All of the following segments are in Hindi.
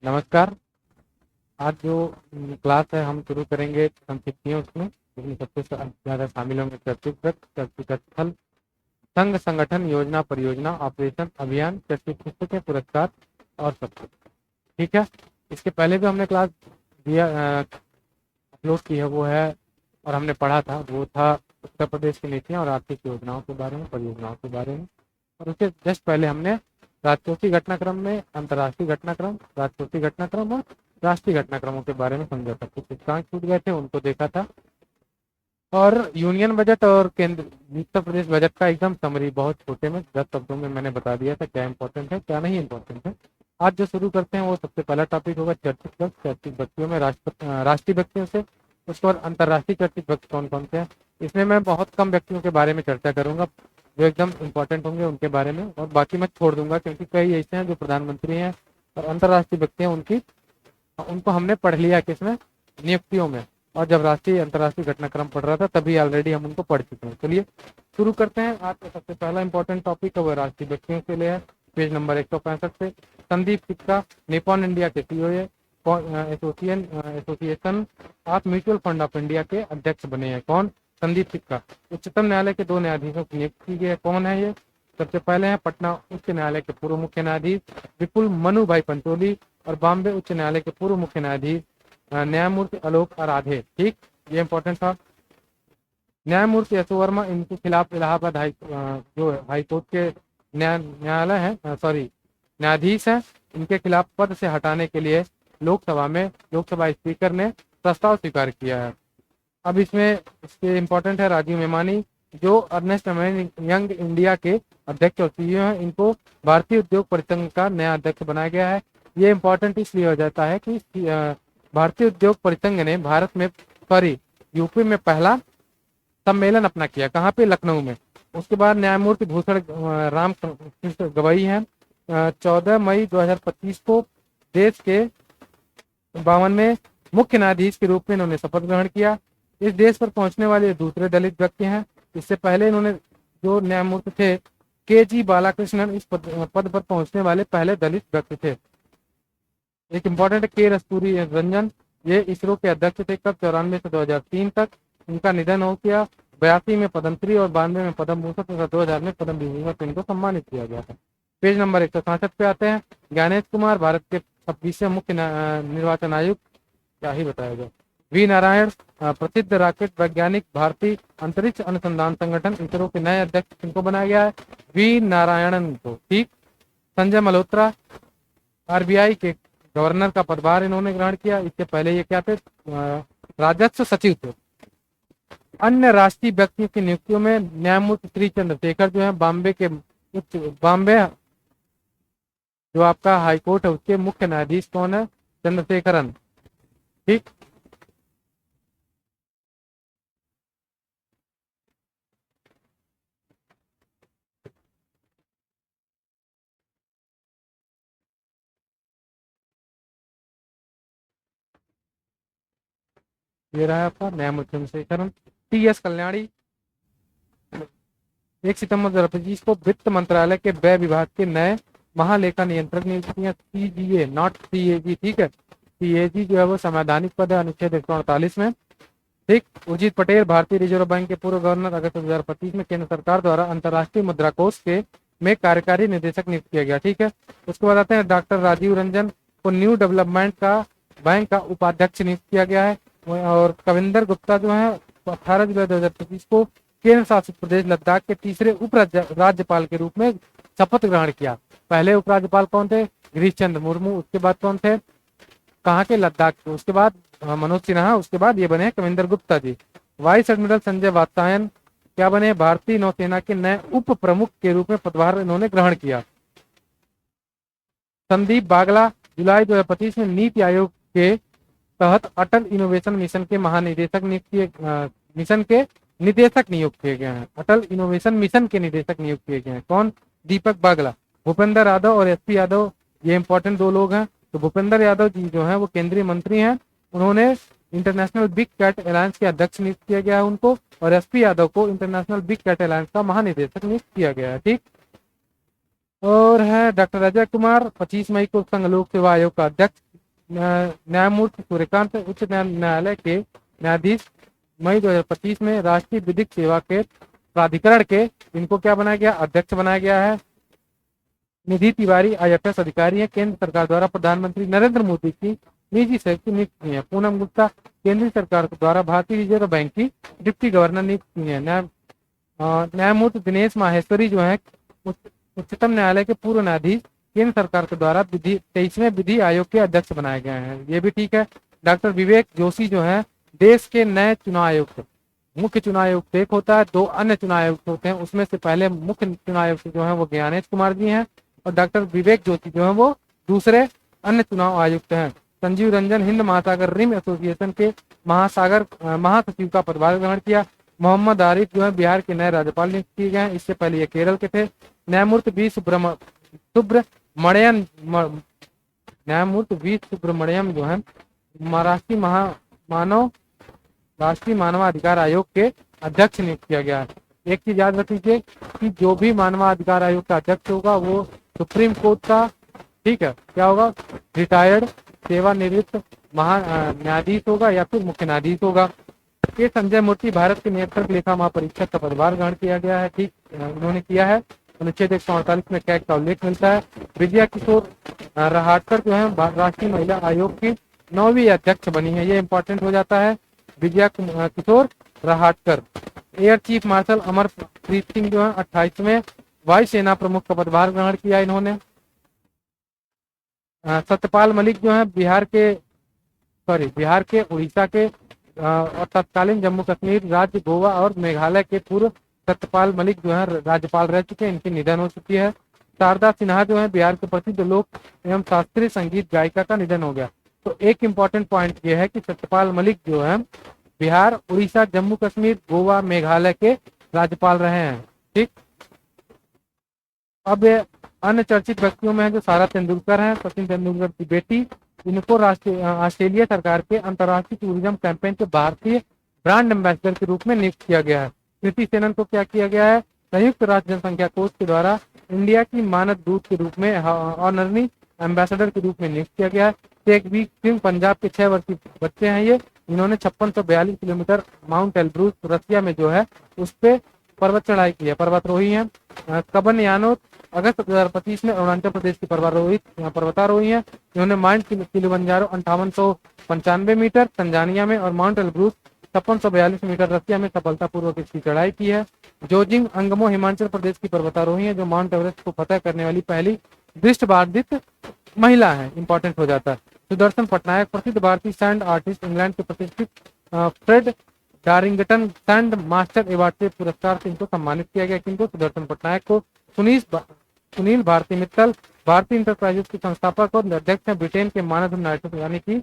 नमस्कार। आज जो क्लास है हम शुरू करेंगे संक्षिप्तियों उसमें, जिसमें सबसे ज़्यादा शामिल होंगे चर्चित स्थल, संघ संगठन, योजना, परियोजना, ऑपरेशन, अभियान, चर्चित पुस्तकें, पुरस्कार और सब कुछ। ठीक है। इसके पहले भी हमने क्लास दिया अपलोड की है, वो है और हमने पढ़ा था, वो था उत्तर प्रदेश की नीतियाँ और आर्थिक योजनाओं के बारे में, परियोजनाओं के बारे में। और उसके जस्ट पहले हमने राजकोषीय घटनाक्रम में अंतर्राष्ट्रीय घटनाक्रम, राजकोषीय घटनाक्रम और राष्ट्रीय घटनाक्रमों के बारे में समझा था। कुछ सूचकांक छूट गए थे, उनको देखा था। और यूनियन बजट और केंद्र उत्तर प्रदेश बजट का एकदम समरी, बहुत छोटे में 10 शब्दों में मैंने बता दिया था क्या इंपॉर्टेंट है क्या नहीं इंपॉर्टेंट है। आज जो शुरू करते हैं वो सबसे पहला टॉपिक होगा चर्चित व्यक्तियों में राष्ट्रीय व्यक्तियों से। उसके बाद अंतर्राष्ट्रीय चर्चित व्यक्ति कौन कौन से हैं। इसमें मैं बहुत कम व्यक्तियों के बारे में चर्चा करूंगा जो एकदम इंपॉर्टेंट होंगे उनके बारे में, और बाकी मैं छोड़ दूंगा क्योंकि कई ऐसे हैं जो प्रधानमंत्री हैं और अंतर्राष्ट्रीय व्यक्ति हैं, उनको हमने पढ़ लिया किसमें, नियुक्तियों में। और जब राष्ट्रीय अंतर्राष्ट्रीय घटनाक्रम पढ़ रहा था तभी ऑलरेडी हम उनको पढ़ चुके हैं। चलिए शुरू करते हैं। आज का सबसे पहला इंपॉर्टेंट टॉपिक है वो राष्ट्रीय व्यक्तियों के लिए है, पेज नंबर 165 से। संदीप सिक्का निपॉन इंडिया के CEO association of mutual fund of India के अध्यक्ष बने हैं। कौन? संदीप सिक्का। उच्चतम न्यायालय के 2 न्यायाधीशों की नियुक्ति की गई है। कौन है ये? सबसे पहले हैं पटना उच्च न्यायालय के पूर्व मुख्य न्यायाधीश विपुल मनु भाई पंचोली और बॉम्बे उच्च न्यायालय के पूर्व मुख्य न्यायाधीश न्यायमूर्ति आलोक आराधे। ठीक, ये इंपॉर्टेंट था। न्यायमूर्ति यशो वर्मा, इनके खिलाफ इलाहाबाद जो हाईकोर्ट के न्यायालय है, सॉरी न्यायाधीश है, इनके खिलाफ पद से हटाने के लिए लोकसभा स्पीकर ने प्रस्ताव स्वीकार किया है। अब इसमें इसके इम्पोर्टेंट है राजीव मेमानी, जो अर्नेस्ट यंग इंडिया के अध्यक्ष और सीईओ हैं। इनको भारतीय उद्योग परिसंघ का नया अध्यक्ष बनाया गया है। ये इम्पोर्टेंट इसलिए हो जाता है कि भारतीय उद्योग परिसंघ ने यूपी में पहला सम्मेलन अपना किया। कहाँ पे? लखनऊ में। उसके बाद न्यायमूर्ति भूषण राम कृष्ण गवई हैं। 14 मई 2025 को देश के 52वें मुख्य न्यायाधीश के रूप में इन्होंने शपथ ग्रहण किया। इस देश पर पहुंचने वाले दूसरे दलित व्यक्ति हैं। इससे पहले इन्होंने जो न्यायमूर्ति थे KG बालाकृष्णन, इस पद पर पहुंचने वाले पहले दलित व्यक्ति थे। एक इम्पोर्टेंट K कस्तूरी रंजन, ये इसरो के अध्यक्ष थे कब? 94 से 2003 तक। इनका निधन हो गया। 82 में पद्मश्री और 92 में पद्म भूषण तथा 2000 में पद्म विभूषण से इनको सम्मानित किया गया था। पेज नंबर 167 पे आते हैं। ज्ञानेश कुमार, भारत के 26वें मुख्य निर्वाचन आयुक्त। क्या ही बताया जाए। वी नारायण, प्रसिद्ध रॉकेट वैज्ञानिक, भारतीय अंतरिक्ष अनुसंधान संगठन इसरो के नए अध्यक्ष इनको बनाया गया है, वी नारायणन को। ठीक। संजय मल्होत्रा, RBI के गवर्नर का पदभार इन्होंने ग्रहण किया। इससे पहले ये क्या थे? राजस्व सचिव थे। अन्य राष्ट्रीय व्यक्तियों की नियुक्तियों में न्यायमूर्ति श्री चंद्रशेखर जो है बॉम्बे जो आपका हाईकोर्ट है उसके मुख्य न्यायाधीश कौन है? चंद्रशेखरन। ठीक। ये रहा आपका न्यायमूर्ति चंद्रशेखरन। TS कल्याणी, 1 सितंबर 2025 को वित्त मंत्रालय के व्यय विभाग के नए महालेखा नियंत्रक नियुक्त किए। CGA not CAG। ठीक है। CAG जो है वो संवैधानिक पद है अनुच्छेद 148 में। ठीक। उर्जित पटेल, भारतीय रिजर्व बैंक के पूर्व गवर्नर, अगस्त 2025 में केंद्र सरकार द्वारा अंतर्राष्ट्रीय मुद्रा कोष के में कार्यकारी निदेशक नियुक्त किया गया। ठीक है। उसके बाद आते हैं डॉक्टर राजीव रंजन को न्यू डेवलपमेंट का बैंक का उपाध्यक्ष नियुक्त किया गया है। और कविंदर गुप्ता जो है 18 जुलाई 2025 को केंद्र शासित प्रदेश लद्दाख के तीसरे उप राज्यपाल के रूप में शपथ ग्रहण किया। पहले उपराज्यपाल कौन थे? गिरीश चंद्र मुर्मू। उसके बाद कौन थे? कहाँ के? लद्दाख के। उसके बाद मनोज सिन्हा। उसके बाद ये बने कविंदर गुप्ता जी। वाइस एडमिरल संजय वात्सायन क्या बने? भारतीय नौसेना के नए उप प्रमुख के रूप में पदभार इन्होंने ग्रहण किया। संदीप बागला, जुलाई 2025 में नीति आयोग के तहत अटल इनोवेशन मिशन के महानिदेशक नियुक्त किए गए हैं। अटल इनोवेशन मिशन के निदेशक नियुक्त किए गए हैं। कौन? दीपक बागला। भूपेंद्र यादव और SP यादव, ये इंपॉर्टेंट 2 लोग हैं। तो भूपेंद्र यादव जी जो है वो केंद्रीय मंत्री हैं। उन्होंने इंटरनेशनल बिग कैट अलायंस के अध्यक्ष नियुक्त किया गया है उनको, और SP यादव को इंटरनेशनल बिग कैट अलायंस का महानिदेशक नियुक्त किया गया है। ठीक। और है डॉक्टर अजय कुमार, 25 मई को संघ लोक सेवा आयोग का अध्यक्ष न्यायमूर्ति सूर्यकांत उच्च न्यायालय के न्यायाधीश मई 2025 में राष्ट्रीय विधिक सेवा के प्राधिकरण के इनको क्या बनाया गया, अध्यक्ष बनाया गया है। निधि तिवारी आईएफएस अधिकारी है, केंद्र सरकार द्वारा प्रधानमंत्री नरेंद्र मोदी की निजी सेवक नियुक्त की है। पूनम गुप्ता केंद्र सरकार द्वारा भारतीय रिजर्व बैंक की डिप्टी गवर्नर नियुक्त की है। न्यायमूर्ति दिनेश माहेश्वरी जो है उच्चतम न्यायालय के पूर्व न्यायाधीश केंद्र सरकार के द्वारा 23वें विधि आयोग के अध्यक्ष बनाए गए हैं, ये भी ठीक है। डॉक्टर विवेक जोशी जो है देश के नए चुनाव आयुक्त, मुख्य चुनाव आयुक्त एक होता है, 2 अन्य चुनाव आयुक्त होते हैं, उसमें से पहले मुख्य चुनाव आयुक्त जो है वो ज्ञानेश कुमार जी हैं और डॉक्टर विवेक जोशी जो है वो दूसरे अन्य चुनाव आयुक्त हैं। संजीव रंजन हिंद महासागर रिम एसोसिएशन के महासचिव का पदभार ग्रहण किया। मोहम्मद आरिफ जो है बिहार के नए राज्यपाल नियुक्त किए गए हैं, इससे पहले ये केरल के थे। न्यायमूर्ति वी सुब्रमण्यम जो है राष्ट्रीय मानवाधिकार आयोग के अध्यक्ष नियुक्त किया गया है। एक चीज याद रखिए कि जो भी मानवाधिकार आयोग का अध्यक्ष होगा वो सुप्रीम कोर्ट का, ठीक है, क्या होगा, रिटायर्ड सेवानिवृत्त न्यायाधीश होगा या फिर मुख्य न्यायाधीश होगा। के संजय मूर्ति भारत के नियंत्रक लेखा महापरीक्षक का पदभार ग्रहण किया गया है, ठीक उन्होंने किया है। अनुच्छेद 148 में कैग का उल्लेख मिलता है। विजया किशोर रहाटकर जो है राष्ट्रीय महिला आयोग की 9वीं अध्यक्ष बनी है, ये इंपॉर्टेंट हो जाता है। Vijaya Kishore Rahatkar. Air chief marshal Amarpreet Singh जो है 28वें वायुसेना प्रमुख का पदभार ग्रहण किया इन्होंने। सत्यपाल मलिक जो है बिहार के, उड़ीसा के और तत्कालीन जम्मू कश्मीर राज्य, गोवा और मेघालय के पूर्व सत्यपाल मलिक जो है राज्यपाल रह चुके हैं, इनकी निधन हो चुकी है। शारदा सिन्हा जो है बिहार के प्रसिद्ध लोक एवं शास्त्रीय संगीत गायिका का निधन हो गया। तो एक इम्पॉर्टेंट पॉइंट ये है कि सत्यपाल मलिक जो है बिहार, उड़ीसा, जम्मू कश्मीर, गोवा, मेघालय के राज्यपाल रहे हैं, ठीक। अब अन्य चर्चित व्यक्तियों में है जो सारा तेंदुलकर हैं, सचिन तेंदुलकर की बेटी, इनको ऑस्ट्रेलिया सरकार के अंतर्राष्ट्रीय टूरिज्म कैंपेन के भारतीय ब्रांड एम्बेसडर के रूप में नियुक्त किया गया है। कृति सेनन को क्या किया गया है, संयुक्त राष्ट्र जनसंख्या कोष के द्वारा इंडिया की मानद दूत के रूप में ऑनररी एम्बेसडर के रूप में नियुक्त किया गया है। टेकवीर सिंह पंजाब के 6 वर्षीय बच्चे हैं ये, इन्होंने 5642 किलोमीटर माउंट एल्ब्रूस रसिया में जो है उस पे पर्वत चढ़ाई की है, पर्वतारोही है। कबन यानो अगस्त 2025 में अरुणाचल प्रदेश की पर्वतारोही है, इन्होंने माउंट किलिमंजारो 5895 मीटर तंजानिया में और माउंट एल्ब्रूस 5642 मीटर रसिया में सफलतापूर्वक इसकी चढ़ाई की है। जोजिंग अंगमो हिमाचल प्रदेश की पर्वतारोही है, जो माउंट एवरेस्ट को फतह करने वाली पहली दृष्टिबाधित महिला है, इंपॉर्टेंट हो जाता है। सुदर्शन पटनायक प्रसिद्ध भारतीय सैंड आर्टिस्ट, इंग्लैंड के प्रतिष्ठित फ्रेड डारिंगटन सैंड मास्टर अवार्ड से पुरस्कार से इनको सम्मानित किया गया। किंतु सुदर्शन पटनायक को सुनील भारती मित्तल भारतीय इंटरप्राइजेस के संस्थापक और अध्यक्ष हैं, ब्रिटेन के मानद नाइटहुड यानी कि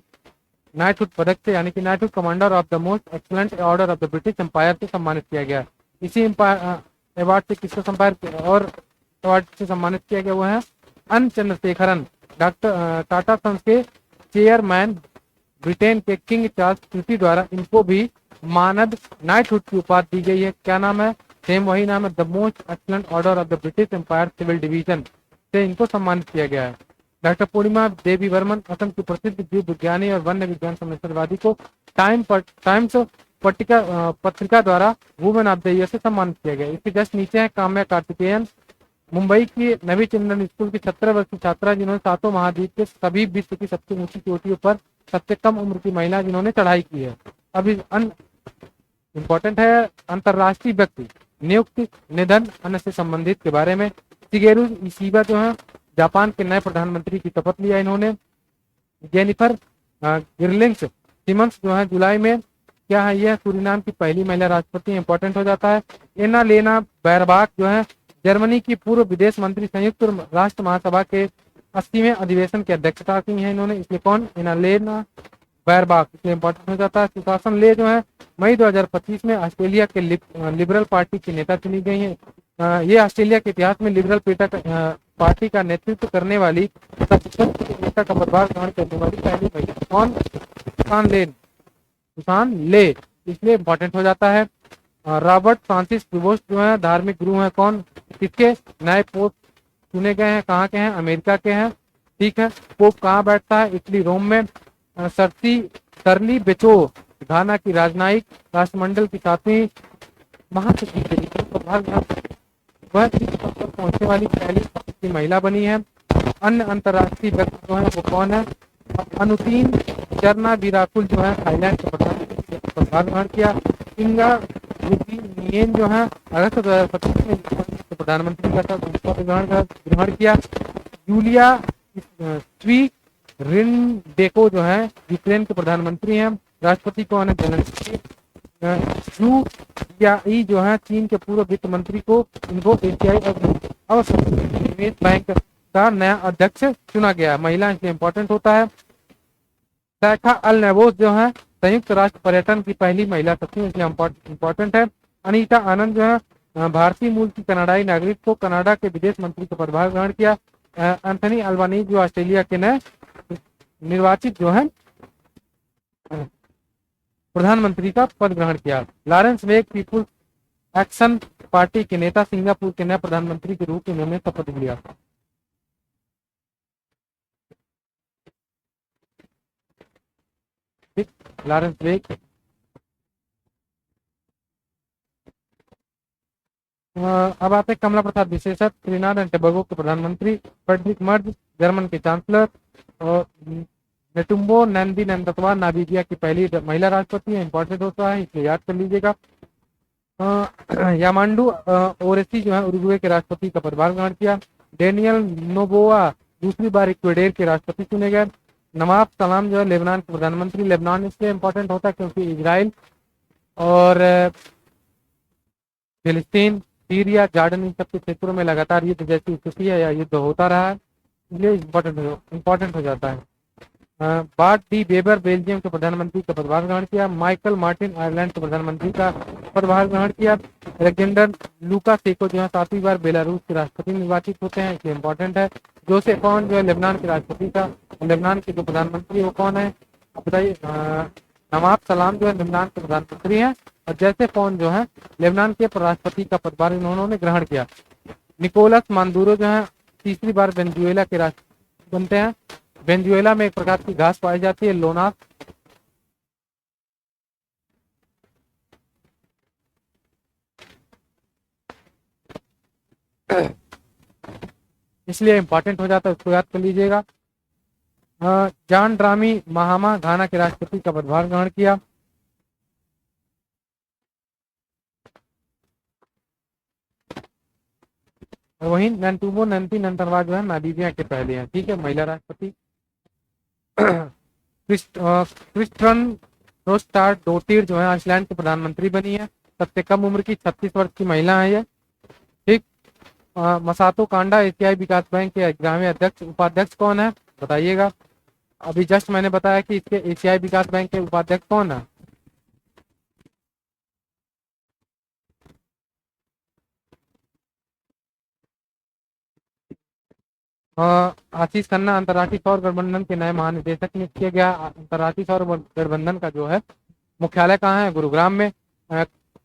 नाइटहुड पदक से यानी कि knighthood commander of the most excellent order of the British Empire से सम्मानित किया गया। इसी अवार्ड से किसको अवार्ड से सम्मानित किया गया वो है अन चंद्रशेखरन, डॉक्टर टाटा सन्स के चेयरमैन, ब्रिटेन के किंग चार्ल्स III द्वारा इनको भी मानद नाइटहुड की उपाधि दी गई है। क्या नाम है, सेम वही नाम है, the most excellent order of the British Empire civil division से इनको सम्मानित किया गया है। डॉक्टर पूर्णिमा देवी वर्मन असम की प्रसिद्ध जीव विज्ञानी और वन्य विज्ञान समझदारवादी को टाइम्स पत्रिका द्वारा वुमेन ऑफ द ईयर से सम्मानित किया गया। इसके जस्ट नीचे है काम्या कार्तिकेयन, मुंबई की नवी चिल्ड्रन स्कूल की 17 वर्षीय छात्रा, जिन्होंने 7 महाद्वीप के सभी विश्व की सबसे ऊंची चोटियों पर सबसे कम उम्र की महिला जिन्होंने चढ़ाई की है। अभी इम्पोर्टेंट है अंतरराष्ट्रीय व्यक्ति नियुक्ति, निधन, अन्य से संबंधित के बारे में। शिगेरू इशिबा जो है जापान के नए प्रधानमंत्री की शपथ लिया इन्होंने। जेनिफर गिरलिंग्स सिमन्स जो है जुलाई में क्या है, यह सूरीनाम की पहली महिला राष्ट्रपति, इंपॉर्टेंट हो जाता है। एना लेना बैरबाक जो है जर्मनी की पूर्व विदेश मंत्री, संयुक्त राष्ट्र महासभा के 80वें अधिवेशन की अध्यक्षता की है इन्होंने, इसलिए कौन, एनालेना बैरबाक, इसलिए इंपॉर्टेंट हो जाता है। सुशासन ले जो है मई 2025 में ऑस्ट्रेलिया के लिबरल पार्टी की नेता चुनी गई है। ये ऑस्ट्रेलिया के इतिहास में लिबरल पार्टी का नेतृत्व करने वाली नेता का पदभार ग्रहण करने वाली पहली महिला कौन, सुसान ले, इसलिए इंपॉर्टेंट हो जाता है। रॉबर्ट फ्रांसिस प्रिवोस्ट जो है धार्मिक गुरु है, कौन, किसके नए पोस्ट चुने गए हैं, कहाँ के हैं, अमेरिका के हैं। ठीक है। पोप कहाँ बैठता है? इटली रोम में। सरली बेचो घाना की राजनयिक राष्ट्रमंडल की 7वीं महासचिव के रूप में पदभार ग्रहण करती है। वह इस पद पर पहुंचने वाली पहली भारतीय महिला बनी है। अन्य अंतर्राष्ट्रीय व्यक्ति जो है वो कौन है? अनुतीन चरना विराकुल जो है थाईलैंड के प्रधानमंत्री के पदभार ग्रहण किया। इंगा नियन जो है अगस्त 2025 में प्रधानमंत्री का पद ग्रहण किया। यूलिया स्विरिनडेको जो है यूक्रेन के प्रधानमंत्री हैं। राष्ट्रपति कौन है? जेलेंस्की। जू याई जो है चीन के पूर्व वित्त मंत्री को इनको एशियाई और निवेश बैंक का नया अध्यक्ष चुना गया। महिला इसलिए इंपॉर्टेंट होता है। सैखा अल नेबोस जो है संयुक्त राष्ट्र पर्यटन की पहली महिला सचिव, इसलिए इंपॉर्टेंट है। अनीता आनंद जो है भारतीय मूल की कनाडाई नागरिक को कनाडा के विदेश मंत्री का पदभार ग्रहण किया। एंथनी अल्बानीज जो ऑस्ट्रेलिया के नए निर्वाचित जो है प्रधानमंत्री का पद ग्रहण किया। लॉरेंस वेग पीपुल्स एक्शन पार्टी के नेता सिंगापुर के नए प्रधानमंत्री के रूप में उन्होंने शपथ लिया। लॉरेंस वेग। अब आते कमला प्रसाद विशेषज्ञ त्रिनाद एंड टोबैगो के प्रधानमंत्री। फ्रेडरिक मर्ज जर्मन के चांसलर। और नेटुम्बो नंदी नंदतवा नामीबिया की पहली महिला राष्ट्रपति है, इंपॉर्टेंट होता है इसलिए याद कर लीजिएगा। यामांडू ओरेसी जो है उरुग्वे के राष्ट्रपति का पदभार ग्रहण किया। डेनियल नोबोआ दूसरी बार इक्वेडर के राष्ट्रपति चुने गए। नवाब सलाम जो है लेबनान के प्रधानमंत्री। लेबनान इसलिए इंपॉर्टेंट होता है क्योंकि इजराइल और फिलिस्तीन, सीरिया, जॉर्डन इन सबके क्षेत्रों में लगातार युद्ध जैसी स्थिति है या युद्ध होता रहा है, इसलिए इंपॉर्टेंट हो जाता है। बार्ट डी वेबर बेल्जियम के प्रधानमंत्री का पदभार ग्रहण किया। माइकल मार्टिन आयरलैंड के प्रधानमंत्री का पदभार ग्रहण किया। अलेक्जेंडर लुकाशेंको जो है 7वीं बार बेलारूस के राष्ट्रपति निर्वाचित होते हैं, इसलिए इंपॉर्टेंट है। जोसेफ ऑन जो है लेबनान के राष्ट्रपति का, लेबनान के जो प्रधानमंत्री वो कौन है आप बताइए? नवाब सलाम जो है लेबनान के प्रधानमंत्री हैं और जैसे फोन जो है लेबनान के राष्ट्रपति का पदभार उन्होंने ग्रहण किया। निकोलस मांदुरो जो है 3री बार वेनेजुएला के राष्ट्रपति बनते हैं। वेनेजुएला में एक प्रकार की घास पाई जाती है, लोनास। इसलिए इंपॉर्टेंट हो जाता है, उसको याद कर लीजिएगा। जॉन ड्रामी महामा घाना के राष्ट्रपति का पदभार ग्रहण किया। और वहीं नंटुबो नंती नंतरवा जो है नामीबिया के पहले हैं, ठीक है, महिला राष्ट्रपति। क्रिस्टन रोस्टार डोटिर जो है आइसलैंड के प्रधानमंत्री बनी है। सबसे कम उम्र की 36 वर्ष की महिला है ये, ठीक। मसातो कांडा एशियाई विकास बैंक के 11वें अध्यक्ष उपाध्यक्ष कौन है बताइएगा? अभी जस्ट मैंने बताया कि इसके एशियाई विकास बैंक के उपाध्यक्ष कौन है? आशीष खन्ना अंतर्राष्ट्रीय सौर गठबंधन के नए महानिदेशक नियुक्त किया गया। अंतर्राष्ट्रीय सौर गठबंधन का जो है मुख्यालय कहाँ है? गुरुग्राम में।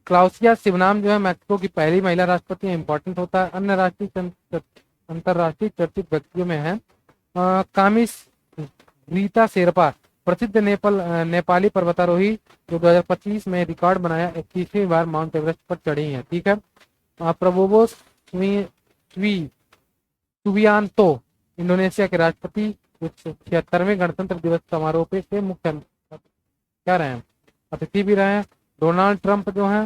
क्लाउसिया शिवनाम जो है मैक्सिको की पहली महिला राष्ट्रपति है, इंपॉर्टेंट होता है। अन्य राष्ट्रीय अंतर्राष्ट्रीय चर्चित व्यक्तियों में है कामिस रीता शेरपा, प्रसिद्ध नेपाली पर्वतारोही जो 2025 में रिकॉर्ड बनाया 21वीं बार माउंट एवरेस्ट पर चढ़ी है, ठीक है। प्रबोवो सुबियांतो इंडोनेशिया के राष्ट्रपति 76वें गणतंत्र दिवस समारोह पे से मुख्य क्या रहे हैं? अतिथि भी रहे हैं। डोनाल्ड ट्रंप जो है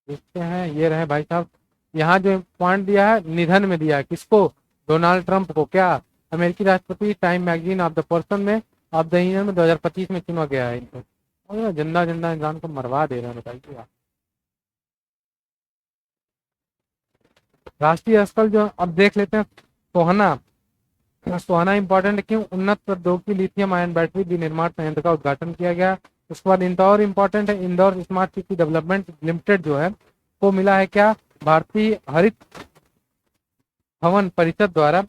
देखते हैं, ये रहे भाई साहब। यहाँ जो पॉइंट दिया है निधन में दिया है, किसको? डोनाल्ड ट्रंप को। क्या? अमेरिकी राष्ट्रपति time magazine of the person में ऑफ द ईयर में 2025 में चुना गया है इनको। और जिंदा जिंदा इंसान को मरवा दे रहे हैं, बताइए आप। राष्ट्रीय स्थल जो अब देख लेते हैं सोहना। सोहना इंपॉर्टेंट क्यों? उन्नत प्रौद्योगिकी लिथियम आयन बैटरी विनिर्माण संयंत्र का उद्घाटन किया गया। उसके बाद इंदौर इंपॉर्टेंट है। Indore smart city development limited जो है को मिला है क्या? भारतीय हरित भवन परिषद द्वारा,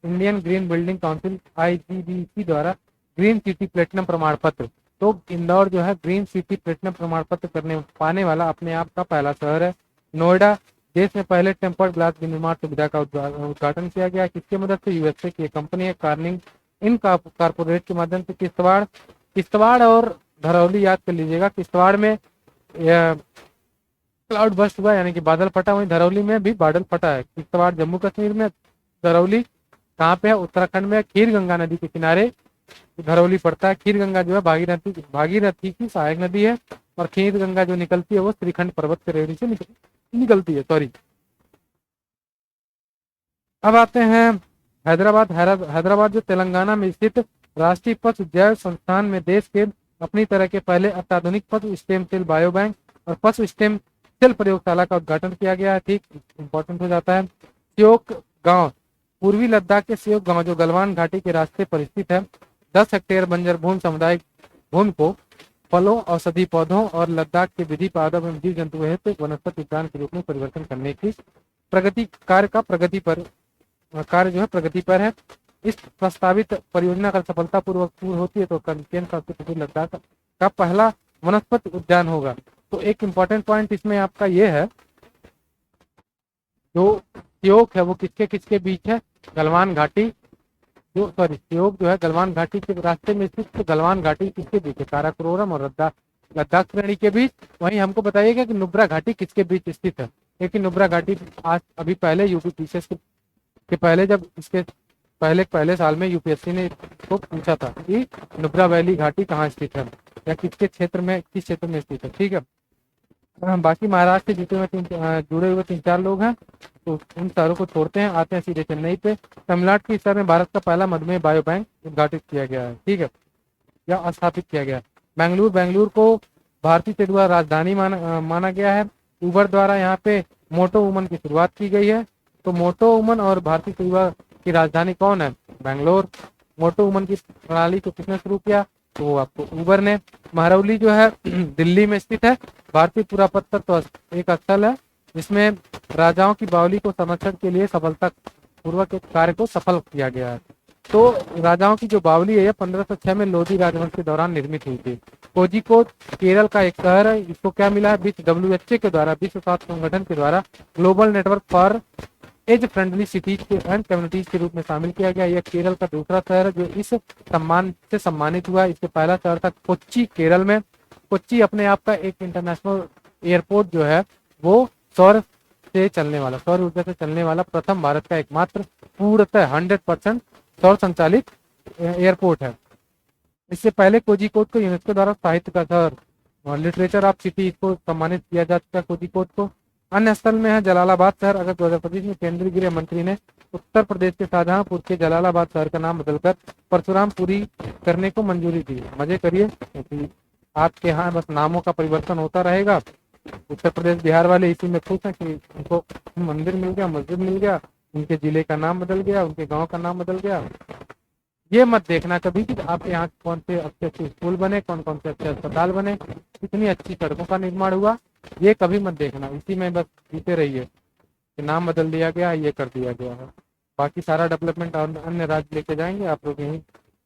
Indian green building council IGBC द्वारा ग्रीन सिटी प्लेटिनम प्रमाण पत्र। तो इंदौर जो है ग्रीन सिटी प्लेटिनम प्रमाण पत्र करने पाने वाला अपने आप का पहला शहर है। नोएडा देश में पहले टेम्पर्ड ग्लास विनिर्माण सुविधा का उद्घाटन किया गया। किसकी मदद से? यूएसए की कंपनी है कार्निंग इन कारपोरेट के माध्यम से। किश्तवाड़ और धरौली याद कर लीजिएगा। किश्तवाड़ में क्लाउड बस्ट हुआ यानी कि बादल फटा, वहीं धरौली में भी बादल फटा है। किश्तवाड़ जम्मू कश्मीर में, धरौली कहाँ पे है? उत्तराखंड में। खीर गंगा नदी के किनारे धरौली पड़ता है। खीर गंगा जो है भागीरथी की सहायक नदी है, और खीर गंगा जो निकलती है वो श्रीखंड पर्वत के रेणी से निकलती है। सॉरी। अब आते हैं हैदराबाद। हैदराबाद जो तेलंगाना में स्थित राष्ट्रीय पशु जैव संस्थान में देश के अपनी तरह के पहले अत्याधुनिक पशु स्टेम सेल बायो बैंक और पशु स्टेम सेल प्रयोगशाला का उद्घाटन किया गया है। ठीक, इंपॉर्टेंट हो जाता है। श्योक गांव, पूर्वी लद्दाख के श्योक गांव जो गलवान घाटी के रास्ते पर स्थित है, 10 हेक्टेयर बंजर भूमि सामुदायिक भूमि को फलों, औषधि पौधों और लद्दाख के विधि पादप एवं जीव जंतु हेतु वनस्पति उद्यान के रूप में परिवर्तन करने की कार्य जो है प्रगति पर है। इस प्रस्तावित परियोजना का सफलतापूर्वक पूर्ण होती है तो केंद्र शासित लद्दाख का पहला वनस्पति उद्यान होगा। तो एक इम्पॉर्टेंट पॉइंट इसमें आपका ये है, जो श्योक है वो किसके किसके बीच है? गलवान घाटी श्योक जो है गलवान घाटी के रास्ते में स्थित, तो गलवान घाटी किसके बीच है? काराकोरम और लद्दाख श्रेणी के बीच। वहीं हमको बताइएगा कि नुब्रा घाटी किसके बीच स्थित है? लेकिन नुब्रा घाटी आज अभी पहले यूपी पीसीएस के पहले जब इसके पहले साल में यूपीएससी ने इसको पूछा था कि नुब्रा वैली घाटी कहाँ स्थित है या किस क्षेत्र में स्थित है। ठीक है। बाकी महाराष्ट्र से जुड़े हुए 3-4 लोग हैं, तो उन शहरों को छोड़ते हैं, आते हैं सीधे चेन्नई पे। तमिलनाडु के शहर में भारत का पहला मधुमेह बायो बैंक उद्घाटित किया गया है। ठीक है, या स्थापित किया गया। बेंगलुरु को भारतीय तेंदुआ राजधानी माना गया है। उबर द्वारा यहाँ पे मोटो वुमन की शुरुआत की गई है। तो मोटो वुमन और भारतीय तेंदुआ की राजधानी कौन है? बेंगलोर। मोटो वुमन की प्रणाली को किसने शुरू किया? तो वो आपको उबर ने। महरौली जो है दिल्ली में स्थित है। भारतीय पुरातत्व तो एक स्थल है जिसमें राजाओं की बावली को संरक्षण के लिए सफलता पूर्वक एक कार्य को सफल किया गया है। तो राजाओं की जो बावली है 1506 में लोधी राजवंश के दौरान निर्मित हुई थी। कोझिकोड केरल का एक शहर है। इसको क्या मिला है? WHO के द्वारा, विश्व स्वास्थ्य संगठन के द्वारा global network for age friendly cities and communities के रूप में शामिल किया गया। यह केरल का दूसरा शहर है जो इस सम्मान से सम्मानित हुआ है। इससे पहला शहर था कोच्चि, केरल में। कोच्चि अपने आप का एक इंटरनेशनल एयरपोर्ट जो है वो सौर ऊर्जा से चलने वाला प्रथम भारत का एकमात्र पूर्णतः 100% सौर संचालित एयरपोर्ट है। इससे पहले कोझिकोड को यूनेस्को द्वारा साहित्य का शहर और लिटरेचर ऑफ सिटी को सम्मानित किया जा चुका है कोझिकोड को। अन्य स्थल में है जलालाबाद शहर। अगस्त 2025 में केंद्रीय गृह मंत्री ने उत्तर प्रदेश के शाहजहांपुर के जलालाबाद शहर का नाम बदलकर परशुरामपुरी करने को मंजूरी दी। मजे करिए, क्योंकि आपके यहाँ बस नामों का परिवर्तन होता रहेगा। उत्तर प्रदेश बिहार वाले इसी में खुश हैं कि उनको मंदिर मिल गया, मस्जिद मिल गया, उनके जिले का नाम बदल गया, उनके गांव का नाम बदल गया। ये मत देखना कभी कि आपके यहाँ कौन से अच्छे अच्छे स्कूल बने, कौन कौन से अच्छे अस्पताल बने, कितनी अच्छी सड़कों का निर्माण हुआ, ये कभी मत देखना। इसी में बस जीते रहिए कि नाम बदल दिया गया, ये कर दिया गया है। बाकी सारा डेवलपमेंट और अन्य राज्य लेके जाएंगे, आप लोग यहीं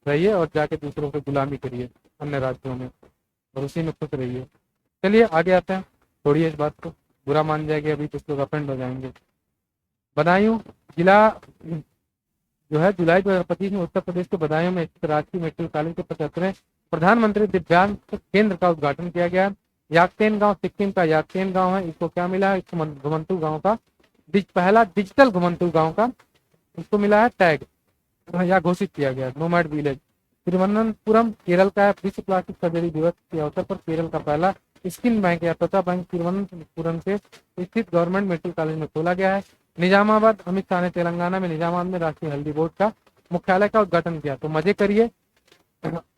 रहिए और जाके दूसरों को गुलामी करिए अन्य राज्यों में, और उसी में खुश रहिए। चलिए आगे आते हैं। छोड़िए इस बात को, बुरा मान जाएंगे अभी कुछ लोग, अफेंड हो जाएंगे। बदायूं जिला जो है जुलाई 2025 में उत्तर प्रदेश के बदायूं में स्थित राजकीय मेडिकल कॉलेज के 75वें प्रधानमंत्री दिव्यांग केंद्र का उद्घाटन किया गया। याकतेन गांव सिक्किम का याकतेन गांव है, इसको क्या मिला है? इसको घुमंतू गांव का पहला डिजिटल घुमंतू गांव का इसको मिला है टैग, या घोषित किया गया नोमैड विलेज। तिरुवनंतपुरम केरल का है। विश्व प्लास्टिक सर्जरी दिवस के अवसर पर केरल का पहला स्किन बैंक या त्वचा बैंक तिरुवनंतपुरम से स्थित गवर्नमेंट मेडिकल कॉलेज में खोला गया है। निजामाबाद, अमित शाह ने तेलंगाना में निजामाबाद में राष्ट्रीय हल्दी बोर्ड का मुख्यालय का उद्घाटन किया। तो मजे करिए,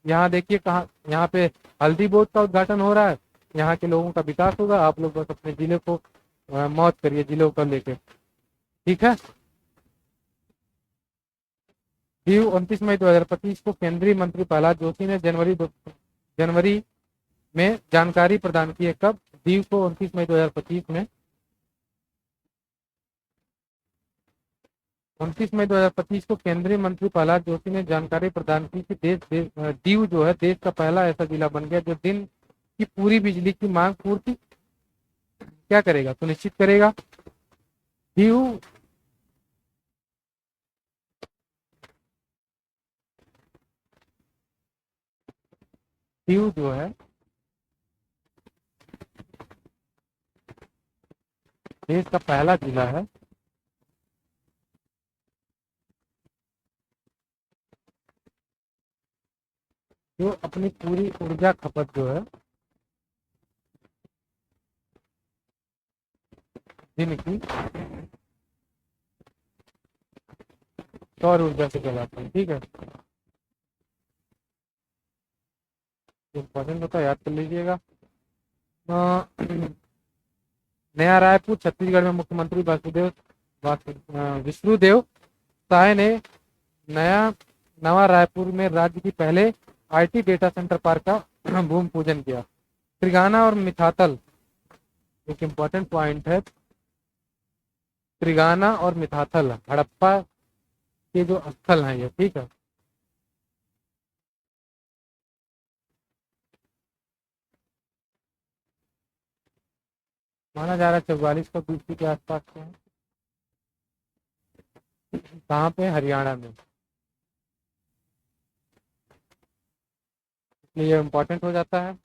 यहाँ देखिए कहाँ, यहाँ पे हल्दी बोर्ड का उद्घाटन हो रहा है, यहाँ के लोगों का विकास होगा। आप लोग बस अपने जिले को मौत करिए जिलों को लेके, ठीक है। दीव 29 मई 2025 को केंद्रीय मंत्री प्रहलाद जोशी ने जनवरी में जानकारी प्रदान की है। कब? दीव को 29 मई 2025 में 29 मई 2025 को केंद्रीय मंत्री प्रहलाद जोशी ने जानकारी प्रदान की कि दीव जो है देश का पहला ऐसा जिला बन गया जो दिन की पूरी बिजली की मांग पूर्ति क्या करेगा? सुनिश्चित करेगा। दीव दीव जो है देश का पहला जिला है जो अपनी पूरी ऊर्जा खपत जो है दिन की सौर ऊर्जा से चलाते हैं। ठीक है, इंपॉर्टेंट होता है, याद कर लीजिएगा। नया रायपुर छत्तीसगढ़ में मुख्यमंत्री विष्णुदेव साय ने नया नवा रायपुर में राज्य की पहले आईटी डेटा सेंटर पार्क का भूमि पूजन किया। त्रिगाना और मिथातल एक इम्पोर्टेंट पॉइंट है। त्रिगाना और मिथातल हड़प्पा के जो स्थल हैं ये, ठीक है। माना जा रहा है 44 को बीसी के आसपास के हैं। कहाँ पे? हरियाणा में। इसलिए ये इम्पोर्टेंट हो जाता है।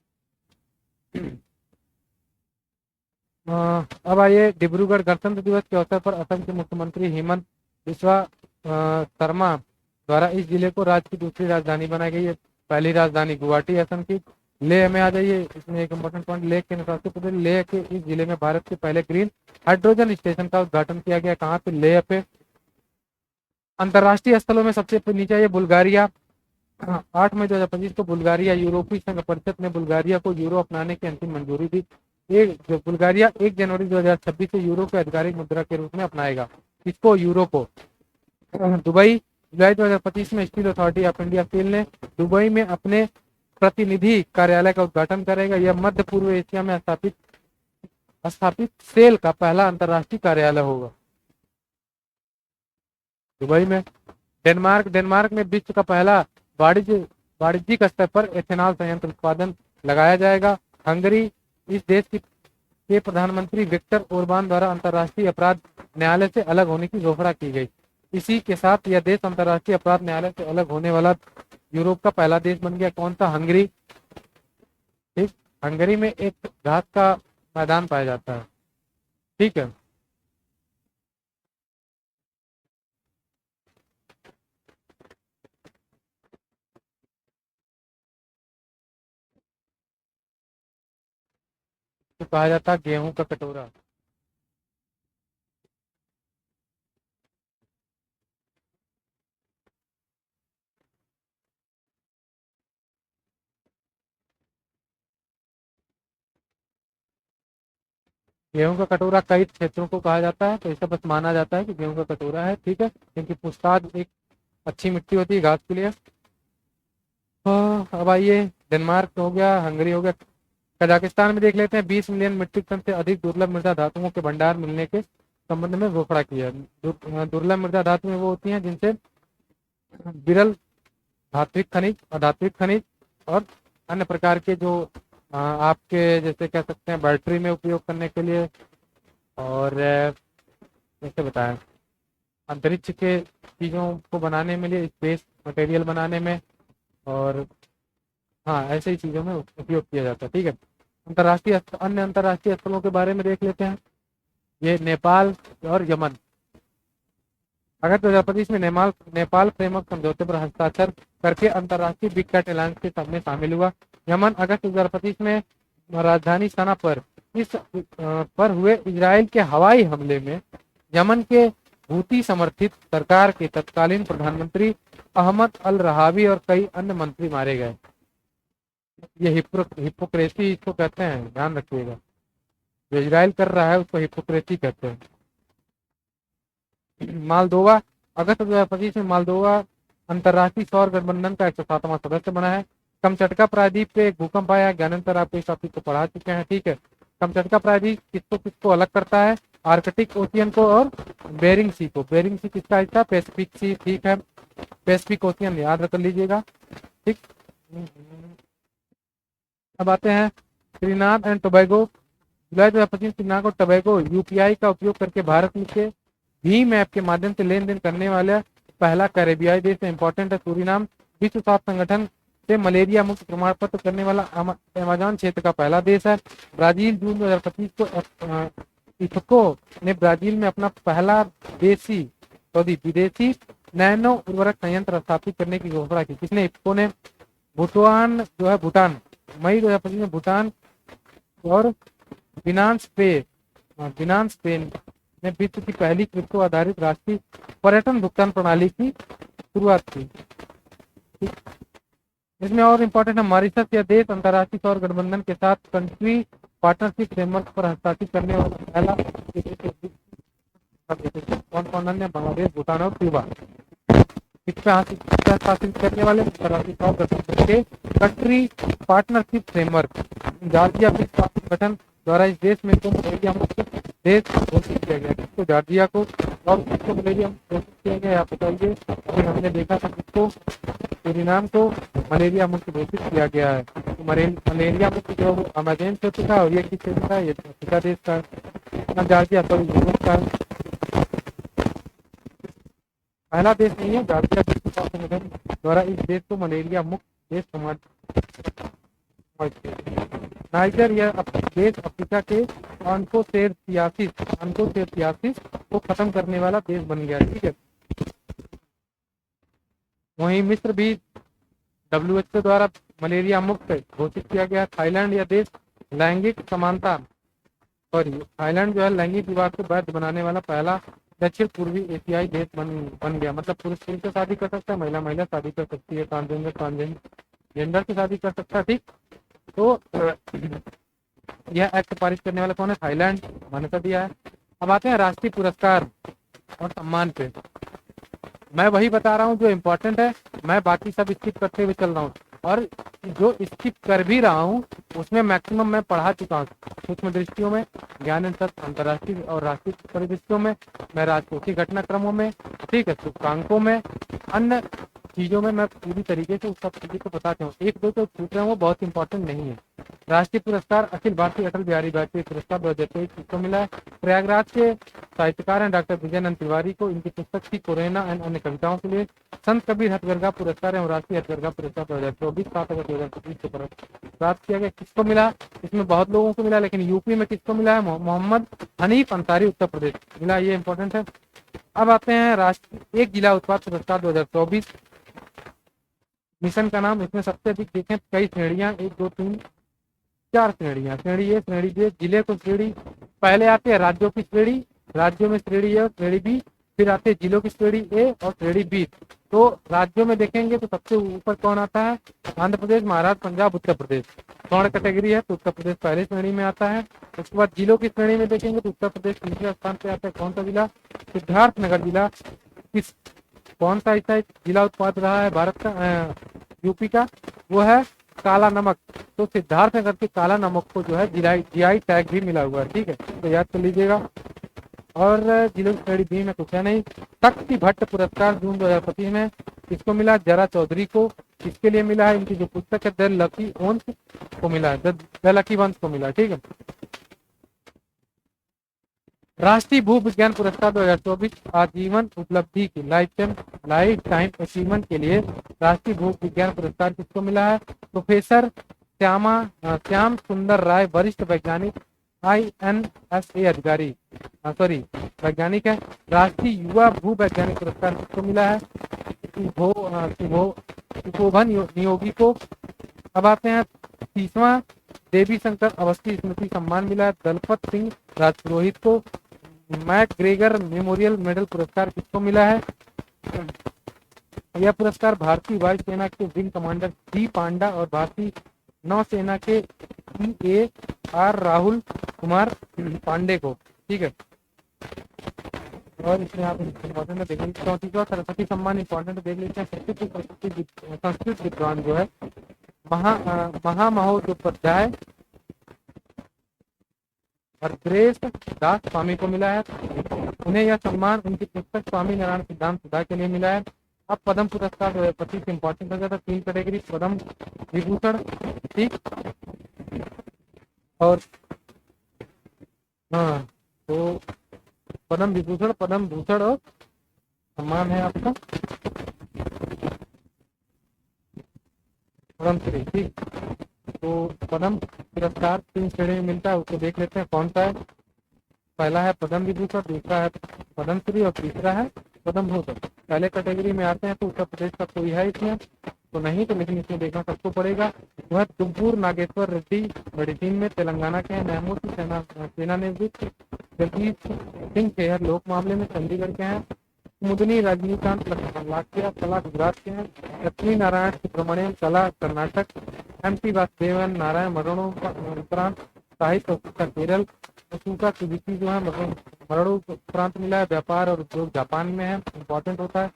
अब आइए, डिब्रूगढ़ गणतंत्र दिवस के अवसर पर असम के मुख्यमंत्री हेमंत बिस्वा शर्मा द्वारा इस जिले को राज्य की दूसरी राजधानी बनाई गई है। पहली राजधानी गुवाहाटी असम की। लेह में आ जाइए, इसमें एक इम्पोर्टेंट पॉइंट, लेह के शासित प्रदेश लेह के इस जिले में भारत के पहले ग्रीन हाइड्रोजन स्टेशन का उद्घाटन किया गया। कहाँ पे? लेह पे। अंतर्राष्ट्रीय स्थलों में सबसे नीचे ये बुल्गारिया। 8 मई 2025 को बुल्गारिया यूरोपीय संघ परिषद ने बुल्गारिया को यूरो अपनाने की अंतिम मंजूरी दी। बुल्गारिया 1 जनवरी 2026 से यूरो को आधिकारिक मुद्रा के रूप में अपनाएगा। इसको, यूरो को। दुबई, जुलाई 2025 में steel authority of India steel ने दुबई में अपने प्रतिनिधि कार्यालय का उद्घाटन करेगा। यह मध्य पूर्व एशिया में स्थापित सेल का पहला अंतर्राष्ट्रीय कार्यालय होगा, दुबई में। डेनमार्क में विश्व का पहला वाणिज्यिक स्तर पर एथेनॉल संयंत्र उत्पादन लगाया जाएगा। हंगरी, इस देश के प्रधानमंत्री विक्टर ओरबान द्वारा अंतर्राष्ट्रीय अपराध न्यायालय से अलग होने की घोषणा की गई। इसी के साथ यह देश अंतर्राष्ट्रीय अपराध न्यायालय से अलग होने वाला यूरोप का पहला देश बन गया। कौन सा? हंगरी। ठीक, हंगरी में एक घास का मैदान पाया जाता है। ठीक है, तो कहा जाता है गेहूं का कटोरा। गेहूं का कटोरा कई क्षेत्रों को कहा जाता है, तो ऐसा बस माना जाता है कि गेहूं का कटोरा है। ठीक है, क्योंकि पूछताछ एक अच्छी मिट्टी होती है घास के लिए। हाँ, अब आइए, डेनमार्क हो गया, हंगरी हो गया। कजाकिस्तान में देख लेते हैं। 20 मिलियन मीट्रिक टन से अधिक दुर्लभ मृदा धातुओं के भंडार मिलने के संबंध में घोषणा की है। दुर्लभ मृदा धातुएं वो होती हैं जिनसे विरल धात्विक खनिज, अधात्विक खनिज और अन्य प्रकार के जो आपके जैसे कह सकते हैं बैटरी में उपयोग करने के लिए, और कैसे बताएं, अंतरिक्ष के चीज़ों को बनाने में लिए, स्पेस मटेरियल बनाने में, और हाँ, ऐसे ही चीज़ों में उपयोग किया जाता है। ठीक है, अन्य अंतर्राष्ट्रीय स्थलों के बारे में देख लेते हैं। ये नेपाल और यमन। अगस्त 2025 में नेपाल फ्रेमवर्क समझौते पर हस्ताक्षर करके अंतर्राष्ट्रीय बिग कैट अलायंस के सब में शामिल हुआ। यमन अगस्त 2025 में राजधानी सना पर पर हुए इजराइल के हवाई हमले में यमन के हूती समर्थित सरकार के तत्कालीन प्रधानमंत्री अहमद अल रहावी और कई अन्य मंत्री मारे गए। ये हिपोक्रेसी इसको कहते हैं, ध्यान रखिएगा। जो इजराइल कर रहा है उसको हिपोक्रेसी कहते हैं। मालदोवा, अगस्त 2025 में मालदोवा अंतर्राष्ट्रीय सौर गठबंधन का 107वां सदस्य बना है। कमचटका प्रायद्वीप पे भूकंप आया, ज्ञानांतर आप इस टॉपिक को पढ़ा चुके हैं। ठीक है, कमचटका प्रायद्वीप किसको किसको अलग करता है? आर्कटिक ओशियन को और बेरिंग सी को। बेरिंग सी किसका हिस्सा? पैसिफिक सी। ठीक है, पैसिफिक ओशियन याद रख लीजिएगा। ठीक, अब आते हैं त्रिनाद एंड टोबैगो। जुलाई 2025 त्रिनाद और टोबैगो यूपीआई का उपयोग करके भारत के भीम ऐप के माध्यम से लेन देन करने वाला पहला कैरेबियाई देश है, इंपॉर्टेंट है सूरीनाम। विश्व स्वास्थ्य संगठन से मलेरिया मुक्त प्रमाण पत्र करने वाला अमेजन क्षेत्र का पहला देश है। ब्राजील जून 2025 को इफ्को ने ब्राजील में अपना पहला विदेशी नैनो उर्वरक संयंत्र स्थापित करने की घोषणा की। किसने? इफ्को ने। भूटान मई 2025 में भूटान और बिनांस पे ने विश्व की पहली क्रिप्टो आधारित राष्ट्रीय पर्यटन भुगतान प्रणाली की शुरुआत की। इसमें और इम्पोर्टेंट है मॉरिशस यह देश अंतर्राष्ट्रीय सौर गठबंधन के साथ कंट्री पार्टनरशिप फ्रेमवर्क पर हस्ताक्षर करने वाला पहला कौन कौन है? बांग्लादेश, भूटान और क्यूबा। इस पे हस्ताक्षर करने वाले अंतर्राष्ट्रीय सौर गठबंधन के कंट्री पार्टनरशिप फ्रेमवर्क। जॉर्जिया विश्व स्वास्थ्य संगठन द्वारा इस देश में मलेरिया मुक्त देश घोषित किया गया। किसको? जॉर्जिया को। और किसको मलेरिया मुक्त घोषित किया गया आप बताइए। अभी हमने देखा था किसको? सूरीनाम को मलेरिया मुक्त घोषित किया गया है। तो मलेरिया मुक्त जो अमेजन क्षेत्र था और ये किस क्षेत्र का? ये अफ्रीका देश का। जॉर्जिया सॉरी यूरोप का पहला देश नहीं है। जॉर्जिया विश्व स्वास्थ्य संगठन द्वारा इस देश को मलेरिया मुक्त देश नाइजर यह देश अफ्रीका के ऑन्कोसेरसियासिस को खत्म करने वाला देश बन गया। ठीक है। वहीं मिस्र भी WHO द्वारा मलेरिया मुक्त घोषित किया गया। थाईलैंड यह देश लैंगिक समानता थाईलैंड जो है लैंगिक विवाह को वैध बनाने वाला पहला दक्षिण पूर्वी एशियाई देश बन गया। मतलब पुरुष पुरुष से शादी कर सकता है, महिला महिला शादी कर सकती है, ट्रांसजेंडर से शादी कर सकता है। ठीक। तो यह एक्ट पारित करने वाला कौन है? थाईलैंड मान्यता दिया है। अब आते हैं राष्ट्रीय पुरस्कार और सम्मान पे। मैं वही बता रहा हूँ जो इम्पोर्टेंट है, मैं बाकी सब स्किप करते हुए चल रहा हूँ और जो स्किप कर भी रहा हूँ उसमें मैक्सिमम मैं पढ़ा चुका हूँ। सूक्ष्म दृष्टियों में, ज्ञान अंतर्राष्ट्रीय और राष्ट्रीय परिदृश्यों में, मैं राजकोषीय घटनाक्रमों में, ठीक है, सूचकांकों में, अन्य चीजों में मैं पूरी तरीके से उस सब चीजों को बताता हूँ। एक दो जो छूट रहे हैं वो बहुत इंपॉर्टेंट नहीं है। राष्ट्रीय पुरस्कार अखिल भारतीय अटल बिहारी वाजपेयी पुरस्कार 2023 किसको मिला है? प्रयागराज के साहित्यकार हैं डॉक्टर विजयानंद तिवारी को। इनकी पुस्तक थी कोरेना एंड अन्य कविताओं के लिए। संत कबीर हथकरघा पुरस्कार एवं राष्ट्रीय हथकरघा पुरस्कार 2024 7 अगस्त 2025 को प्राप्त किया गया। किसको मिला? इसमें बहुत लोगों को मिला, लेकिन यूपी में किसको मिला है? मोहम्मद हनीफ अंसारी उत्तर प्रदेश मिला। ये इंपॉर्टेंट है। अब आते हैं राष्ट्रीय एक जिला उत्पाद पुरस्कार 2024 मिशन का नाम। इसमें सबसे अधिक देखें कई श्रेणियां, 1 2 3 4 श्रेणियां। श्रेणी ए, श्रेणी बी, जिले को श्रेणी पहले आते हैं राज्यों की श्रेणी, राज्यों में श्रेणी ए और श्रेणी बी, फिर आते हैं जिलों की श्रेणी ए और श्रेणी बी। तो राज्यों में देखेंगे तो सबसे ऊपर कौन आता है? आंध्र प्रदेश, महाराष्ट्र, पंजाब, उत्तर प्रदेश। स्वर्ण कैटेगरी है तो उत्तर प्रदेश पहले श्रेणी में आता है। उसके बाद जिलों की श्रेणी में देखेंगे तो उत्तर प्रदेश तीसरे स्थान पे आता है। कौन सा जिला? सिद्धार्थनगर जिला। किस कौन सा ऐसा जिला उत्पाद रहा है भारत का यूपी का? वो है काला नमक। तो सिद्धार्थनगर के काला नमक को जो है जीआई टैग भी मिला हुआ है। ठीक है, तो याद कर लीजिएगा। और जिलों की श्रेणी बी में कुछ है नहीं। शक्ति भट्ट पुरस्कार जून 2025 में किसको मिला? जरा चौधरी को। किसके लिए मिला है? इनकी जो पुस्तक है द लकी वंस को मिला है, द लकी वंस को मिला। ठीक है। राष्ट्रीय भू विज्ञान पुरस्कार 2024 आजीवन उपलब्धि की लाइफ टाइम अचीवमेंट के लिए राष्ट्रीय भू विज्ञान पुरस्कार किसको मिला है? प्रोफेसर श्याम सुंदर राय, वरिष्ठ वैज्ञानिक, INSA अधिकारी वैज्ञानिक है। राष्ट्रीय युवा भू वैज्ञानिक पुरस्कार किसको मिला है? सुशोभन नियोगी को। अब आते हैं 30वां देवी शंकर अवस्थी स्मृति सम्मान मिला है दलपत सिंह राजपुरोहित को। मैकग्रेगर मेमोरियल मेडल पुरस्कार किसको मिला है? यह पुरस्कार भारतीय वायुसेना के विंग कमांडर जी पांडा और भारतीय नौसेना के EAR राहुल कुमार पांडे को। ठीक है। और इसमें आप इम्पोर्टेंट देख लीजिए। 34वां सरस्वती सम्मान इम्पोर्टेंट देख लेते हैं। संस्कृत विद्वान जो है महामहोपाध्याय और ग्रेस दास स्वामी को मिला है। उन्हें यह सम्मान उनकी पुस्तक स्वामी नारायण सिद्धांत सुधा के लिए मिला है। अब पद्म पुरस्कार 2025 इंपॉर्टेंट हो जाता है। 3 कैटेगरी पद्म विभूषण, ठीक, और हाँ तो पद्म विभूषण, पद्म भूषण और सम्मान है आपका पद्मश्री। ठीक, तो पद्म पुरस्कार 3 श्रेणी में मिलता है, उसको देख लेते हैं कौन सा है। पहला है पद्म विभूषण, दूसरा है पद्मश्री और तीसरा है पद्म भूषण। पहले कैटेगरी में आते हैं तो उत्तर प्रदेश का कोई है इसमें तो नहीं, तो लेकिन इसमें देखना सबको पड़ेगा। वह तुमकुर नागेश्वर रेड्डी मेडिसिन में तेलंगाना के हैं। न्यायमूर्ति सेनानिवृत्त जगदीश सिंह खेहर लोक मामले में चंडीगढ़ के हैं। मुदनी रजनीकांत लाखिया कला गुजरात के हैं। लक्ष्मी नारायण सुब्रमण्यम कला कर्नाटक। MP वासुदेवन नारायण मरणोपरांत साहित्य और शिक्षा केरल। सुका सुजुकी जो है मरणोपरांत मिला है, व्यापार और उद्योग जापान में है, इम्पोर्टेंट होता है।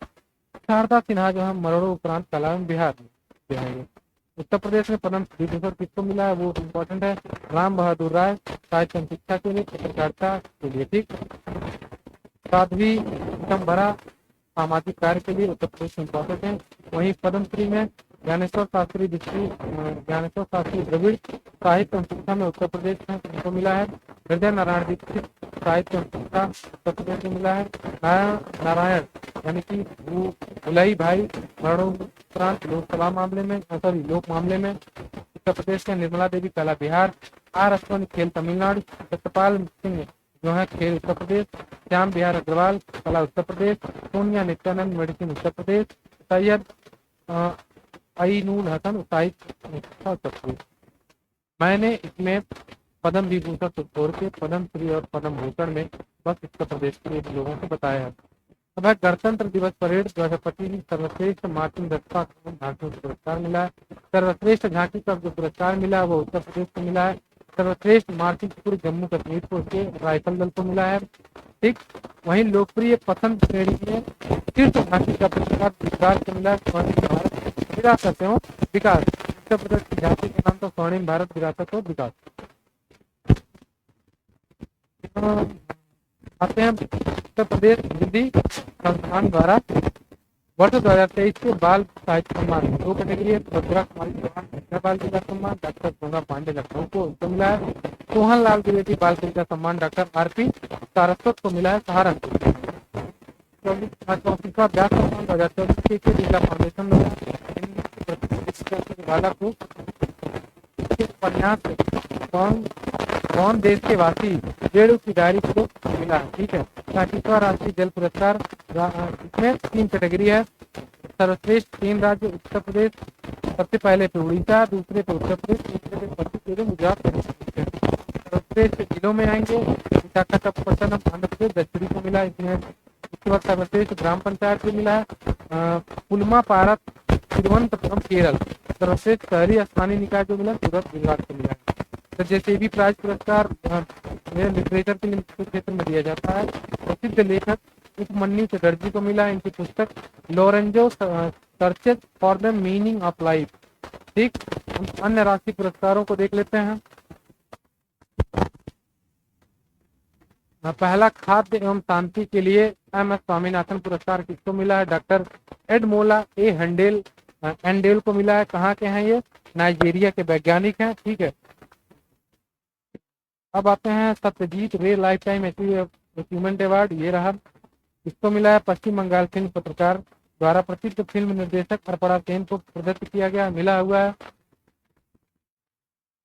शारदा सिन्हा जो है मरणोपरांत कला में बिहार में है। उत्तर प्रदेश में पद्म विभूषण किसको मिला है वो इम्पोर्टेंट है, राम बहादुर राय साहित्य शिक्षा के लिए, पत्रकारिता के लिए। ठीक, साध्वी भरा सामाजिक कार्य के लिए उत्तर प्रदेश इम्पोर्टेंट है। वहीं पद्मश्री में ज्ञानेश्वर शास्त्री द्रविड़ साहित्य शिक्षा में उत्तर प्रदेश में उनको मिला है। हृदय नारायण दीक्षित साहित्य शिक्षा उत्तर प्रदेश में मिला है। नारायण यानी कि भुलाई भाई मरणोपरांत लोकसभा मामले में लोक मामले में उत्तर प्रदेश के। निर्मला देवी कला बिहार। R अश्वनी खेल तमिलनाडु। सत्यपाल सिंह जो है खेल उत्तर प्रदेश। श्याम बिहार अग्रवाल कला उत्तर प्रदेश। सोनिया नित्यानंद मेडिसिन उत्तर प्रदेश। सैयद अईनुल हसन साहित्य उत्तर प्रदेश। मैंने इसमें पद्म विभूषण को छोड़ के पद्मश्री और पद्म भूषण में बस उत्तर प्रदेश के लोगों को बताया है। अब है गणतंत्र दिवस परेड 2025 सर्वश्रेष्ठ मार्चिंग रक्षा झांकी को पुरस्कार मिला है। सर्वश्रेष्ठ झांकी का जो पुरस्कार मिला है वो उत्तर प्रदेश को मिला है। सर्वश्रेष्ठ मार्चिंग पूरे जम्मू कश्मीर को उसके राइफल दल को मिला है। ठीक, वहीं लोकप्रिय पसंद श्रेणी में शीर्ष झांकी का पुरस्कार गुजरात को मिला है। भारत विरासत एवं विकास उत्तर प्रदेश की झांकी का नाम तो स्वर्णिम भारत विरासत और विकास। आते हैं उत्तर प्रदेश हिंदी संस्थान द्वारा वर्ष 2023 के बाल साहित्य सम्मान 2 कैटेगरी है। भद्रा कुमारी चौहान बाल कविता सम्मान, डॉक्टर सोना पांडे लखनऊ को उसको मिला है। सोहन लाल द्विवेदी बाल कविता सम्मान डॉक्टर RP सारस्वत को मिला है सहारनपुर। 34वां व्यास सम्मान 2024 के जिला फाउंडेशन वाला को उपन्यास कौन देश के वासी जेड़ू की डायरी को मिला है। ठीक है, 35वां राष्ट्रीय जल पुरस्कार इसमें 3 कैटेगरी है। सर्वश्रेष्ठ 3 राज्य उत्तर प्रदेश, सबसे पहले पे उड़ीसा, दूसरे पे उत्तर प्रदेश, तीसरे पे पश्चिम गुजरात। सर्वश्रेष्ठ जिलों में आएंगे विशाखापट्टनम आंध्र प्रदेश दक्षिणी को मिला इसमें। उसके बाद सर्वश्रेष्ठ ग्राम पंचायत को मिला है पुलमा पारत तिरुवनंतपुरम केरल। सर्वश्रेष्ठ शहरी स्थानीय निकाय जो मिला सूरत गुजरात को मिला है। तो जैसे भी प्राइज पुरस्कार लिटरेचर के क्षेत्र में दिया जाता है। प्रसिद्ध लेखक उपमन्यु चटर्जी को मिला इनकी पुस्तक Lorenzo searches for the meaning of life. ठीक, अन्य राष्ट्रीय पुरस्कारों को देख लेते हैं। पहला खाद्य एवं शांति के लिए MS स्वामीनाथन पुरस्कार किसको मिला है? डॉक्टर एडमोला ए एंडेल को मिला है। कहाँ के हैं ये? नाइजीरिया के वैज्ञानिक हैं। ठीक है, अब आते हैं सत्यजीत रे लाइफ टाइम अचीवमेंट अवार्ड, ये रहा। इसको मिला है पश्चिम बंगाल फिल्म पत्रकार द्वारा प्रसिद्ध फिल्म निर्देशक अर्पणा सेन को प्रदत्त किया गया, मिला हुआ है।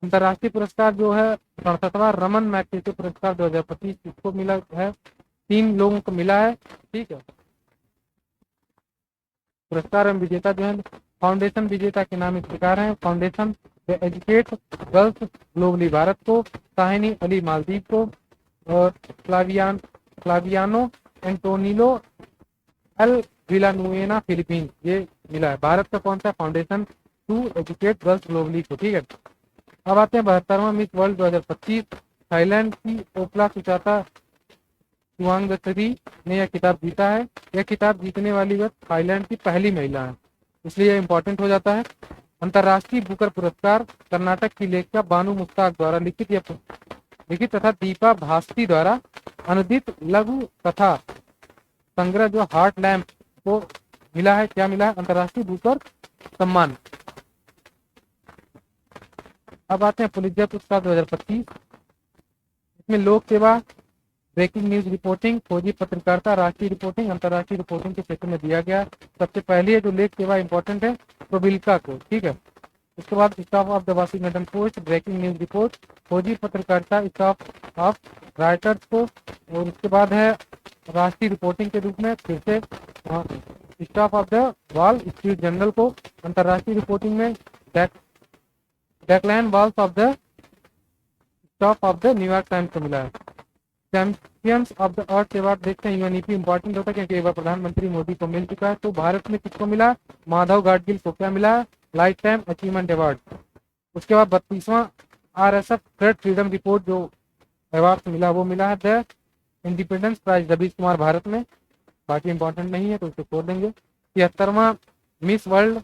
अंतर्राष्ट्रीय पुरस्कार जो है 67वां रमन मैग्सेसे पुरस्कार 2025 इसको मिला है, 3 लोगों को मिला है। ठीक है, पुरस्कार एवं विजेता जो है फाउंडेशन विजेता के नाम इस प्रकार है। Foundation educate girls globally Bharat को, साहिनी अली मालदीव को और Flaviano Antonilo L Villanueva Philippines ये मिला है। भारत का कौन सा? Foundation to educate girls globally को। ठीक है, अब आते हैं 72वां मिस वर्ल्ड 2025। थाईलैंड की ओपला सुचाता सुवांगसरी ने यह खिताब जीता है। यह खिताब जीतने वाली वह थाईलैंड की पहली महिला है, इसलिए यह इंपॉर्टेंट हो जाता है। अंतर्राष्ट्रीय बुकर पुरस्कार कर्नाटक की लेखिका बानू मुश्ताक द्वारा लिखित तथा दीपा भास्ती द्वारा अनुदित लघु कथा संग्रह जो हार्ट लैम्प को मिला है। क्या मिला है? अंतर्राष्ट्रीय बुकर सम्मान। अब आते हैं पुलित्जर पुरस्कार 2025। इसमें लोक सेवा ब्रेकिंग न्यूज रिपोर्टिंग, फौजी पत्रकारिता, राष्ट्रीय रिपोर्टिंग, अंतर्राष्ट्रीय रिपोर्टिंग के क्षेत्र में दिया गया। सबसे पहली है जो लेख सेवा इंपॉर्टेंट है प्रोबिल्का को, ठीक है। उसके बाद staff of the Washington Post, breaking news report, फौजी पत्रकारिता, स्टाफ ऑफ राइटर्स को। और उसके बाद है राष्ट्रीय रिपोर्टिंग के रूप में फिर से staff of the Wall Street Journal को। अंतर्राष्ट्रीय रिपोर्टिंग में Declan Walsh of the staff of the New York Times को मिला है। Champions of the earth award देखते हैं, यूएनईपी इंपॉर्टेंट होता है क्योंकि एक बार प्रधानमंत्री मोदी को मिल चुका है। तो भारत में किसको मिला? माधव गाडगिल को क्या मिला? Lifetime achievement award. उसके बाद 32वां RSF थ्रेड फ्रीडम रिपोर्ट जो अवार्ड मिला वो मिला है the independence prize Ravish Kumar Bharat में। बाकी इंपॉर्टेंट नहीं है तो उसको छोड़ देंगे। 73वां मिस वर्ल्ड,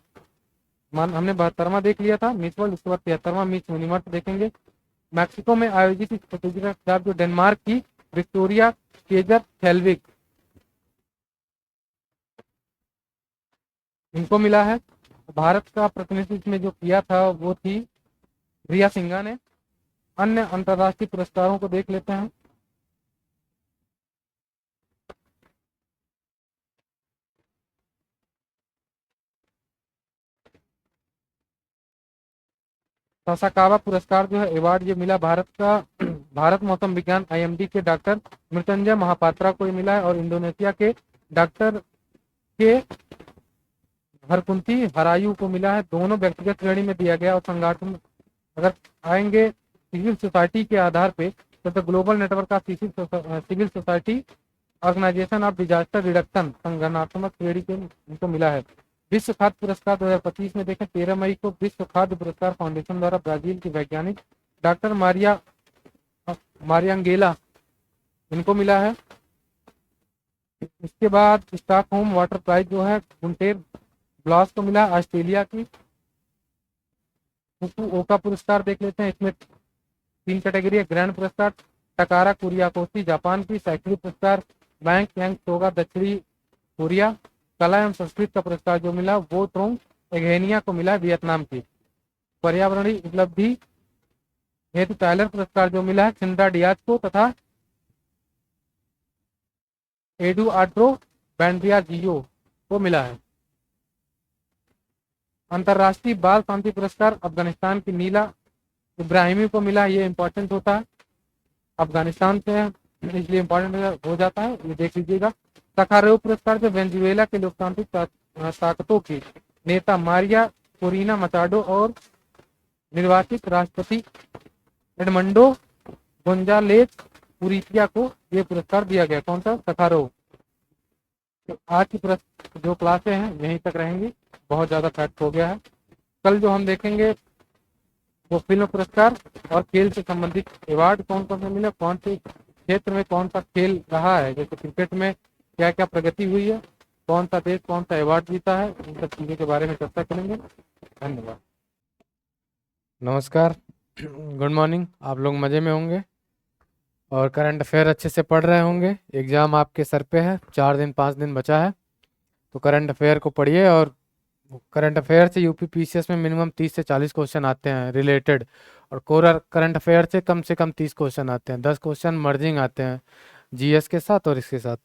हमने 72वां देख लिया था मिस वर्ल्ड। उसके बाद 73वां मिस यूनिवर्स देखेंगे। मैक्सिको में आयोजित इस प्रतियोगिता का खिताब जो डेनमार्क की विक्टोरिया केजर थेल्विक इनको मिला है। भारत का प्रतिनिधित्व में जो किया था वो थी रिया सिंघा ने। अन्य अंतर्राष्ट्रीय पुरस्कारों को देख लेते हैं। सासाकावा पुरस्कार जो है अवार्ड ये मिला भारत का भारत मौसम विज्ञान IMD के डॉक्टर मृत्युंजय महापात्रा को ये मिला है। और इंडोनेशिया के डॉक्टर के हरकुंती हरायू को मिला है। दोनों व्यक्तिगत श्रेणी में दिया गया और संगठन अगर आएंगे सिविल सोसाइटी के आधार पे तो the global network of civil society organisation of disaster reduction संगठनात्मक श्रेणी के इनको मिला है। विश्व खाद्य पुरस्कार 2025 में देखें 13 मई को विश्व खाद्य पुरस्कार फाउंडेशन द्वारा ब्राजील की वैज्ञानिक डॉक्टर मारियांगेला इनको मिला है। इसके बाद स्टॉकहोम वाटर प्राइज जो है गुंटेर ब्लॉस को मिला ऑस्ट्रेलिया की। ओका पुरस्कार देख लेते हैं, इसमें 3 कैटेगरी है। ग्रैंड पुरस्कार टकारा कुरियाकोसी जापान की, शैक्षणिक पुरस्कार बैंक यांग सोगा दक्षिणी कोरिया, कला एवं संस्कृत का पुरस्कार जो मिला वो ट्रोंग एघेनिया को मिला वियतनाम की। पर्यावरणीय उपलब्धि हेतु टाइलर पुरस्कार जो मिला है सिंड्रा डियाज को तथा एडुआर्डो बैंड्रिया जियो को मिला है। अंतर्राष्ट्रीय बाल शांति पुरस्कार अफगानिस्तान की नीला इब्राहिमी को मिला। ये इंपॉर्टेंट होता है, अफगानिस्तान से इसलिए इंपॉर्टेंट हो जाता है, ये देख लीजिएगा। सखारोव पुरस्कार जो वेनेजुएला के लोकतांत्रिक ताकतों की नेता मारिया कोरिना मचाडो और निर्वाचित राष्ट्रपति एडमंडो गोंजालेज उरितिया को ये पुरस्कार दिया गया। कौन सा? सखारोव। तो आज की जो क्लासें हैं यहीं तक रहेंगी, बहुत ज़्यादा फैक्ट हो गया है। कल जो हम देखेंगे वो फिल्म पुरस्कार और खेल से संबंधित अवार्ड कौन कौन से मिले, कौन से क्षेत्र में कौन सा खेल रहा है, जैसे क्रिकेट में क्या क्या प्रगति हुई है, कौन सा देश कौन सा अवार्ड जीता है, इन सब चीज़ों के बारे में चर्चा करेंगे। धन्यवाद। नमस्कार, गुड मॉर्निंग। आप लोग मज़े में होंगे और करंट अफेयर अच्छे से पढ़ रहे होंगे। एग्ज़ाम आपके सर पे है, 4 दिन 5 दिन बचा है, तो करंट अफेयर को पढ़िए। और करंट अफेयर से यूपी PCS में मिनिमम 30 से 40 क्वेश्चन आते हैं रिलेटेड, और कोर करंट अफेयर से कम 30 क्वेश्चन आते हैं। 10 क्वेश्चन मर्जिंग आते हैं GS के साथ और इसके साथ।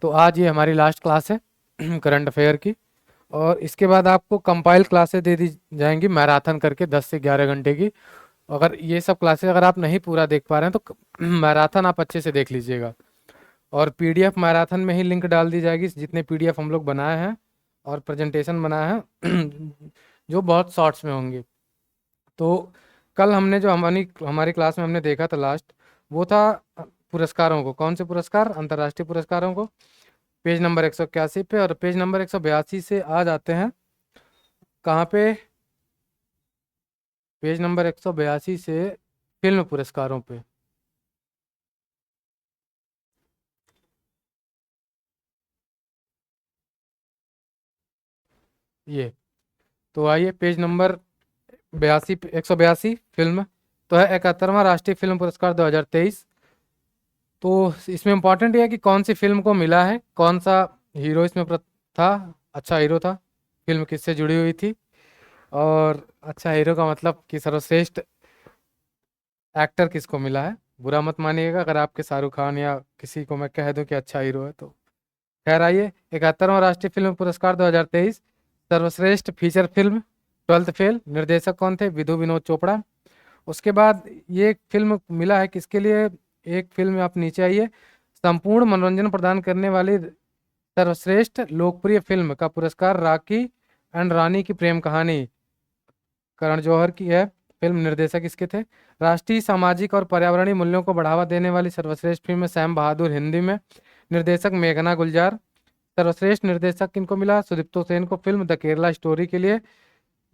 तो आज ये हमारी लास्ट क्लास है करंट अफेयर की, और इसके बाद आपको कंपाइल क्लासेस दे दी जाएंगी मैराथन करके 10 से 11 घंटे की। अगर ये सब क्लासेस अगर आप नहीं पूरा देख पा रहे हैं तो मैराथन आप अच्छे से देख लीजिएगा। और PDF मैराथन में ही लिंक डाल दी जाएगी, जितने PDF हम लोग बनाए हैं और प्रेजेंटेशन बनाया है जो बहुत शॉर्ट्स में होंगे। तो कल हमने जो हमारी क्लास में हमने देखा था लास्ट, वो था पुरस्कारों को। कौन से पुरस्कार? अंतर्राष्ट्रीय पुरस्कारों को। पेज नंबर 181 पे, और पेज नंबर 182 से आ जाते हैं कहाँ पे? पेज नंबर 182 से फिल्म पुरस्कारों पे। ये तो आइए पेज नंबर 182 फिल्म तो है 71वां राष्ट्रीय फिल्म पुरस्कार 2023। तो इसमें इम्पोर्टेंट ये है कि कौन सी फिल्म को मिला है, कौन सा हीरो इसमें था, अच्छा हीरो था, फिल्म किससे जुड़ी हुई थी, और अच्छा हीरो का मतलब कि सर्वश्रेष्ठ एक्टर किसको मिला है। बुरा मत मानिएगा अगर आपके शाहरुख खान या किसी को मैं कह दूं कि अच्छा हीरो है तो। खैर आइए, 71वां राष्ट्रीय फिल्म पुरस्कार 2023, सर्वश्रेष्ठ फीचर फिल्म ट्वेल्थ फेल, निर्देशक कौन थे? विधु विनोद चोपड़ा। उसके बाद ये एक फिल्म मिला है किसके लिए? एक फिल्म आप नीचे आइए, संपूर्ण मनोरंजन प्रदान करने वाली सर्वश्रेष्ठ लोकप्रिय फिल्म का पुरस्कार राखी एंड रानी की प्रेम कहानी, करण जौहर की है फिल्म। निर्देशक इसके थे। राष्ट्रीय सामाजिक और पर्यावरणीय मूल्यों को बढ़ावा देने वाली सर्वश्रेष्ठ फिल्म सैम बहादुर, हिंदी में। निर्देशक मेघना गुलजार। सर्वश्रेष्ठ निर्देशक किनको मिला? सुदीप्तो सेन को फिल्म द केरला स्टोरी के लिए।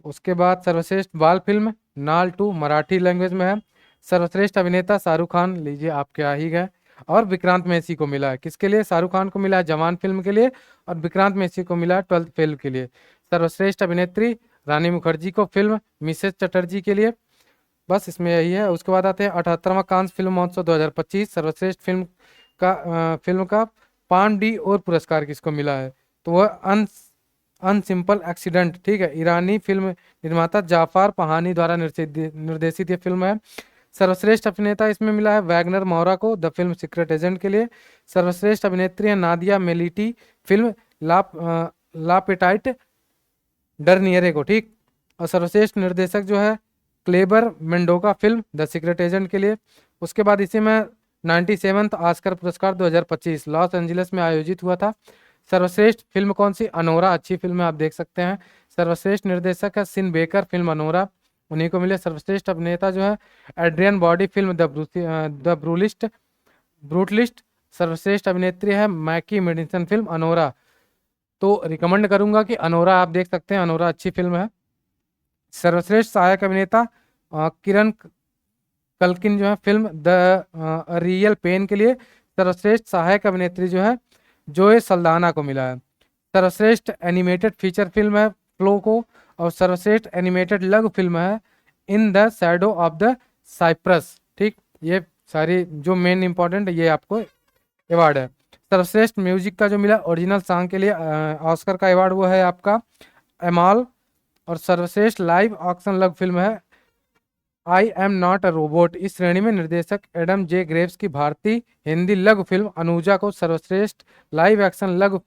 उसके बाद सर्वश्रेष्ठ बाल फिल्म नाल 2 मराठी लैंग्वेज में है। सर्वश्रेष्ठ अभिनेता शाहरुख खान, लीजिए आपके आ ही गए। और विक्रांत मैसी को मिला है, किसके लिए? शाहरुख खान को मिला है जवान फिल्म के लिए, और विक्रांत मैसी को मिला है ट्वेल्थ फेल के लिए। सर्वश्रेष्ठ अभिनेत्री रानी मुखर्जी को फिल्म मिसेस चटर्जी के लिए। बस इसमें यही है। उसके बाद आते हैं 78वां कांस फिल्म महोत्सव 2025, सर्वश्रेष्ठ फिल्म का पाम डी और पुरस्कार किसको मिला है? तो वह अनसिंपल एक्सीडेंट, ठीक है, ईरानी फिल्म निर्माता जाफर पहानी द्वारा निर्देशित ये फिल्म है। सर्वश्रेष्ठ अभिनेता इसमें मिला है वैगनर मोहरा को द फिल्म सीक्रेट एजेंट के लिए। सर्वश्रेष्ठ अभिनेत्री है नादिया मेलिटी, फिल्म लापेटाइट डरनियरे को, ठीक। और सर्वश्रेष्ठ निर्देशक जो है Kleber Mendonça, film the secret agent के लिए। उसके बाद इसी में 97th ऑस्कर पुरस्कार 2025 लॉस एंजलिस में आयोजित हुआ था। सर्वश्रेष्ठ फिल्म कौन सी? अनोरा, अच्छी फिल्म है, आप देख सकते हैं। सर्वश्रेष्ठ निर्देशक है सिन बेकर, फिल्म अनोरा उन्हीं को मिले। सर्वश्रेष्ठ अभिनेता जो है Adrien Brody, film the Brutalist. सर्वश्रेष्ठ अभिनेत्री है मैकी मेडिसन, फिल्म अनोरा। तो रिकमेंड करूंगा कि अनोरा आप देख सकते हैं, अनोरा अच्छी फिल्म है। सर्वश्रेष्ठ सहायक अभिनेता किरण कल्किन जो है, फिल्म द रियल पेन के लिए। सर्वश्रेष्ठ सहायक अभिनेत्री जो है जोए सल्दाना को मिला है। सर्वश्रेष्ठ एनिमेटेड फीचर फिल्म है फ्लो को। और सर्वश्रेष्ठ एनिमेटेड लघु फिल्म है in the shadow of the cypress, ठीक। ये सारी जो मेन इंपॉर्टेंट ये आपको अवार्ड है। सर्वश्रेष्ठ म्यूजिक का जो मिला ओरिजिनल सॉन्ग के लिए ऑस्कर का अवार्ड वो है आपका एमाल। और सर्वश्रेष्ठ लाइव एक्शन लघु फिल्म है I am not a robot. इस श्रेणी में निर्देशक एडम जे ग्रेव्स की भारतीय हिंदी लघु फिल्म अनुजा को सर्वश्रेष्ठ लाइव एक्शन लघु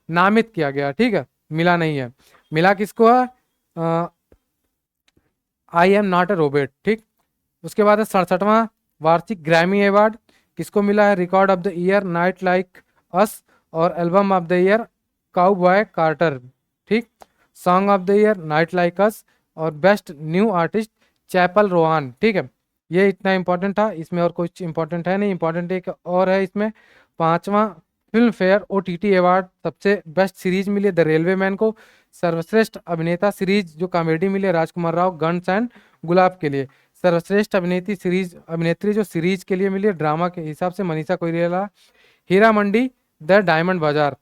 नामित किया गया, ठीक है, मिला नहीं है। मिला किसको है? I am not a robot, ठीक। उसके बाद है 67वां वार्षिक ग्रैमी अवार्ड, किसको मिला है? Record of the year night like us, और album of the year cowboy Carter, ठीक। Song of the year night like us, और best new artist Chappell Roan, ठीक है। ये इतना इंपॉर्टेंट था, इसमें और कुछ इंपॉर्टेंट है नहीं। इंपॉर्टेंट एक और है इसमें, 5वां फिल्म फेयर ओटीटी अवार्ड, सबसे बेस्ट सीरीज मिली द रेलवे मैन को। सर्वश्रेष्ठ अभिनेता सीरीज जो कॉमेडी मिली राजकुमार राव गन्स एंड गुलाब के लिए। सर्वश्रेष्ठ अभिनेत्री जो सीरीज के लिए मिली ड्रामा के हिसाब से मनीषा कोइराला, हीरा मंडी द डायमंड बाजार।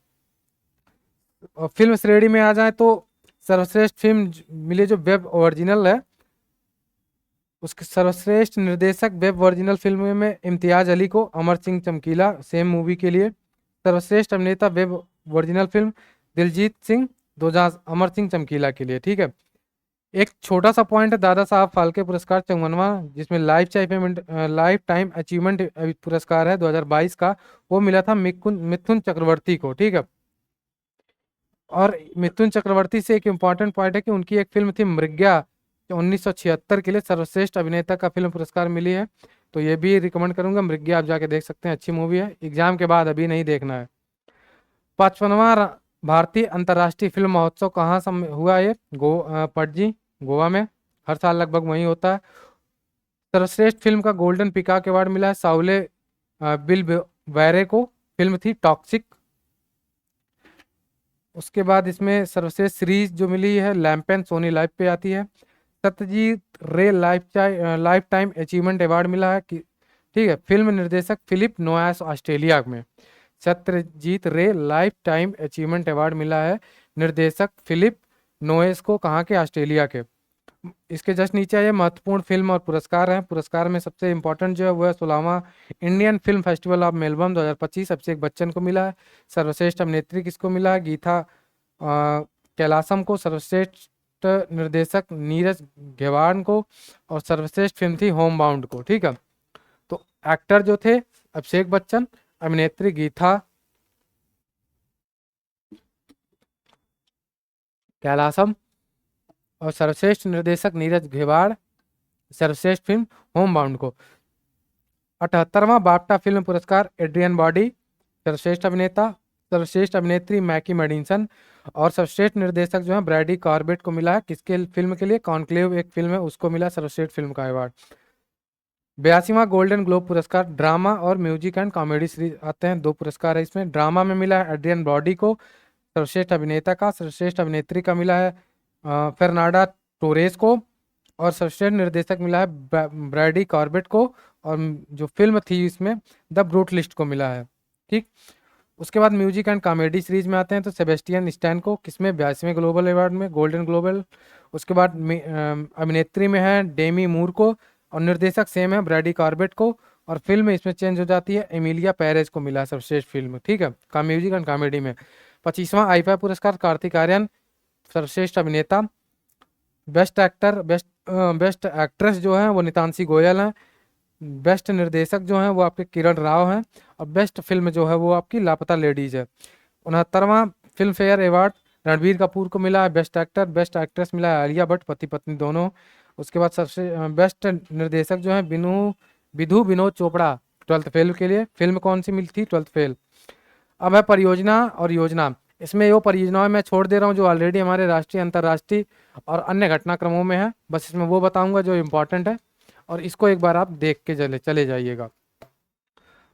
और फिल्म श्रेणी में आ जाए तो सर्वश्रेष्ठ फिल्म मिली जो वेब ओरिजिनल है, उसके सर्वश्रेष्ठ निर्देशक वेब ओरिजिनल फिल्म में इम्तियाज अली को, अमर सिंह चमकीला सेम मूवी के लिए। सर्वश्रेष्ठ अभिनेता web original film Diljit Singh Dosanjh, Amar Singh Chamkila के लिए, ठीक है। एक छोटा सा पॉइंट है दादा साहब फाल्के पुरस्कार 54वां, जिसमें लाइफ टाइम अचीवमेंट पुरस्कार है 2022 का, वो मिला था मिथुन चक्रवर्ती को, ठीक है। और मिथुन चक्रवर्ती से एक इम्पॉर्टेंट पॉइंट है कि उनकी एक फिल्म थी मृग्या 1976 के लिए सर्वश्रेष्ठ अभिनेता का फिल्म पुरस्कार मिली है। तो ये भी रिकमेंड करूंगा, मृग्या आप जाके देख सकते हैं, अच्छी मूवी है, एग्जाम के बाद अभी नहीं देखना है। 55वां भारतीय अंतर्राष्ट्रीय फिल्म महोत्सव कहाँ हुआ? ये पणजी गोवा में, हर साल लगभग वही होता है। सर्वश्रेष्ठ फिल्म का गोल्डन पिकॉक अवार्ड मिला है साउले बिल वैरे को, फिल्म थी टॉक्सिक। उसके बाद इसमें सर्वश्रेष्ठ सीरीज जो मिली है लैम्पेन, सोनी लाइव पे आती है। सत्यजीत रे लाइफ टाइम अचीवमेंट अवार्ड मिला है कि, ठीक है, फिल्म निर्देशक फिलिप नोएस ऑस्ट्रेलिया में। सत्यजीत रे लाइफ टाइम अचीवमेंट अवार्ड मिला है निर्देशक फिलिप नोएस को, कहाँ के? ऑस्ट्रेलिया के। इसके जस्ट नीचे आइए, महत्वपूर्ण फिल्म और पुरस्कार हैं। पुरस्कार में सबसे इंपॉर्टेंट जो है वो है 16वां Indian film festival of Melbourne 2025, Abhishek Bachchan को मिला है। सर्वश्रेष्ठ अभिनेत्री किसको मिला है? गीता कैलासम को। सर्वश्रेष्ठ निर्देशक नीरज घेवान को। और सर्वश्रेष्ठ फिल्म थी होम बाउंड को, ठीक है। तो एक्टर जो थे अभिषेक बच्चन, अभिनेत्री गीता कैलासम, और सर्वश्रेष्ठ निर्देशक नीरज घेवाड़। सर्वश्रेष्ठ फिल्म होम बाउंड को। 78वां बाफ्टा फिल्म पुरस्कार एड्रियन बॉडी। सर्वश्रेष्ठ अभिनेता, सर्वश्रेष्ठ अभिनेत्री मैकी मेडिसन, और सर्वश्रेष्ठ निर्देशक जो है ब्रैडी कॉर्बेट को मिला है। किसके फिल्म के लिए? कॉन्क्लेव एक फिल्म है, उसको मिला सर्वश्रेष्ठ फिल्म का अवार्ड। 82वां गोल्डन ग्लोब पुरस्कार ड्रामा और म्यूजिक एंड कॉमेडी सीरीज आते हैं, 2 पुरस्कार है इसमें। ड्रामा में मिला है एड्रियन ब्रॉडी को सर्वश्रेष्ठ अभिनेता का, सर्वश्रेष्ठ अभिनेत्री का मिला है फेर्नांडा टोरेस को, और सर्वश्रेष्ठ निर्देशक मिला है ब्रैडी कॉर्बेट को, और जो फिल्म थी इसमें द ब्रूटलिस्ट को मिला है। ठीक, उसके बाद म्यूजिक एंड कॉमेडी सीरीज में आते हैं तो सेबेस्टियन स्टैन को, किसमें? 82वें ग्लोबल अवार्ड में, गोल्डन ग्लोबल। उसके बाद अभिनेत्री में है डेमी मूर को, और निर्देशक सेम है ब्रैडी कॉर्बेट को, और फिल्म इसमें चेंज हो जाती है, एमिलिया पेरेज को मिला सर्वश्रेष्ठ फिल्म। ठीक है, का म्यूजिक एंड कॉमेडी में। 25वां आईफा पुरस्कार कार्तिक आर्यन सर्वश्रेष्ठ अभिनेता। बेस्ट एक्टर, बेस्ट एक्ट्रेस जो है वो नितांशी गोयल हैं। बेस्ट निर्देशक जो है वो आपके किरण राव हैं, और बेस्ट फिल्म जो है वो आपकी लापता लेडीज है। 69वां film award Ranbir Kapoor को मिला है बेस्ट एक्टर। बेस्ट एक्ट्रेस मिला है आलिया भट्ट, पति पत्नी दोनों। उसके बाद सबसे बेस्ट निर्देशक जो है विधु विनोद चोपड़ा 12th फेल के लिए। फिल्म कौन सी मिली थी? 12th fail. अब है परियोजना और योजना। इसमें वो परियोजनाएं मैं छोड़ दे रहा हूँ जो ऑलरेडी हमारे राष्ट्रीय, अंतर्राष्ट्रीय और अन्य घटनाक्रमों में है, बस इसमें वो बताऊंगा जो इम्पोर्टेंट है, और इसको एक बार आप देख के चले जाइएगा।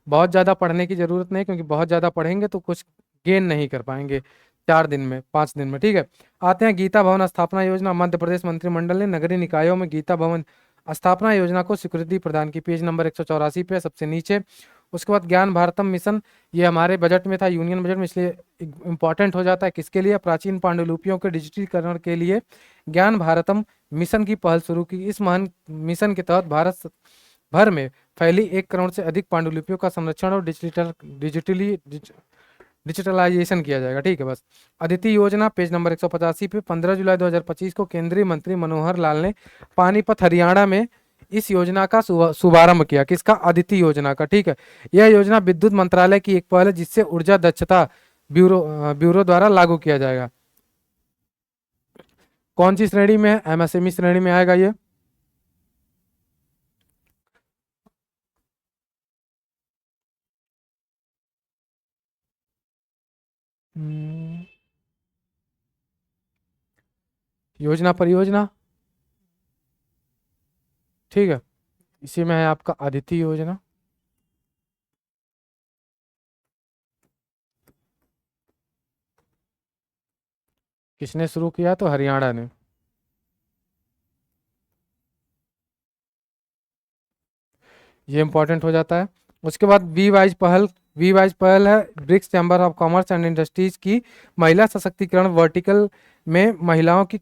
बहुत ज़्यादा पढ़ने की ज़रूरत नहीं, क्योंकि बहुत ज़्यादा पढ़ेंगे तो कुछ गेन नहीं कर पाएंगे 4 दिन में, 5 दिन में। ठीक है, आते हैं गीता भवन स्थापना योजना। मध्य प्रदेश मंत्रिमंडल ने नगरीय निकायों में गीता भवन स्थापना योजना को स्वीकृति प्रदान की। पेज नंबर 184 पे सबसे नीचे। उसके बाद ज्ञान भारतम मिशन, ये हमारे बजट में था, यूनियन बजट में, इसलिए इंपॉर्टेंट हो जाता है। किसके लिए? प्राचीन पांडुलिपियों के डिजिटलीकरण के लिए ज्ञान भारतम मिशन की पहल शुरू की। इस महान मिशन के तहत भारत भर में फैली 1 करोड़ से अधिक पांडुलिपियों का संरक्षण और डिजिटलाइजेशन किया जाएगा। ठीक है, बस। अदिति योजना पेज नंबर 185 पे 15 जुलाई 2025 को केंद्रीय मंत्री मनोहर लाल ने पानीपत हरियाणा में इस योजना का शुभारंभ किया। किसका? अदिति योजना का। ठीक है, यह योजना विद्युत मंत्रालय की एक पहल है जिससे ऊर्जा दक्षता ब्यूरो द्वारा लागू किया जाएगा। कौन सी श्रेणी में है? एमएसएमई श्रेणी में आएगा ये। योजना परियोजना। ठीक है, इसी में है आपका अदिति योजना। किसने शुरू किया? तो हरियाणा ने। ये इंपॉर्टेंट हो जाता है। उसके बाद वी वाइज पहल है BRICS chamber of commerce and industries की महिला सशक्तिकरण वर्टिकल में महिलाओं की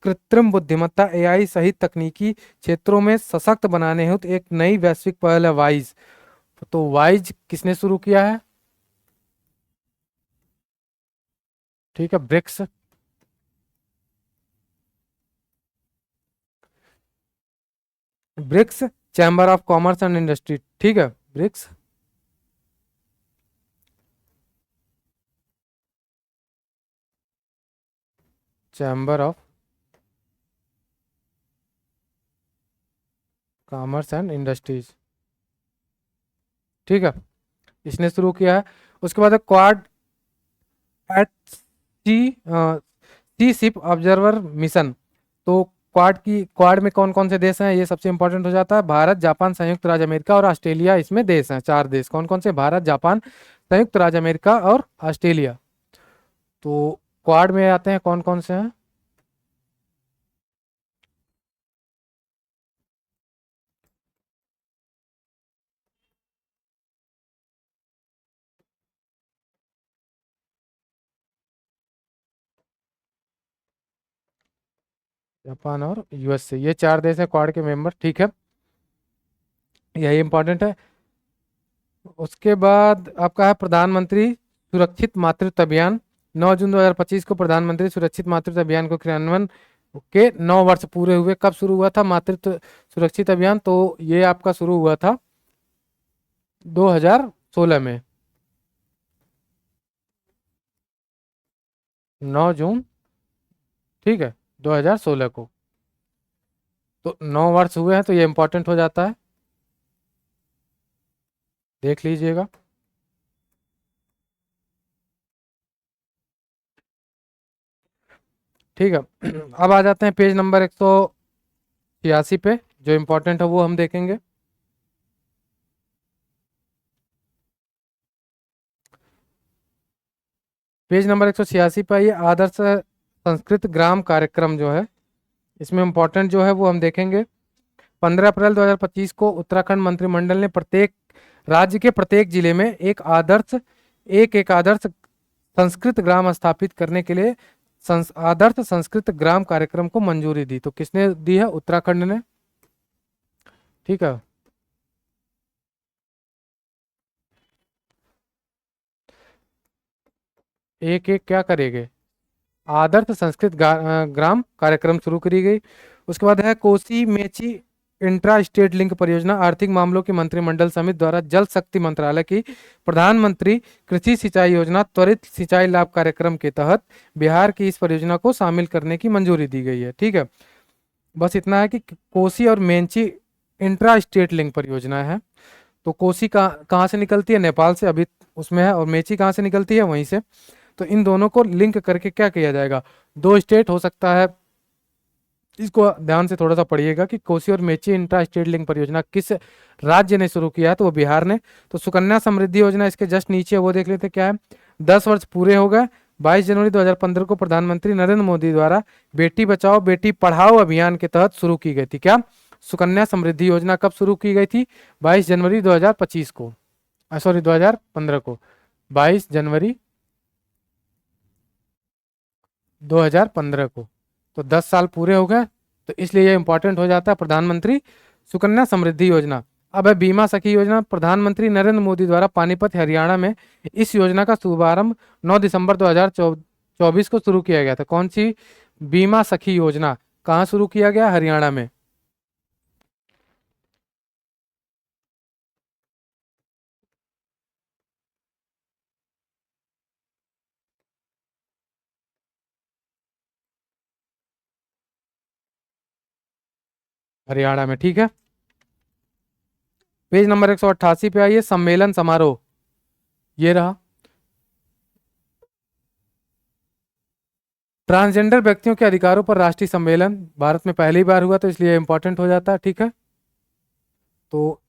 कृत्रिम बुद्धिमत्ता एआई सहित तकनीकी क्षेत्रों में सशक्त बनाने हेतु एक नई वैश्विक पहल है वाइज। तो वाइज किसने शुरू किया है? ठीक है, BRICS. BRICS chamber of commerce and industry. ठीक है, BRICS chamber of commerce and industries. ठीक है, इसने शुरू किया है। उसके बाद Quad at sea ship observer mission. तो क्वाड में कौन कौन से देश हैं? ये सबसे इंपॉर्टेंट हो जाता है। भारत, जापान, संयुक्त राज्य अमेरिका और ऑस्ट्रेलिया इसमें देश हैं। 4 देश कौन कौन से? भारत, जापान, संयुक्त राज्य अमेरिका और ऑस्ट्रेलिया। तो क्वाड में आते हैं कौन कौन से हैं? जापान और यूएसए, ये 4 देश हैं क्वाड के मेंबर। ठीक है, यही इंपॉर्टेंट है। उसके बाद आपका है प्रधानमंत्री सुरक्षित मातृत्व अभियान। 9 जून 2025 को प्रधानमंत्री सुरक्षित मातृत्व अभियान को क्रियान्वयन के 9 वर्ष पूरे हुए। कब शुरू हुआ था मातृत्व सुरक्षित अभियान? तो ये आपका शुरू हुआ था 2016 में, 9 जून, ठीक है, 2016 को। तो 9 वर्ष हुए हैं, तो ये इंपॉर्टेंट हो जाता है, देख लीजिएगा। ठीक है। अब आ जाते हैं पेज नंबर 186 पे, जो इम्पोर्टेंट है वो हम देखेंगे। पेज नंबर 186 पे आइए, आदर्श संस्कृत ग्राम कार्यक्रम जो है, इसमें इम्पोर्टेंट जो है वो हम देखेंगे। 15 अप्रैल 2025 को उत्तराखंड मंत्रिमंडल ने प्रत्येक राज्य के प्रत्येक जिले में एक आदर्श संस्कृत ग्राम स्थापित करने के लिए आदर्श संस्कृत ग्राम कार्यक्रम को मंजूरी दी। तो किसने दी है? उत्तराखंड ने। ठीक है। एक एक क्या करेंगे? आदर्श संस्कृत ग्राम कार्यक्रम शुरू करी गई। उसके बाद है Kosi Mechi intra state link परियोजना, आर्थिक मामलों के मंत्रिमंडल समिति द्वारा जल शक्ति मंत्रालय की प्रधानमंत्री कृषि सिंचाई योजना त्वरित सिंचाई लाभ कार्यक्रम के तहत बिहार की इस परियोजना को शामिल करने की मंजूरी दी गई है। ठीक है, बस इतना है कि कोसी और मेंची इंट्रा स्टेट लिंक परियोजना है। तो कोसी कहाँ से निकलती है? नेपाल से, अभी उसमें है। और मेची कहाँ से निकलती है? वहीं से। तो इन दोनों को लिंक करके क्या किया जाएगा? दो स्टेट हो सकता है। इसको ध्यान से थोड़ा सा पढ़िएगा कि कोसी और मेची इंट्रा स्टेट लिंक परियोजना किस राज्य ने शुरू किया है, तो वो बिहार ने। तो सुकन्या समृद्धि योजना इसके जस्ट नीचे, वो देख लेते क्या है। 10 वर्ष पूरे हो गए। 22 जनवरी 2015 को प्रधानमंत्री नरेंद्र मोदी द्वारा बेटी बचाओ बेटी पढ़ाओ अभियान के तहत शुरू की गई थी। क्या सुकन्या समृद्धि योजना कब शुरू की गई थी? 22 जनवरी 2025 को, सॉरी 2015 को, 22 जनवरी 2015 को। तो 10 साल पूरे हो गए, तो इसलिए ये इंपॉर्टेंट हो जाता है, प्रधानमंत्री सुकन्या समृद्धि योजना। अब है बीमा सखी योजना। प्रधानमंत्री नरेंद्र मोदी द्वारा पानीपत हरियाणा में इस योजना का शुभारंभ 9 दिसंबर 2024 को शुरू किया गया था। कौन सी बीमा सखी योजना? कहाँ शुरू किया गया? हरियाणा में। हरियाणा में, ठीक है। पेज नंबर 188 पे आइए, सम्मेलन समारोह, ये रहा। ट्रांसजेंडर व्यक्तियों के अधिकारों पर राष्ट्रीय सम्मेलन भारत में पहली बार हुआ, तो इसलिए इंपॉर्टेंट हो जाता है। ठीक है, तो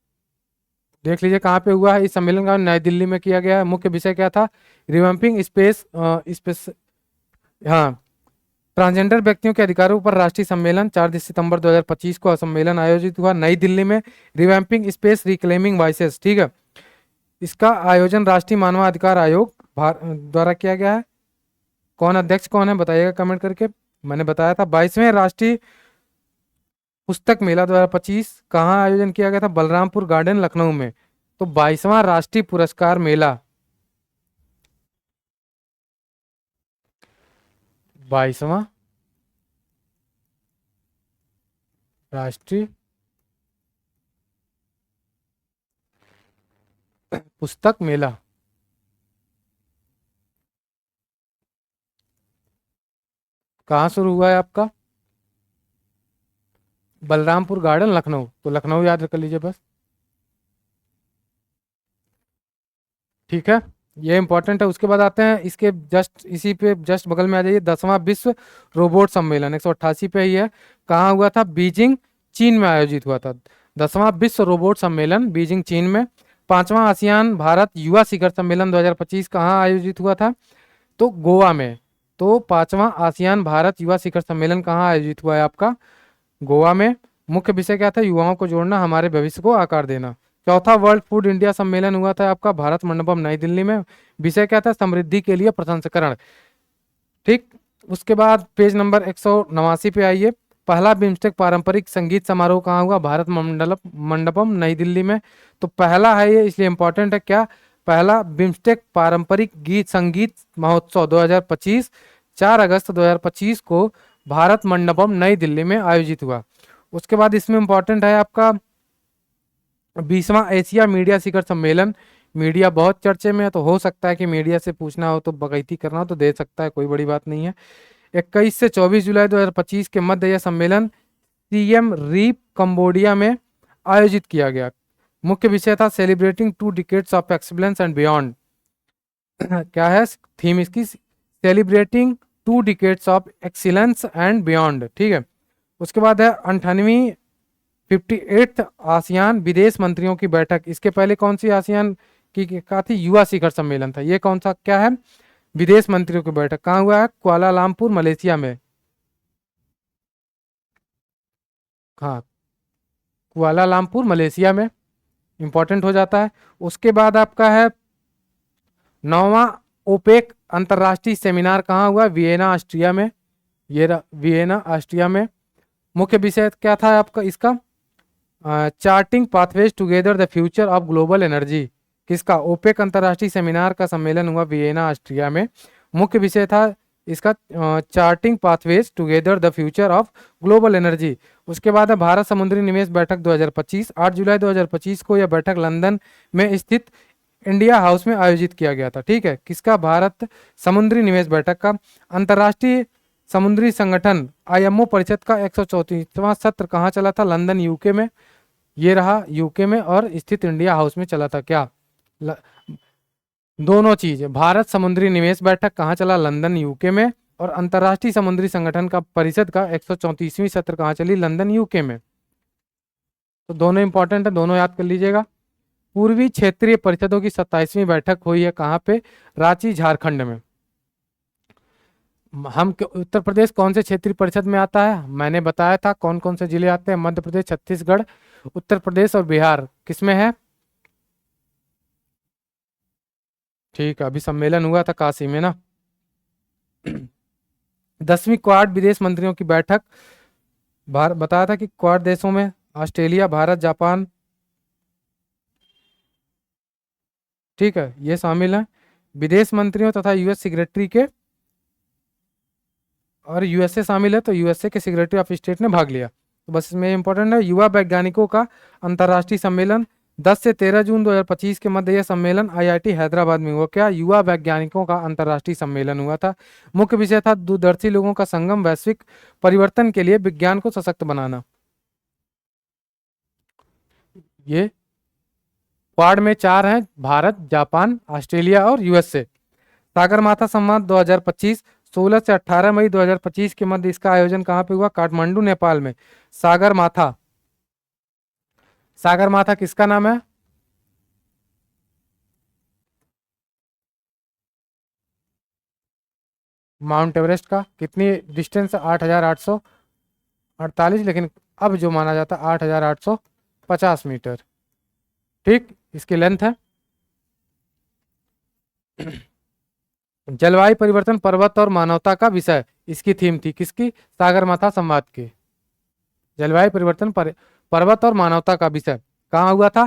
देख लीजिए कहाँ पे हुआ है। इस सम्मेलन का नई दिल्ली में किया गया है। मुख्य विषय क्या था? रिवैम्पिंग स्पेस, हाँ, ट्रांसजेंडर व्यक्तियों के अधिकारों पर राष्ट्रीय सम्मेलन 4 सितंबर 2025 को सम्मेलन आयोजित हुआ नई दिल्ली में। रिवैम्पिंग स्पेस रिक्लेमिंग वॉइसेस, ठीक है, इसका आयोजन राष्ट्रीय मानवाधिकार आयोग द्वारा किया गया है। कौन अध्यक्ष कौन है बताइएगा कमेंट करके। मैंने बताया था 22वें राष्ट्रीय पुस्तक मेला 2025 कहाँ आयोजन किया गया था? बलरामपुर गार्डन लखनऊ में। तो 22वां राष्ट्रीय पुरस्कार मेला, 22वां राष्ट्रीय पुस्तक मेला कहाँ शुरू हुआ है आपका? बलरामपुर गार्डन लखनऊ। तो लखनऊ याद कर लीजिए बस। ठीक है, ये इंपॉर्टेंट है। उसके बाद आते हैं इसके जस्ट इसी पे जस्ट बगल में आ जाइए, 10वां विश्व रोबोट सम्मेलन 188 पे ही है। कहाँ हुआ था? बीजिंग, चीन में आयोजित हुआ था। 10वां विश्व रोबोट सम्मेलन बीजिंग, चीन में। 5वां आसियान भारत युवा शिखर सम्मेलन 2025 कहाँ आयोजित हुआ था? तो गोवा में। तो 5वां आसियान भारत युवा शिखर सम्मेलन कहाँ आयोजित हुआ है आपका? गोवा में। मुख्य विषय क्या था? युवाओं को जोड़ना, हमारे भविष्य को आकार देना। चौथा वर्ल्ड फूड इंडिया सम्मेलन हुआ था आपका भारत मंडपम नई दिल्ली में। विषय क्या था? समृद्धि के लिए प्रसंस्करण। ठीक, उसके बाद पेज नंबर 189 पे आइए। पहला बिम्स्टेक पारंपरिक संगीत समारोह कहाँ हुआ? भारत मंडपम नई दिल्ली में। तो पहला है ये, इसलिए इंपॉर्टेंट है। क्या? पहला बिम्स्टेक पारंपरिक गीत संगीत महोत्सव 2025 4 अगस्त 2025 को भारत मंडपम नई दिल्ली में आयोजित हुआ। उसके बाद इसमें इंपॉर्टेंट है आपका 20वां एशिया मीडिया शिखर सम्मेलन, मीडिया बहुत चर्चे में है तो हो सकता है कि मीडिया से पूछना हो तो बगैती करना हो तो दे सकता है, कोई बड़ी बात नहीं है। 21 से 24 जुलाई 2025 के मध्य यह सम्मेलन सीएम रीप कंबोडिया में आयोजित किया गया। मुख्य विषय था celebrating 2 decades of excellence and beyond. क्या है थीम इसकी? Celebrating 2 decades of excellence and beyond. ठीक है, उसके बाद है 98वीं 58th आसियान विदेश मंत्रियों की बैठक। इसके पहले कौन सी आसियान की का थी? युवा शिखर सम्मेलन था। ये कौन सा क्या है? विदेश मंत्रियों की बैठक कहाँ हुआ है? कुआलालंपुर मलेशिया में। हाँ, कुआलालंपुर मलेशिया में, इंपॉर्टेंट हो जाता है। उसके बाद आपका है 9वां ओपेक अंतर्राष्ट्रीय सेमिनार कहाँ हुआ? वियना ऑस्ट्रिया में। वियना ऑस्ट्रिया में। मुख्य विषय क्या था आपका इसका? Charting pathways together the future of global energy. किसका? ओपेक अंतर्राष्ट्रीय सेमिनार का सम्मेलन हुआ वियना ऑस्ट्रिया में। मुख्य विषय था इसका charting pathways together the future of global energy. उसके बाद है भारत समुद्री निवेश बैठक 2025। 8 जुलाई 2025 को यह बैठक लंदन में स्थित इंडिया हाउस में आयोजित किया गया था। ठीक है, किसका? भारत समुद्री निवेश बैठक का। अंतर्राष्ट्रीय समुद्री संगठन आईएमओ परिषद का 134वां सत्र कहाँ चला था? लंदन यूके में। ये रहा यूके में और स्थित इंडिया हाउस में चला था। क्या ल... दोनों चीज, भारत समुद्री निवेश बैठक कहाँ चला? लंदन यूके में। और अंतर्राष्ट्रीय समुद्री संगठन का परिषद का 134वीं सत्र कहाँ चली? लंदन यूके में। तो दोनों इंपॉर्टेंट है, दोनों याद कर लीजिएगा। पूर्वी क्षेत्रीय परिषदों की 27वीं बैठक हुई है कहाँ पे? रांची झारखंड में। उत्तर प्रदेश कौन से क्षेत्रीय परिषद में आता है? मैंने बताया था कौन कौन से जिले आते हैं। मध्य प्रदेश, छत्तीसगढ़, उत्तर प्रदेश और बिहार किसमें है? ठीक है, अभी सम्मेलन हुआ था काशी में ना। 10वीं क्वाड विदेश मंत्रियों की बैठक। बताया था कि क्वाड देशों में ऑस्ट्रेलिया, भारत, जापान, ठीक है, ये शामिल है। विदेश मंत्रियों तथा यूएस सेक्रेटरी के, और यूएसए शामिल है तो यूएसए के सेक्रेटरी ऑफ स्टेट ने भाग लिया। तो बस इसमें इंपॉर्टेंट है युवा वैज्ञानिकों का अंतर्राष्ट्रीय सम्मेलन 10 से 13 जून 2025 के मध्य यह सम्मेलन आईआईटी हैदराबाद में हुआ। क्या? युवा वैज्ञानिकों का अंतर्राष्ट्रीय सम्मेलन हुआ था। मुख्य विषय था दूरदर्शी लोगों का संगम, वैश्विक परिवर्तन के लिए विज्ञान को सशक्त बनाना। ये क्वाड में 4 हैं, भारत, जापान, ऑस्ट्रेलिया और यूएसए। सागरमाथा संवाद 2025 16 से 18 मई 2025 के मध्य इसका आयोजन कहाँ पे हुआ? काठमांडू, नेपाल में। सागरमाथा, सागरमाथा किसका नाम है? माउंट एवरेस्ट का। कितनी डिस्टेंस है? 8,848, लेकिन अब जो माना जाता है 8,850 मीटर। ठीक, इसकी लेंथ है। जलवायु परिवर्तन, पर्वत और मानवता का विषय इसकी थीम थी। किसकी? सागरमाथा संवाद की। जलवायु परिवर्तन, पर्वत और मानवता का विषय कहाँ हुआ था?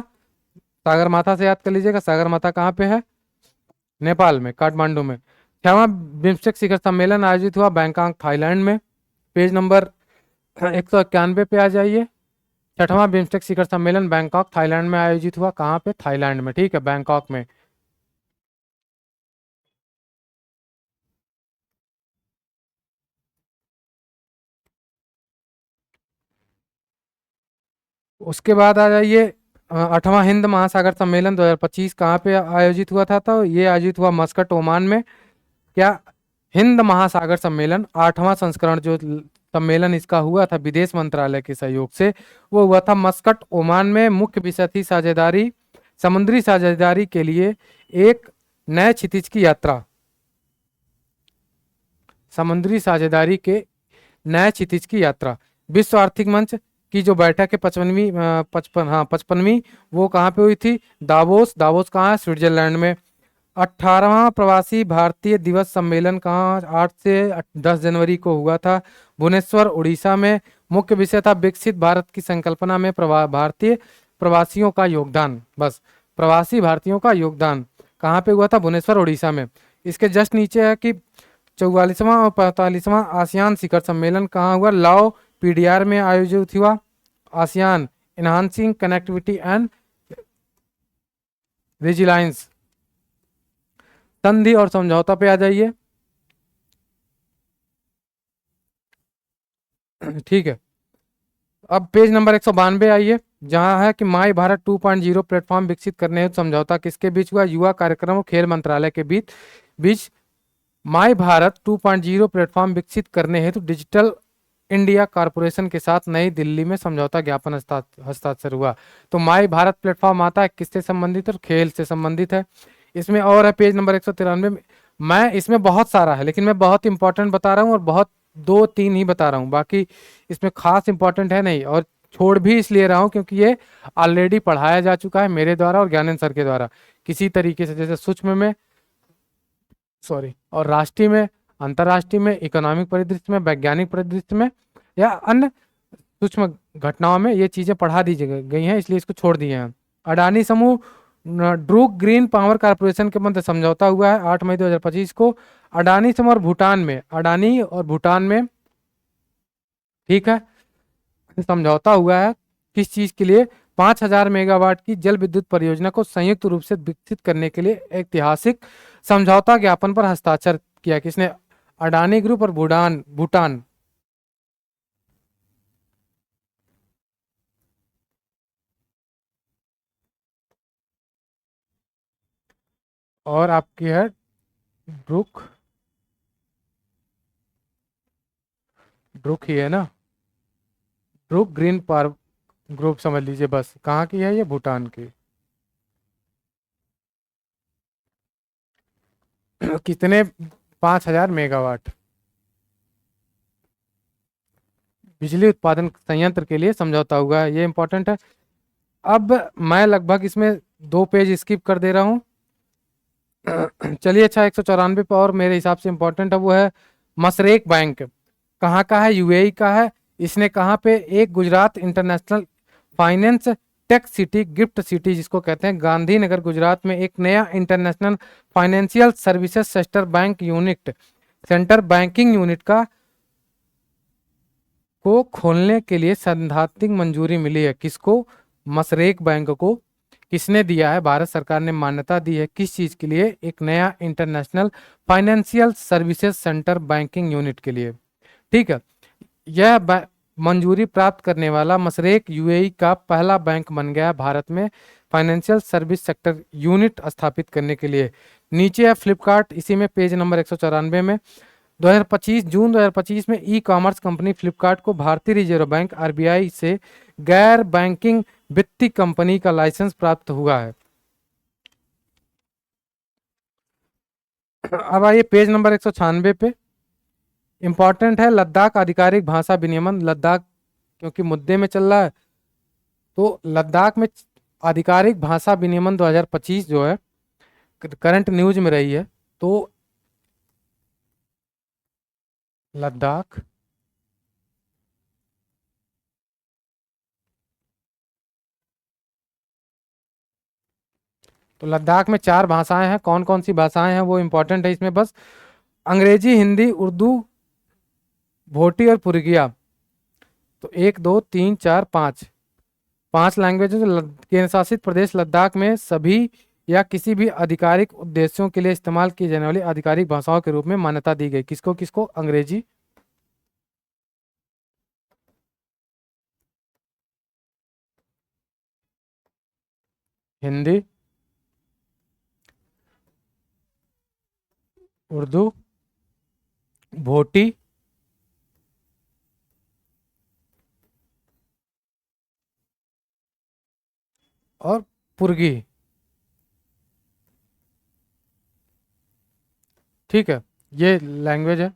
सागरमाथा से याद कर लीजिएगा। सागरमाथा कहाँ पे है? नेपाल में, काठमांडू में। 6वां बिम्स्टेक शिखर सम्मेलन आयोजित हुआ बैंकॉक, थाईलैंड में। पेज नंबर 191 पे आ जाइए। 6वां बिम्स्टेक शिखर सम्मेलन बैंकॉक, थाईलैंड में आयोजित हुआ। कहाँ पे? थाईलैंड में। ठीक है, बैंकॉक में। उसके बाद आ जाइए 8वां हिंद महासागर सम्मेलन 2025 कहाँ पे आयोजित हुआ था? तो ये आयोजित हुआ मस्कट, ओमान में। क्या? हिंद महासागर सम्मेलन 8वां संस्करण जो सम्मेलन इसका हुआ था विदेश मंत्रालय के सहयोग से, वो हुआ था मस्कट, ओमान में। मुख्य विषय थी साझेदारी, समुद्री साझेदारी के लिए एक नए क्षितिज की यात्रा। समुद्री साझेदारी के नए क्षितिज की यात्रा। विश्व आर्थिक मंच की जो बैठक है 55वीं वो कहाँ पे हुई थी? दावोस। दावोस कहाँ है? स्विट्जरलैंड में। 18वां प्रवासी भारतीय दिवस सम्मेलन कहाँ? 8 से 10 जनवरी को हुआ था भुवनेश्वर, उड़ीसा में। मुख्य विषय था विकसित भारत की संकल्पना में भारतीय प्रवासियों का योगदान। बस, प्रवासी भारतीयों का योगदान कहाँ पे हुआ था? भुवनेश्वर, उड़ीसा में। इसके जस्ट नीचे है कि 44वां और 45वां आसियान शिखर सम्मेलन कहाँ हुआ? लाओ, पीडीआर में आयोजित हुआ। ASEAN, enhancing connectivity and vigilance. संधि और समझौता पे आ जाइए। ठीक है, अब पेज नंबर 192 आइए, जहां है कि माई भारत 2.0 प्लेटफॉर्म विकसित करने हेतु समझौता किसके बीच हुआ? युवा कार्यक्रम और खेल मंत्रालय के बीच बीच माई भारत 2.0 प्लेटफॉर्म विकसित करने हेतु डिजिटल इंडिया कॉरपोरेशन के साथ नई दिल्ली में समझौता ज्ञापन हस्ताक्षर हुआ। तो माई भारत प्लेटफॉर्म आता है किससे संबंधित है? खेल से संबंधित है। इसमें और है पेज नंबर 193 में। मैं इसमें बहुत सारा है, लेकिन मैं बहुत इंपॉर्टेंट बता रहा हूँ और बहुत दो तीन ही बता रहा हूँ, बाकी इसमें खास इंपॉर्टेंट है नहीं। और छोड़ भी इसलिए रहा हूँ क्योंकि ये ऑलरेडी पढ़ाया जा चुका है मेरे द्वारा और ज्ञानेंद्र सर के द्वारा किसी तरीके से, जैसे सूक्ष्म में, सॉरी, और राष्ट्रीय में, अंतर्राष्ट्रीय में, इकोनॉमिक परिदृश्य में, वैज्ञानिक परिदृश्य में या अन्य सूक्ष्म घटनाओं में ये चीजें पढ़ा दी गई हैं, इसलिए इसको छोड़ दिए हैं। अडानी समूह ड्रूक ग्रीन पावर कॉर्पोरेशन के मध्य समझौता हुआ है 8 मई 2025 को। अडानी समूह और भूटान में, अडानी और भूटान में, ठीक है, समझौता हुआ है किस चीज के लिए? 5,000 मेगावाट की जल विद्युत परियोजना को संयुक्त रूप से विकसित करने के लिए ऐतिहासिक समझौता ज्ञापन पर हस्ताक्षर किया। किसने? अडानी ग्रुप और भूटान भूटान। और आपकी है ड्रूक, ड्रूक ही है ना, ड्रूक ग्रीन पावर ग्रुप समझ लीजिए बस। कहाँ की है ये? भूटान की। कितने? 5,000 मेगावाट बिजली उत्पादन संयंत्र के लिए समझौता हुआ है, ये इंपॉर्टेंट है। अब मैं लगभग इसमें 2 पेज स्किप कर दे रहा हूँ। चलिए, अच्छा, 194 पे और मेरे हिसाब से इंपॉर्टेंट है, वो है मसरेक बैंक। कहाँ का है? यूएई का है। इसने कहाँ पे? एक Gujarat international finance tech city, gift city जिसको कहते हैं, गांधीनगर गुजरात में एक नया international financial services centre banking unit का को खोलने के लिए सैद्धांतिक मंजूरी मिली है। किसको? मसरेक बैंक को। किसने दिया है? भारत सरकार ने मान्यता दी है। किस चीज के लिए? एक नया international financial services centre banking unit के लिए। ठीक है, यह मंजूरी प्राप्त करने वाला मसरेक यूएई का पहला बैंक बन गया भारत में फाइनेंशियल सर्विस सेक्टर यूनिट स्थापित करने के लिए। नीचे है फ्लिपकार्ट, इसी में पेज नंबर 194 में। 2025 जून 2025 में ई कॉमर्स कंपनी फ्लिपकार्ट को भारतीय रिजर्व बैंक आरबीआई से गैर बैंकिंग वित्तीय कंपनी का लाइसेंस प्राप्त हुआ है। अब आइए पेज नंबर 196 पे। इंपॉर्टेंट है लद्दाख आधिकारिक भाषा विनियमन। लद्दाख क्योंकि मुद्दे में चल रहा है, तो लद्दाख में आधिकारिक भाषा विनियमन 2025 जो है करंट न्यूज में रही है। तो लद्दाख तो लद्दाख में 4 भाषाएं हैं। कौन कौन सी भाषाएं हैं वो इंपॉर्टेंट है इसमें बस। अंग्रेजी, हिंदी, उर्दू, भोटी और पुर्गिया। तो 1 2 3 4 5 5 लैंग्वेजेस। केंद्र शासित प्रदेश लद्दाख में सभी या किसी भी आधिकारिक उद्देश्यों के लिए इस्तेमाल की जाने वाली आधिकारिक भाषाओं के रूप में मान्यता दी गई। किसको किसको? अंग्रेजी, हिंदी, उर्दू, भोटी और पुर्गी। ठीक है, ये लैंग्वेज है।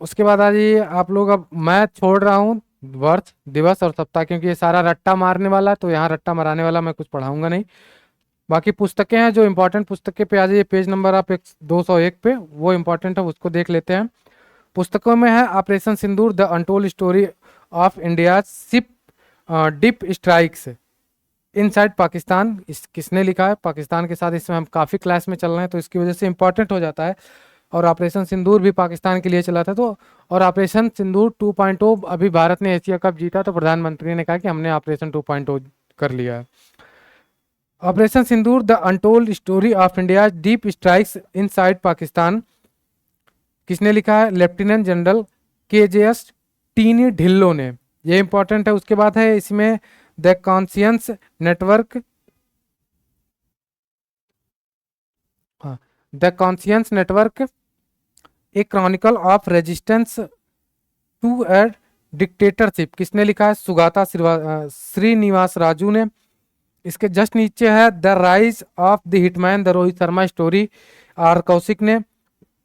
उसके बाद आ जाइए आप लोग। अब मैं छोड़ रहा हूँ वर्ष, दिवस और सप्ताह, क्योंकि ये सारा रट्टा मारने वाला है, तो यहाँ रट्टा मारने वाला मैं कुछ पढ़ाऊंगा नहीं। बाकी पुस्तकें हैं जो इंपॉर्टेंट पुस्तकें पे आ जाइए। पेज नंबर आप 201 पे, वो इंपॉर्टेंट है, उसको देख लेते हैं। पुस्तकों में है operation Sindoor, the untold story of India ship dip strikes inside Pakistan. किसने लिखा है? पाकिस्तान के साथ इसमें हम काफ़ी क्लास में चल रहे हैं, तो इसकी वजह से इंपॉर्टेंट हो जाता है। और ऑपरेशन सिंदूर भी पाकिस्तान के लिए चला था। तो और ऑपरेशन सिंदूर 2.0 अभी भारत ने एशिया कप जीता तो प्रधानमंत्री ने कहा कि हमने ऑपरेशन 2.0 कर लिया है। Operation Sindoor the untold story of India deep strikes inside Pakistan, किसने लिखा है? Lieutenant general KJS Tiny Dhillon ने। ये इंपॉर्टेंट है। उसके बाद है इसमें the conscience network, the conscience network a chronicle of resistance to a dictatorship, किसने लिखा है? सुगाता श्रीनिवास राजू ने। इसके जस्ट नीचे है the rise of the hitman the Rohit Sharma story, R Kaushik ने।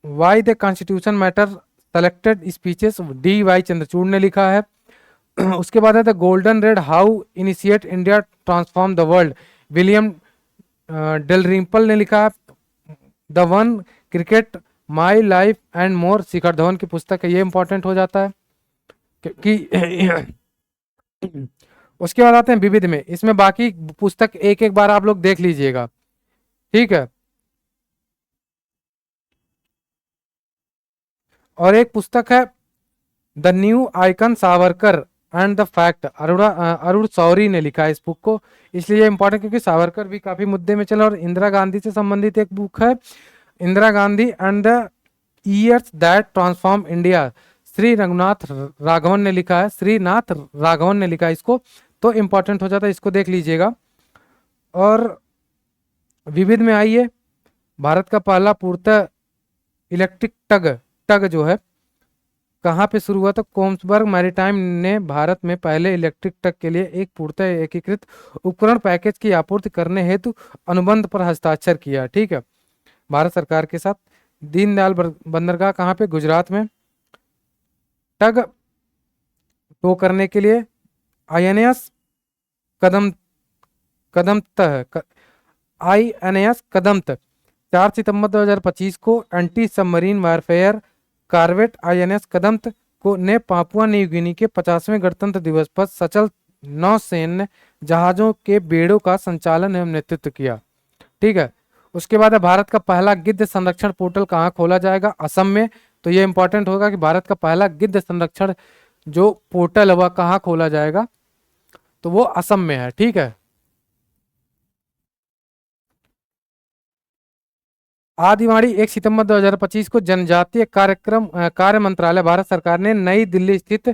Why the constitution matter selected speeches, DY Chandrachud ने लिखा है। उसके बाद है the golden road how initiate India transform the world, William Dalrymple ने लिखा है। The one cricket my life and more, Shikhar Dhawan की पुस्तक है। ये इंपॉर्टेंट हो जाता है कि उसके बाद आते हैं विविध में। इसमें बाकी पुस्तक एक एक बार आप लोग देख लीजिएगा, ठीक है। और एक पुस्तक है the new icon Savarkar and the fact, Arun Shourie ने लिखा है इस बुक को। इसलिए इंपॉर्टेंट क्योंकि सावरकर भी काफी मुद्दे में चला। और इंदिरा गांधी से संबंधित एक बुक है Indira Gandhi and the years that transform India, Shri Raghunath Raghavan ने लिखा है। श्रीनाथ राघवन ने लिखा है इसको, तो इंपॉर्टेंट हो जाता है, इसको देख लीजिएगा। और विविध में आइए, भारत का पहला पूर्णतः इलेक्ट्रिक टग जो है कहाँ पे शुरू हुआ? तो कोम्सबर्ग मैरीटाइम ने भारत में पहले इलेक्ट्रिक टग के लिए एक पूर्णतः एकीकृत उपकरण पैकेज की आपूर्ति करने हेतु अनुबंध पर हस्ताक्षर किया, ठीक है, भारत सरकार के साथ। दीनदयाल बंदरगाह कहाँ पे? गुजरात में। टग टो करने के लिए INS कदमत 4 सितंबर 2025 को anti submarine warfare corvette INS Kadmatt को ने पापुआ न्यू गिनी के 50वें गणतंत्र दिवस पर सचल नौसैन्य जहाजों के बेड़ों का संचालन एवं नेतृत्व किया, ठीक है। उसके बाद है भारत का पहला गिद्ध संरक्षण पोर्टल कहाँ खोला जाएगा? असम में। तो ये इंपॉर्टेंट होगा कि भारत का पहला गिद्ध संरक्षण जो पोर्टल है वह कहाँ खोला जाएगा? तो वो असम में है, ठीक है। आदिवाड़ी 1 सितंबर 2025 को जनजातीय कार्य मंत्रालय भारत सरकार ने नई दिल्ली स्थित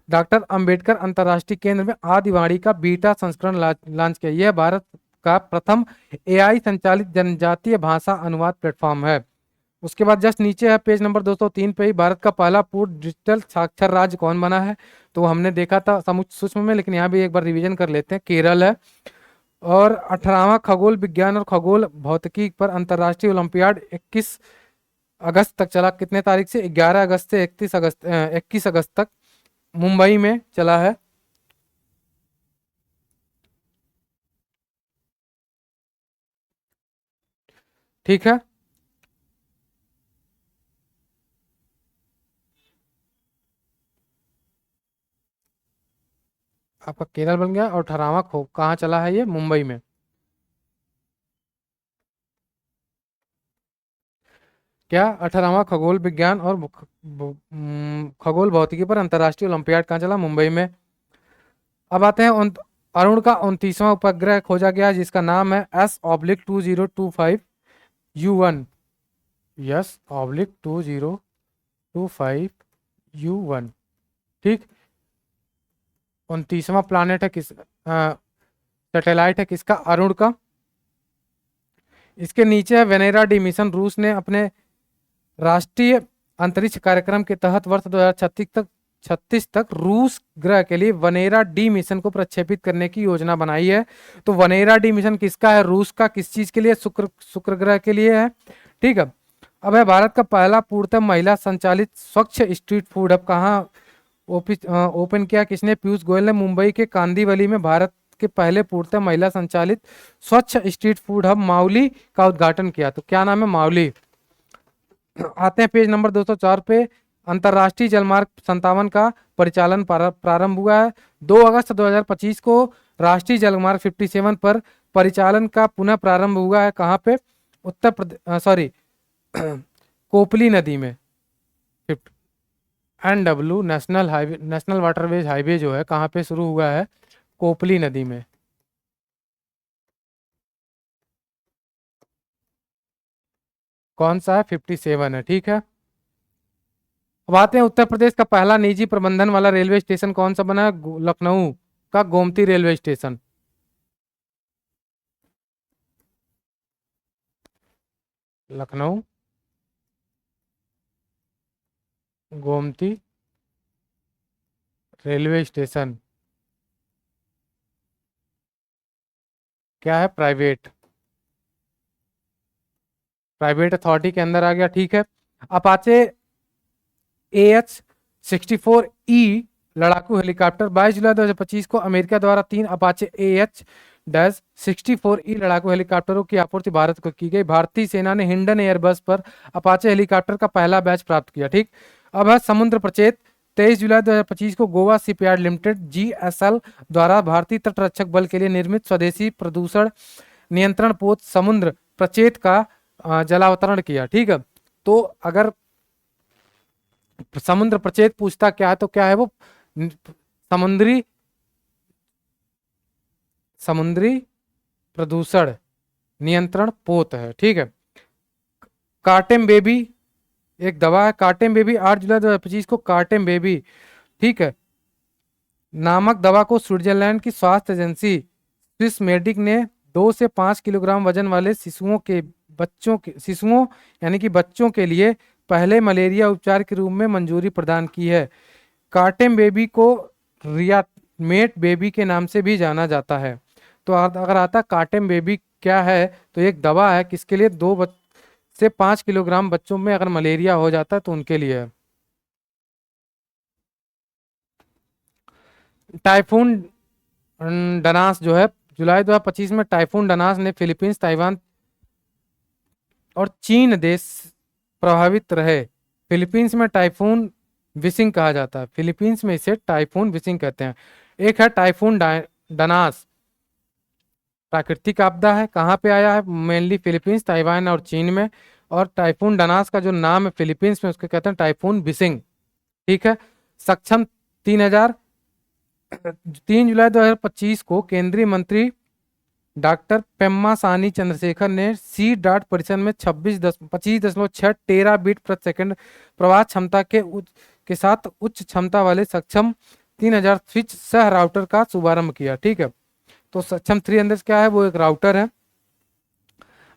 डॉक्टर अंबेडकर अंतर्राष्ट्रीय केंद्र में आदिवाड़ी का बीटा संस्करण लॉन्च किया। यह भारत का प्रथम AI संचालित जनजातीय भाषा अनुवाद प्लेटफॉर्म है। उसके बाद जस्ट नीचे है पेज नंबर 203 पे ही, भारत का पहला पूर्ण डिजिटल साक्षर राज्य कौन बना है? तो हमने देखा था सूक्ष्म में, लेकिन यहाँ भी एक बार रिवीजन कर लेते हैं। केरल है। और 18वां खगोल विज्ञान और खगोल भौतिकी पर अंतर्राष्ट्रीय ओलंपियाड 21 अगस्त तक चला। कितने तारीख से? 11 अगस्त से 21 अगस्त तक मुंबई में चला है। ठीक है, आपका केरल बन गया। और 18वां खो कहाँ चला है? ये मुंबई में। क्या? 18वां खगोल विज्ञान और खगोल भौतिकी पर अंतर्राष्ट्रीय ओलंपियाड कहाँ चला? मुंबई में। अब आते हैं अरुण का 29वां उपग्रह खोजा गया जिसका नाम है S/2025U1। S/2025U1, ठीक। 29वां प्लानेट है सैटेलाइट है किसका? अरुण का। इसके नीचे है वेनेरा डी मिशन। रूस ने अपने राष्ट्रीय अंतरिक्ष कार्यक्रम के तहत वर्ष 2036 तक रूस ग्रह के लिए वनेरा डी मिशन को प्रक्षेपित करने की योजना बनाई है। तो वनेरा डी मिशन किसका है? रूस का। किस चीज के लिए? शुक्र ग्रह के लिए है, ठीक है। अब है भारत का पहला पूर्णतः महिला संचालित स्वच्छ स्ट्रीट फूड हब कहाँ ओपन किया? किसने? पीयूष गोयल ने। मुंबई के कांदीवली में भारत के पहले पूर्णतः महिला संचालित स्वच्छ स्ट्रीट फूड हब माउली का उद्घाटन किया। तो क्या नाम है? माउली। आते हैं पेज नंबर 204 पे। अंतर्राष्ट्रीय जलमार्ग 57 का परिचालन प्रारंभ हुआ है। 2 अगस्त 2025 को राष्ट्रीय जलमार्ग 57 पर परिचालन का पुनः प्रारंभ हुआ है। कहाँ पे? कोपली नदी में। NW national highway, national waterways highway जो है कहाँ पे शुरू हुआ है? कोपली नदी में। कौन सा है? 57 है, ठीक है। अब आते हैं उत्तर प्रदेश का पहला निजी प्रबंधन वाला रेलवे स्टेशन कौन सा बना है? लखनऊ का Gomti railway station. Lucknow Gomti railway station क्या है? प्राइवेट, प्राइवेट अथॉरिटी के अंदर आ गया, ठीक है। अपाचे AH-64E लड़ाकू हेलीकॉप्टर 22 जुलाई 2025 को अमेरिका द्वारा 3 अपाचे AH-64E लड़ाकू हेलीकॉप्टरों की आपूर्ति भारत को की गई। भारतीय सेना ने हिंडन एयरबस पर अपाचे हेलीकॉप्टर का पहला बैच प्राप्त किया, ठीक। अब है समुद्र प्रचेत। 23 जुलाई 2025 को गोवा शिपयार्ड लिमिटेड GSL द्वारा भारतीय तटरक्षक बल के लिए निर्मित स्वदेशी प्रदूषण नियंत्रण पोत समुद्र प्रचेत का जलावतरण किया, ठीक है। तो अगर समुद्र प्रचेत पूछता क्या है तो क्या है वो? समुद्री समुद्री प्रदूषण नियंत्रण पोत है, ठीक है। कार्टेम बेबी एक दवा है, कार्टेम बेबी 8 जुलाई 2025 को कार्टेम बेबी, ठीक है, नामक दवा को स्विट्जरलैंड की स्वास्थ्य एजेंसी स्विस मेडिक ने 2 से 5 किलोग्राम वजन वाले शिशुओं यानी कि बच्चों के लिए पहले मलेरिया उपचार के रूप में मंजूरी प्रदान की है। कार्टेम बेबी को रियामेट बेबी के नाम से भी जाना जाता है। तो अगर आता कार्टेम बेबी क्या है तो एक दवा है किसके लिए? 2 से 5 किलोग्राम बच्चों में अगर मलेरिया हो जाता है तो उनके लिए है। टाइफून डनास जो है जुलाई 2025 में टाइफून डनास ने फिलीपींस, ताइवान और चीन देश प्रभावित रहे। फिलीपींस में टाइफून विसिंग कहा जाता है, फिलीपींस में इसे टाइफून विसिंग कहते हैं। एक है टाइफून डनास, प्राकृतिक आपदा है, कहाँ पे आया है? मेनली फिलीपींस, ताइवान और चीन में। और टाइफून डनास का जो नाम है फिलीपींस में उसको कहते हैं टाइफून विसिंग, ठीक है। सक्षम 3 जुलाई 2025 को केंद्रीय मंत्री डॉक्टर पेम्मा सानी चंद्रशेखर ने सी डॉट परिसर में 25.6 टेरा बीट प्रति सेकंड प्रवाह क्षमता के साथ उच्च क्षमता वाले सक्षम 3000 स्विच सह राउटर का शुभारंभ किया, ठीक है। तो सक्षम 300 क्या है? वो एक राउटर है।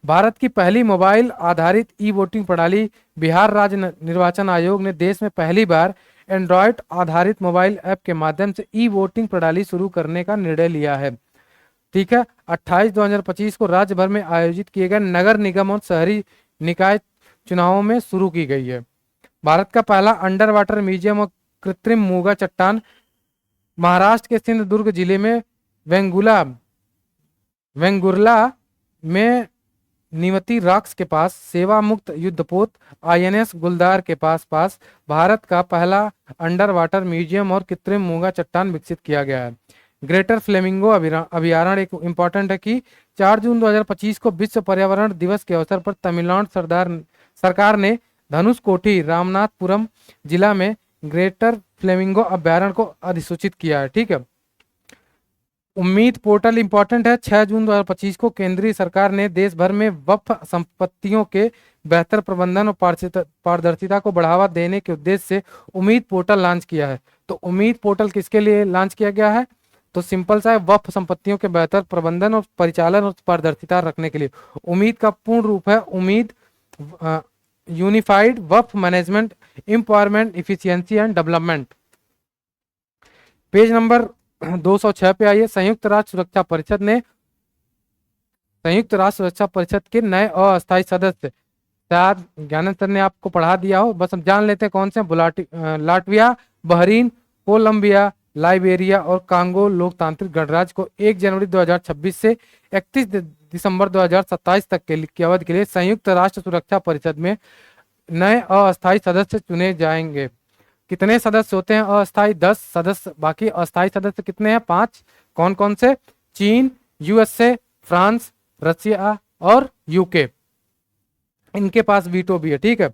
भारत की पहली मोबाइल आधारित ई वोटिंग प्रणाली। बिहार राज्य निर्वाचन आयोग ने देश में पहली बार एंड्रॉयड आधारित मोबाइल ऐप के माध्यम से ई वोटिंग प्रणाली शुरू करने का निर्णय लिया है, ठीक है। 28/2/2025 को राज्य भर में आयोजित किए गए नगर निगम और शहरी निकाय चुनावों में शुरू की गई है। भारत का पहला अंडर वाटर म्यूजियम और कृत्रिम मूंगा चट्टान महाराष्ट्र के सिंधुदुर्ग जिले में वेंगुर्ला में निवती रॉक्स के पास सेवा मुक्त युद्धपोत INS गुलदार के पास भारत का पहला अंडर वाटर म्यूजियम और कृत्रिम मूंगा चट्टान विकसित किया गया है। ग्रेटर फ्लेमिंगो अभ्यारण्य एक इंपॉर्टेंट है कि 4 जून 2025 को विश्व पर्यावरण दिवस के अवसर पर तमिलनाडु सरकार ने धनुषकोटी रामनाथपुरम जिला में ग्रेटर फ्लेमिंगो अभ्यारण्य को अधिसूचित किया है, ठीक है। उम्मीद पोर्टल इंपॉर्टेंट है। 6 जून 2025 को केंद्रीय सरकार ने देश भर में वक्फ संपत्तियों के बेहतर प्रबंधन और पारदर्शिता को बढ़ावा देने के उद्देश्य से उम्मीद पोर्टल लॉन्च किया है। तो उम्मीद पोर्टल किसके लिए लॉन्च किया गया है? तो सिंपल सा है, वक्फ संपत्तियों के बेहतर प्रबंधन और परिचालन और पारदर्शिता रखने के लिए। उम्मीद का पूर्ण रूप है उम्मीद unified Waqf management empowerment efficiency and development. Page number 206 पे आइए। संयुक्त राष्ट्र सुरक्षा परिषद के नए अस्थायी सदस्य, शायद ज्ञानंद सर ने आपको पढ़ा दिया हो, बस हम जान लेते हैं कौन से हैं। लाटविया, बहरीन, कोलंबिया, लाइबेरिया और कांगो लोकतांत्रिक गणराज्य को 1 जनवरी 2026 से 31 दिसंबर 2027 तक की अवधि के लिए संयुक्त राष्ट्र सुरक्षा परिषद में नए अस्थायी सदस्य चुने जाएंगे। कितने सदस्य होते हैं अस्थायी? 10 सदस्य। बाकी अस्थायी सदस्य कितने हैं? 5। कौन कौन से? चीन, USA, फ्रांस, रशिया और UK। इनके पास वीटो भी है, ठीक है।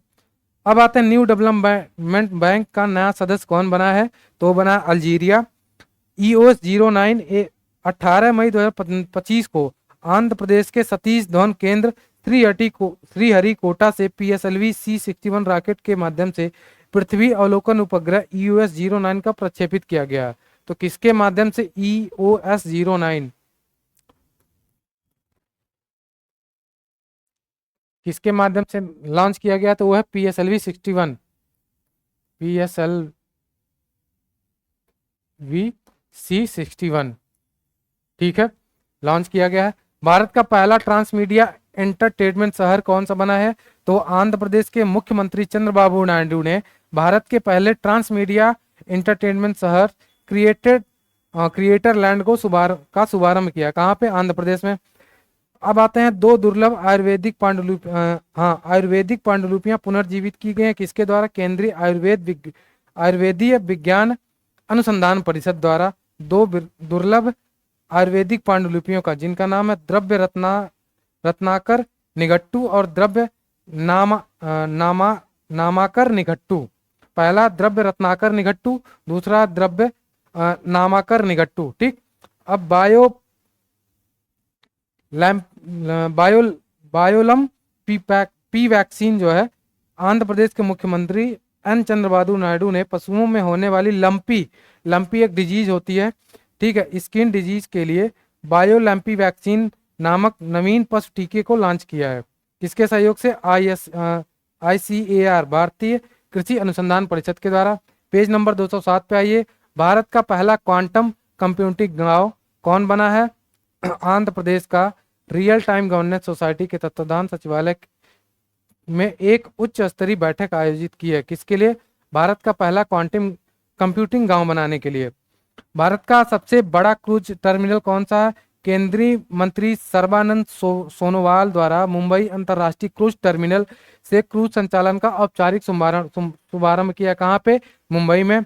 अब आते हैं न्यू डेवलपमेंट बैंक का नया सदस्य कौन बना है, तो बना अल्जीरिया। EOS-09 18 मई 2025 को आंध्र प्रदेश के सतीश धवन केंद्र श्रीहरिकोटा से PSLV C61 रॉकेट के माध्यम से पृथ्वी अवलोकन उपग्रह EOS-09 का प्रक्षेपित किया गया। तो किसके माध्यम से EOS-09 किसके माध्यम से लॉन्च किया गया, तो वो है PSLV 61 C61, ठीक है, लॉन्च किया गया है। भारत का पहला ट्रांसमीडिया एंटरटेनमेंट शहर कौन सा बना है, तो आंध्र प्रदेश के मुख्यमंत्री चंद्रबाबू नायडू ने भारत के पहले ट्रांसमीडिया एंटरटेनमेंट शहर क्रिएटर लैंड को शुभारंभ किया। कहाँ पे, आंध्र प्रदेश में। अब आते हैं दो दुर्लभ आयुर्वेदिक पांडुलिपियां पुनर्जीवित की गई हैं, किसके द्वारा, केंद्रीय आयुर्वेदीय विज्ञान अनुसंधान परिषद द्वारा दो दुर्लभ आयुर्वेदिक पांडुलिपियों का, जिनका नाम है द्रव्य रत्नाकर निघट्टू और द्रव्य नामाकर निघट्टू। पहला द्रव्य रत्नाकर निघट्टू, दूसरा द्रव्य नामाकर निघट्टू, ठीक। अब बायोलम पी वैक्सीन जो है, आंध्र प्रदेश के मुख्यमंत्री एन चंद्रबाबू नायडू ने पशुओं में होने वाली लंपी एक डिजीज होती है, ठीक है, स्किन डिजीज के लिए बायोलैम्पी वैक्सीन नामक नवीन पशु टीके को लॉन्च किया है। किसके सहयोग से, ICAR भारतीय कृषि अनुसंधान परिषद के द्वारा। पेज नंबर 207 पे आइए। भारत का पहला क्वांटम कंप्यूटिंग गांव कौन बना है, आंध्र प्रदेश का रियल टाइम गवर्नेंस सोसाइटी के तत्वाधान सचिवालय में एक उच्च स्तरीय बैठक आयोजित की है, किसके लिए, भारत का पहला क्वांटम कंप्यूटिंग गांव बनाने के लिए। भारत का सबसे बड़ा क्रूज टर्मिनल कौन सा है, केंद्रीय मंत्री सर्बानंद सोनोवाल द्वारा मुंबई अंतर्राष्ट्रीय क्रूज टर्मिनल से क्रूज संचालन का औपचारिक शुभारंभ किया। कहाँ पे, मुंबई में।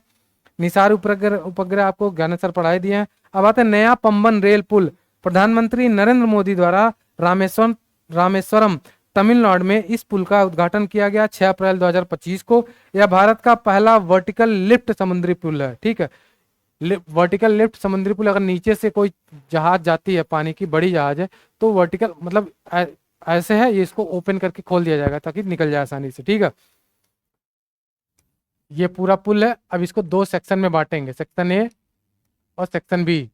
निसार उपग्रह आपको ज्ञानेश्वर पढ़ाई दिए हैं। अब आते हैं नया पंबन रेल पुल, प्रधानमंत्री नरेंद्र मोदी द्वारा रामेश्वरम तमिलनाडु में इस पुल का उद्घाटन किया गया 6 अप्रैल 2025 को। यह भारत का पहला वर्टिकल लिफ्ट समुद्री पुल है, ठीक है। वर्टिकल लिफ्ट समुद्री पुल, अगर नीचे से कोई जहाज जाती है, पानी की बड़ी जहाज है, तो वर्टिकल मतलब ऐसे है, ये इसको ओपन करके खोल दिया जाएगा ताकि निकल जाए आसानी से, ठीक है। ये पूरा पुल है। अब इसको दो सेक्शन में बांटेंगे, सेक्शन ए और सेक्शन बी।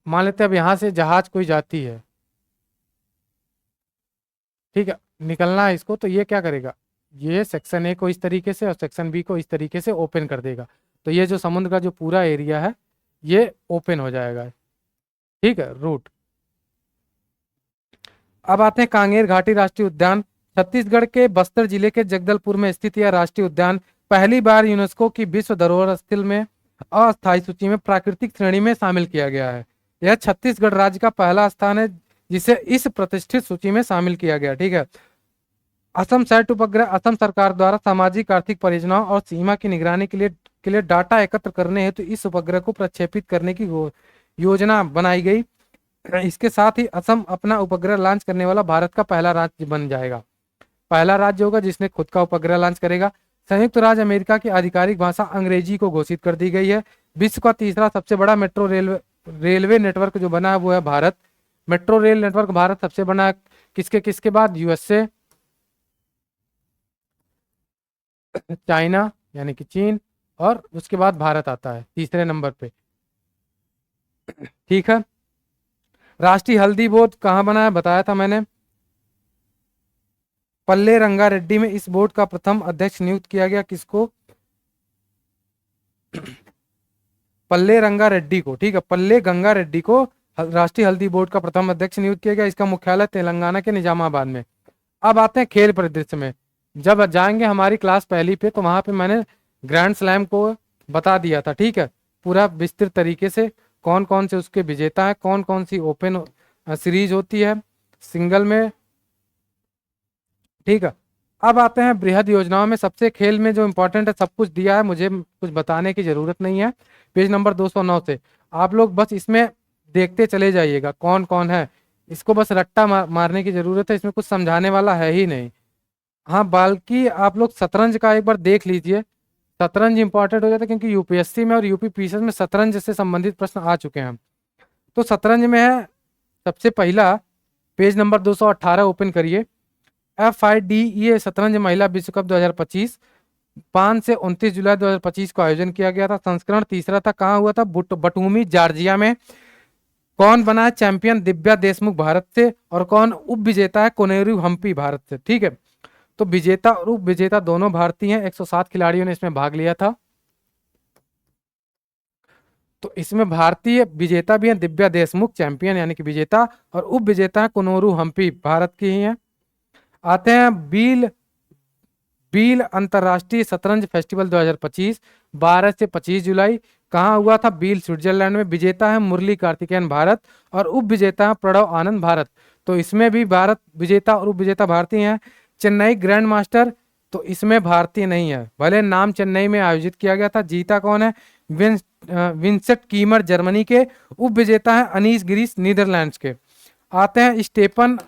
मान लेते हैं अब यहां से जहाज कोई जाती है, ठीक है, निकलना है इसको, तो ये क्या करेगा, ये सेक्शन ए को इस तरीके से और सेक्शन बी को इस तरीके से ओपन कर देगा। तो ये जो समुद्र का जो पूरा एरिया है ये ओपन हो जाएगा, ठीक है, रूट। अब आते हैं कांगेर घाटी राष्ट्रीय उद्यान, छत्तीसगढ़ के बस्तर जिले के जगदलपुर में स्थित यह राष्ट्रीय उद्यान पहली बार यूनेस्को की विश्व धरोहर स्थल में अस्थायी सूची में प्राकृतिक श्रेणी में शामिल किया गया है। यह छत्तीसगढ़ राज्य का पहला स्थान है जिसे इस प्रतिष्ठित सूची में शामिल किया गया, ठीक है। असम सैट उपग्रह असम सरकार द्वारा सामाजिक आर्थिक परियोजनाओं और सीमा की निगरानी के लिए डाटा एकत्र करने हेतु इस उपग्रह को प्रक्षेपित करने की योजना बनाई गई। इसके साथ ही असम अपना उपग्रह लॉन्च करने वाला भारत का पहला राज्य बन जाएगा, पहला राज्य होगा जिसने खुद का उपग्रह लॉन्च करेगा। संयुक्त राज्य अमेरिका की आधिकारिक भाषा अंग्रेजी को घोषित कर दी गई है। विश्व का तीसरा सबसे बड़ा मेट्रो रेलवे नेटवर्क जो बना है वो है Bharat. Metro rail network Bharat सबसे बड़ा है, किसके किसके बाद, USA, चाइना यानी कि चीन, और उसके बाद भारत आता है तीसरे नंबर पे, ठीक है। राष्ट्रीय हल्दी बोर्ड कहाँ बना है, बताया था मैंने, पल्ले रंगा रेड्डी में इस बोर्ड का प्रथम अध्यक्ष नियुक्त किया गया, किसको, पल्ले रंगा रेड्डी को, ठीक है, पल्ले गंगा रेड्डी को राष्ट्रीय हल्दी बोर्ड का प्रथम अध्यक्ष नियुक्त किया गया। इसका मुख्यालय तेलंगाना के निजामाबाद में। अब आते हैं खेल परिदृश्य में। जब जाएंगे हमारी क्लास पहली पे तो वहां पे मैंने ग्रैंड स्लैम को बता दिया था, ठीक है, पूरा विस्तृत तरीके से, कौन कौन से उसके विजेता है, कौन कौन सी ओपन सीरीज होती है सिंगल में, ठीक है। अब आते हैं बृहद योजनाओं में। सबसे खेल में जो इंपॉर्टेंट है, सब कुछ दिया है, मुझे कुछ बताने की जरूरत नहीं है। पेज नंबर 209 से आप लोग बस इसमें देखते चले जाइएगा कौन कौन है, इसको बस रट्टा मारने की जरूरत है, इसमें कुछ समझाने वाला है ही नहीं। हाँ, बाल्की आप लोग शतरंज का एक बार देख लीजिए। शतरंज इंपॉर्टेंट हो जाता है क्योंकि यूपीएससी में और यूपी पीसीएस में शतरंज से संबंधित प्रश्न आ चुके हैं। तो शतरंज में है सबसे पहला, पेज नंबर 218 ओपन करिए। FIDE शतरंज महिला विश्व कप 2025 5 से 29 जुलाई 2025 को आयोजन किया गया था। संस्करण तीसरा था। कहाँ हुआ था? बटूमी जॉर्जिया में। कौन बना है चैंपियन? दिव्या देशमुख भारत से। और कौन उप विजेता है? कोनेरू हम्पी भारत से। ठीक है, तो विजेता और उप विजेता दोनों भारतीय हैं। 107 खिलाड़ियों ने इसमें भाग लिया था। तो इसमें भारतीय विजेता भी हैं दिव्या देशमुख, चैंपियन यानी कि विजेता, और उप विजेता है कोनोरू हम्पी, भारत की ही हैं। आते हैं बील बील अंतर्राष्ट्रीय शतरंज फेस्टिवल 2025 12 से 25 जुलाई। कहाँ हुआ था? बील स्विट्जरलैंड में। विजेता है मुरली कार्तिकेयन भारत, और उप विजेता है प्रणव आनंद भारत। तो इसमें भी भारत विजेता और उप विजेता भारतीय हैं। चेन्नई ग्रैंड मास्टर, तो इसमें भारतीय नहीं है, भले नाम चेन्नई में आयोजित किया गया था। जीता कौन है? विंसेंट कीमर जर्मनी के। उप विजेता है अनीस गिरीश नीदरलैंड्स के। आते हैं स्टेफन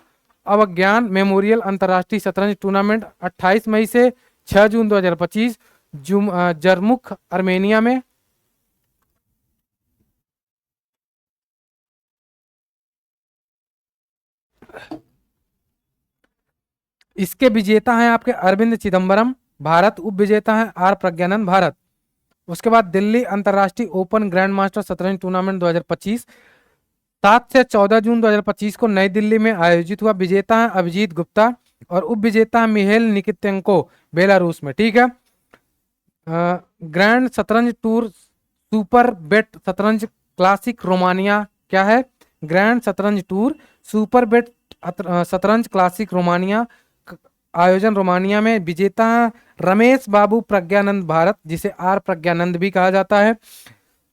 अवज्ञान मेमोरियल अंतर्राष्ट्रीय शतरंज टूर्नामेंट 28 मई से 6 जून 2025 जरमुख आर्मेनिया में। इसके विजेता हैं आपके अरविंद चिदम्बरम भारत। उप विजेता हैं आर प्रज्ञानंद भारत। उसके बाद दिल्ली अंतर्राष्ट्रीय ओपन ग्रैंड मास्टर शतरंज टूर्नामेंट 2025 7 से 14 जून 2025 को नई दिल्ली में आयोजित हुआ। विजेता है अभिजीत गुप्ता, और उप विजेता है मिहेल निकितेंको बेलारूस में। ठीक है, ग्रैंड शतरंज टूर सुपर बेट शतरंज क्लासिक रोमानिया क्या है? ग्रैंड शतरंज टूर सुपर बेट शतरंज क्लासिक रोमानिया, आयोजन रोमानिया में। विजेता है रमेश बाबू प्रज्ञानंद भारत, जिसे आर प्रज्ञानंद भी कहा जाता है।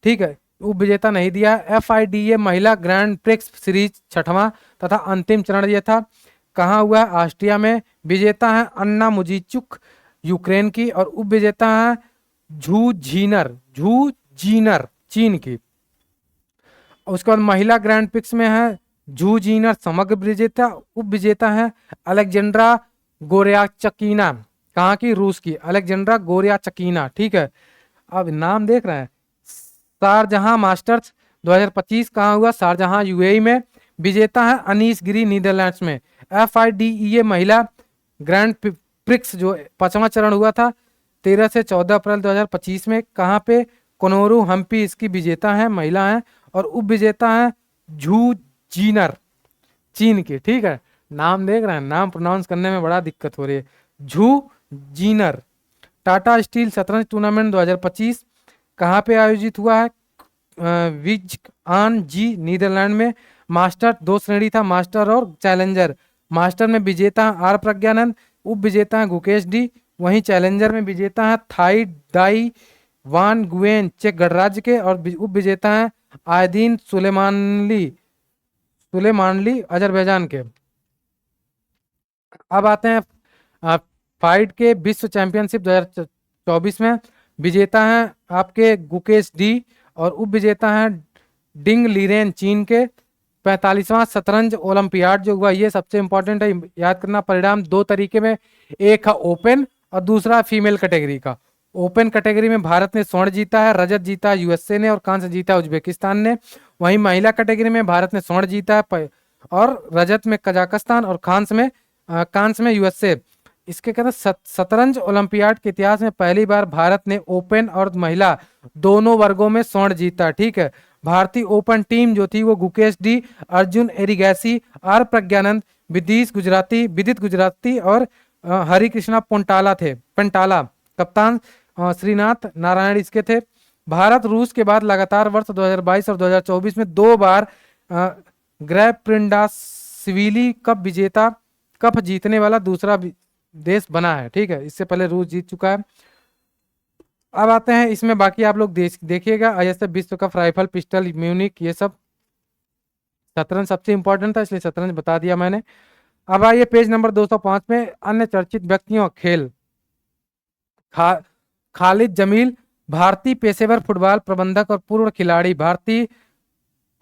ठीक है, उप विजेता नहीं दिया। FIDE महिला ग्रैंड प्रिक्स सीरीज 6वां तथा अंतिम चरण यह था। कहाँ हुआ? ऑस्ट्रिया में। विजेता है अन्ना मुजीचुक यूक्रेन की, और उप विजेता है झू जीनर चीन की। उसके बाद महिला ग्रैंड प्रिक्स में है झू जीनर समग्र विजेता। उप विजेता है अलेक्जेंड्रा गोरियाचकीना, कहाँ की? रूस की, अलेक्जेंड्रा गोरियाचकीना। ठीक है, अब नाम देख रहे हैं। शारजहां मास्टर्स 2025 कहाँ हुआ? शारजहां UAE में। विजेता है अनीस गिरी नीदरलैंड्स में। FIDE महिला ग्रैंड प्रिक्स जो 5वां चरण हुआ था 13 से 14 अप्रैल 2025 में। कहाँ पे? कोनोरू हम्पी इसकी विजेता है, महिला है, और उप विजेता है झू जीनर चीन की। ठीक है, नाम देख रहे हैं, नाम प्रोनाउंस करने में बड़ा दिक्कत हो रही है। झू जीनर। टाटा स्टील शतरंज टूर्नामेंट 2025 कहाँ पे आयोजित हुआ है? विज आन जी नीदरलैंड में। मास्टर 2 श्रेणी था, मास्टर और चैलेंजर। मास्टर में विजेता है आर प्रज्ञानंद, उप विजेता है गुकेश डी। वहीं चैलेंजर में विजेता है थाई दाई वान गुएन चेक गणराज्य के, और उप विजेता है आयदीन सुलेमानली अजरबैजान के। अब आते हैं फाइट के विश्व चैंपियनशिप 2024 में। विजेता हैं आपके गुकेश डी, और उप विजेता हैं डिंग लीरेन चीन के। 45वां शतरंज ओलंपियाड जो हुआ, ये सबसे इंपॉर्टेंट है, याद करना। परिणाम 2 तरीके में, एक है ओपन और दूसरा फीमेल कैटेगरी का। ओपन कैटेगरी में भारत ने स्वर्ण जीता है, रजत जीता USA ने, और कांस्य जीता उज्बेकिस्तान ने। वहीं महिला कैटेगरी में भारत ने स्वर्ण जीता है, और रजत में कजाकिस्तान, और कांस्य में USA। इसके कहते शतरंज ओलंपियाड के इतिहास में पहली बार भारत ने ओपन और महिला दोनों वर्गों में स्वर्ण जीता। ठीक है, भारतीय ओपन टीम जो थी वो गुकेश डी, अर्जुन एरिगैसी, आर प्रज्ञानंद, विदित गुजराती और हरिकृष्णा पंटाला कप्तान श्रीनाथ नारायण इसके थे। भारत रूस के बाद लगातार वर्ष 2022 और 2024 में 2 बार ग्रैप्रिंडासविली कप जीतने वाला दूसरा देश बना है। ठीक है, इससे पहले रूस जीत चुका है। अब आते हैं इसमें, बाकी आप लोग देखिएगा, ISF विश्व कप राइफल पिस्टल म्यूनिक, ये सब शतरंज सबसे इंपॉर्टेंट था, इसलिए शतरंज बता दिया मैंने। अब आइए पेज नंबर 205 में, अन्य चर्चित व्यक्तियों खेल। खालिद जमील भारतीय पेशेवर फुटबॉल प्रबंधक और पूर्व खिलाड़ी,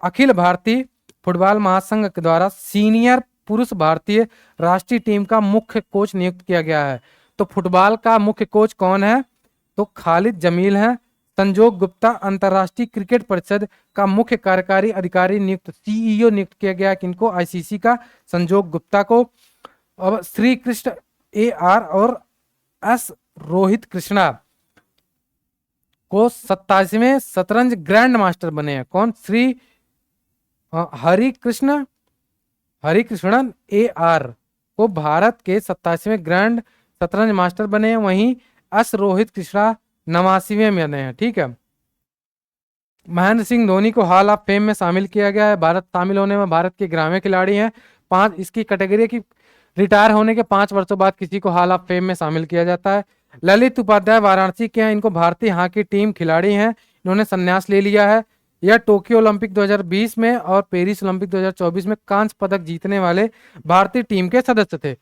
अखिल भारतीय फुटबॉल महासंघ के द्वारा सीनियर पुरुष भारतीय राष्ट्रीय टीम का मुख्य कोच नियुक्त किया गया है? तो फुटबॉल का मुख्य कोच कौन है? तो खालिद जमील है। संजोग गुप्ता अंतर्राष्ट्रीय क्रिकेट परिषद का मुख्य कार्यकारी अधिकारी नियुक्त, सीईओ नियुक्त किया गया किनको? आईसीसी का संजोग गुप्ता को। अब श्री कृष्ण AR और एस रोहित कृष्णा को 27वें शतरंज ग्रैंड मास्टर बने हैं। कौन? श्री हरिकृष्णन AR को भारत के 27वें ग्रैंड शतरंज मास्टर बने हैं। वहीं एस रोहित कृष्णा 89वें में बने हैं। ठीक है। महेंद्र सिंह धोनी को हॉल ऑफ फेम में शामिल किया गया है। भारत शामिल होने में भारत के 11वें खिलाड़ी हैं। 5 इसकी कैटेगरी की रिटायर होने के 5 वर्षों बाद किसी को हॉल ऑफ फेम में शामिल किया जाता है। ललित उपाध्याय वाराणसी के हैं। इनको भारतीय हॉकी टीम खिलाड़ी हैं। इन्होंने संन्यास ले लिया है। यह टोक्यो ओलंपिक 2020 में और पेरिस ओलंपिक 2024 में कांस्य पदक जीतने वाले भारतीय टीम के सदस्य थे।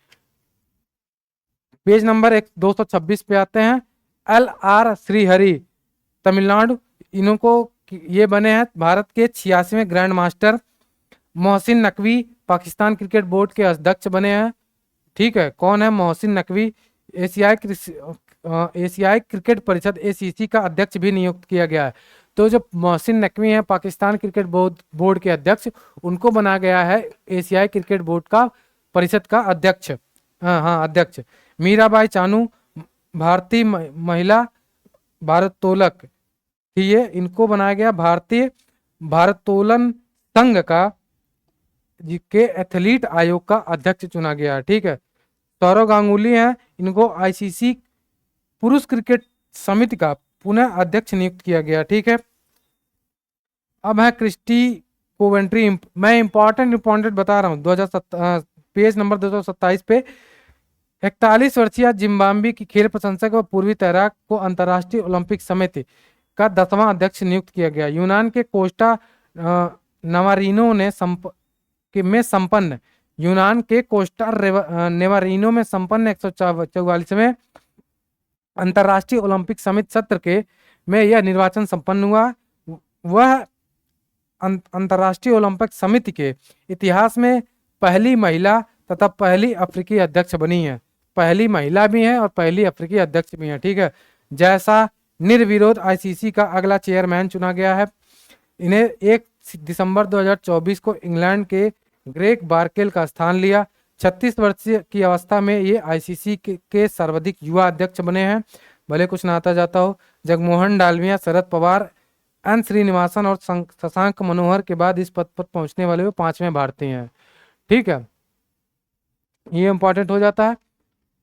पेज नंबर 226 पे आते हैं। LR श्रीहरि तमिलनाडु, इनको ये बने हैं भारत के 86वें grandmaster. Mohsin Naqvi Pakistan cricket board के अध्यक्ष बने हैं। ठीक है। कौन है मोहसिन नकवी? एशियाई क्रिकेट परिषद ACC का अध्यक्ष भी नियुक्त किया गया है। तो जो मोहसिन नकवी हैं पाकिस्तान क्रिकेट बोर्ड के अध्यक्ष, उनको बना गया है एशियाई क्रिकेट बोर्ड का परिषद का अध्यक्ष। हाँ अध्यक्ष। मीराबाई चानू भारतीय महिला भारोत्तोलक थी, ये इनको बनाया गया भारतीय भारोत्तोलन संघ का के एथलीट आयोग का अध्यक्ष चुना गया है। ठीक है। सौरव गांगुली हैं, इनको ICC पुरुष क्रिकेट समिति का पुनः अध्यक्ष नियुक्त किया गया। ठीक है। अब है क्रिस्टी कोवेंट्री। मैं इंपॉर्टेंट बता रहा हूँ। 2007 पेज नंबर 227 पे 41 वर्षीय जिम्बाब्वे की खेल प्रशंसक व पूर्वी तैराक को अंतर्राष्ट्रीय ओलंपिक समिति का 10वां अध्यक्ष नियुक्त किया गया। यूनान के कोस्टा नवारिनो में संपन्न यूनान के कोस्टा नेवारिनो में संपन्न 144वें अंतर्राष्ट्रीय ओलंपिक समिति सत्र में यह निर्वाचन संपन्न हुआ। वह अंतर्राष्ट्रीय ओलंपिक समिति के इतिहास में पहली महिला तथा पहली अफ्रीकी अध्यक्ष बनी है। पहली महिला भी है और पहली अफ्रीकी अध्यक्ष भी है। ठीक है। जैसा निर्विरोध ICC का अगला चेयरमैन चुना गया है। इन्हें 1 दिसंबर 2024 को इंग्लैंड के ग्रेग बार्केल का स्थान लिया। 36 वर्षीय की अवस्था में ये ICC के सर्वाधिक युवा अध्यक्ष बने हैं, भले कुछ ना आता जाता हो। जगमोहन डालमिया, शरद पवार, N श्रीनिवासन और शशांक मनोहर के बाद इस पद पर पहुंचने वाले वो 5वें भारतीय हैं। ठीक है। ये इंपॉर्टेंट हो जाता है।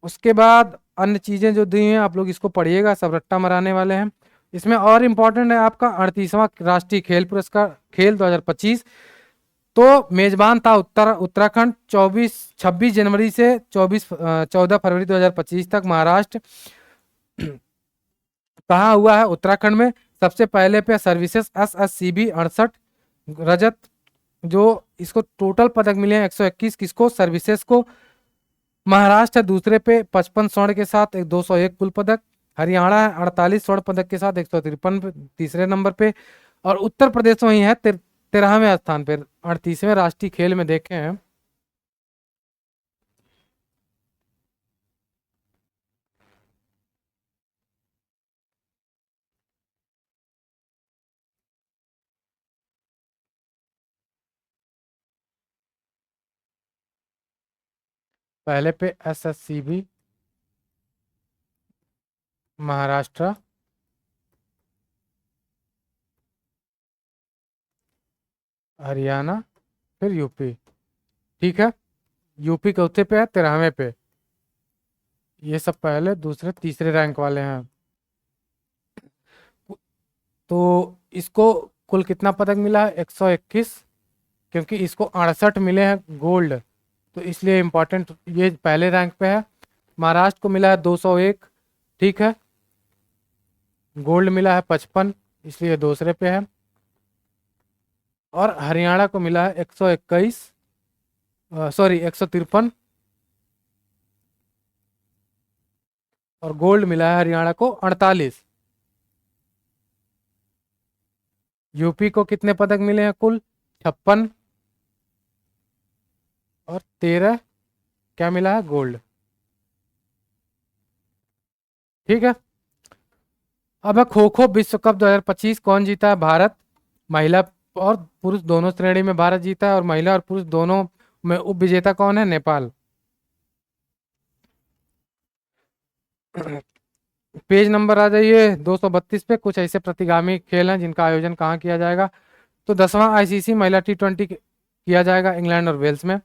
उसके बाद अन्य चीजें जो दी हैं आप लोग इसको पढ़िएगा, सब रट्टा मराने वाले हैं। इसमें और इम्पोर्टेंट है आपका 38वां राष्ट्रीय खेल पुरस्कार खेल 2025। तो मेजबान था उत्तराखंड। 26 जनवरी से 14 फरवरी 2025 तक महाराष्ट्र। कहाँ हुआ है? उत्तराखंड में। सबसे पहले पे सर्विसेज SSCB 68 रजत, जो इसको टोटल पदक मिले हैं 121 किसको? सर्विसेज को। महाराष्ट्र है दूसरे पे 55 स्वर्ण के साथ 201 कुल पदक। हरियाणा है 48 स्वर्ण पदक के साथ 153 तीसरे नंबर पे। और उत्तर प्रदेश वही है 13वें स्थान पे 38वें राष्ट्रीय खेल में देखे हैं। पहले पे SSCB महाराष्ट्र, हरियाणा, फिर यूपी। ठीक है। यूपी चौथे पे है, 13वें पे। ये सब पहले दूसरे तीसरे रैंक वाले हैं। तो इसको कुल कितना पदक मिला है? 121, क्योंकि इसको 68 मिले हैं गोल्ड, तो इसलिए इम्पोर्टेंट ये पहले रैंक पे है। महाराष्ट्र को मिला है 201। ठीक है। गोल्ड मिला है 55, इसलिए दूसरे पे है। और हरियाणा को मिला है 121, सॉरी 153, और गोल्ड मिला है हरियाणा को 48। यूपी को कितने पदक मिले हैं? कुल 56। और 13 क्या मिला है, गोल्ड। ठीक है। अब है खो खो विश्व कप 2025 कौन जीता है, भारत। महिला और पुरुष दोनों श्रेणी में भारत जीता है, और महिला और पुरुष दोनों में उप विजेता कौन है, नेपाल। पेज नंबर आ जाइए 232 पे। कुछ ऐसे प्रतिगामी खेल हैं जिनका आयोजन कहाँ किया जाएगा। तो 10वां आईसीसी महिला T20 किया जाएगा इंग्लैंड और वेल्स में।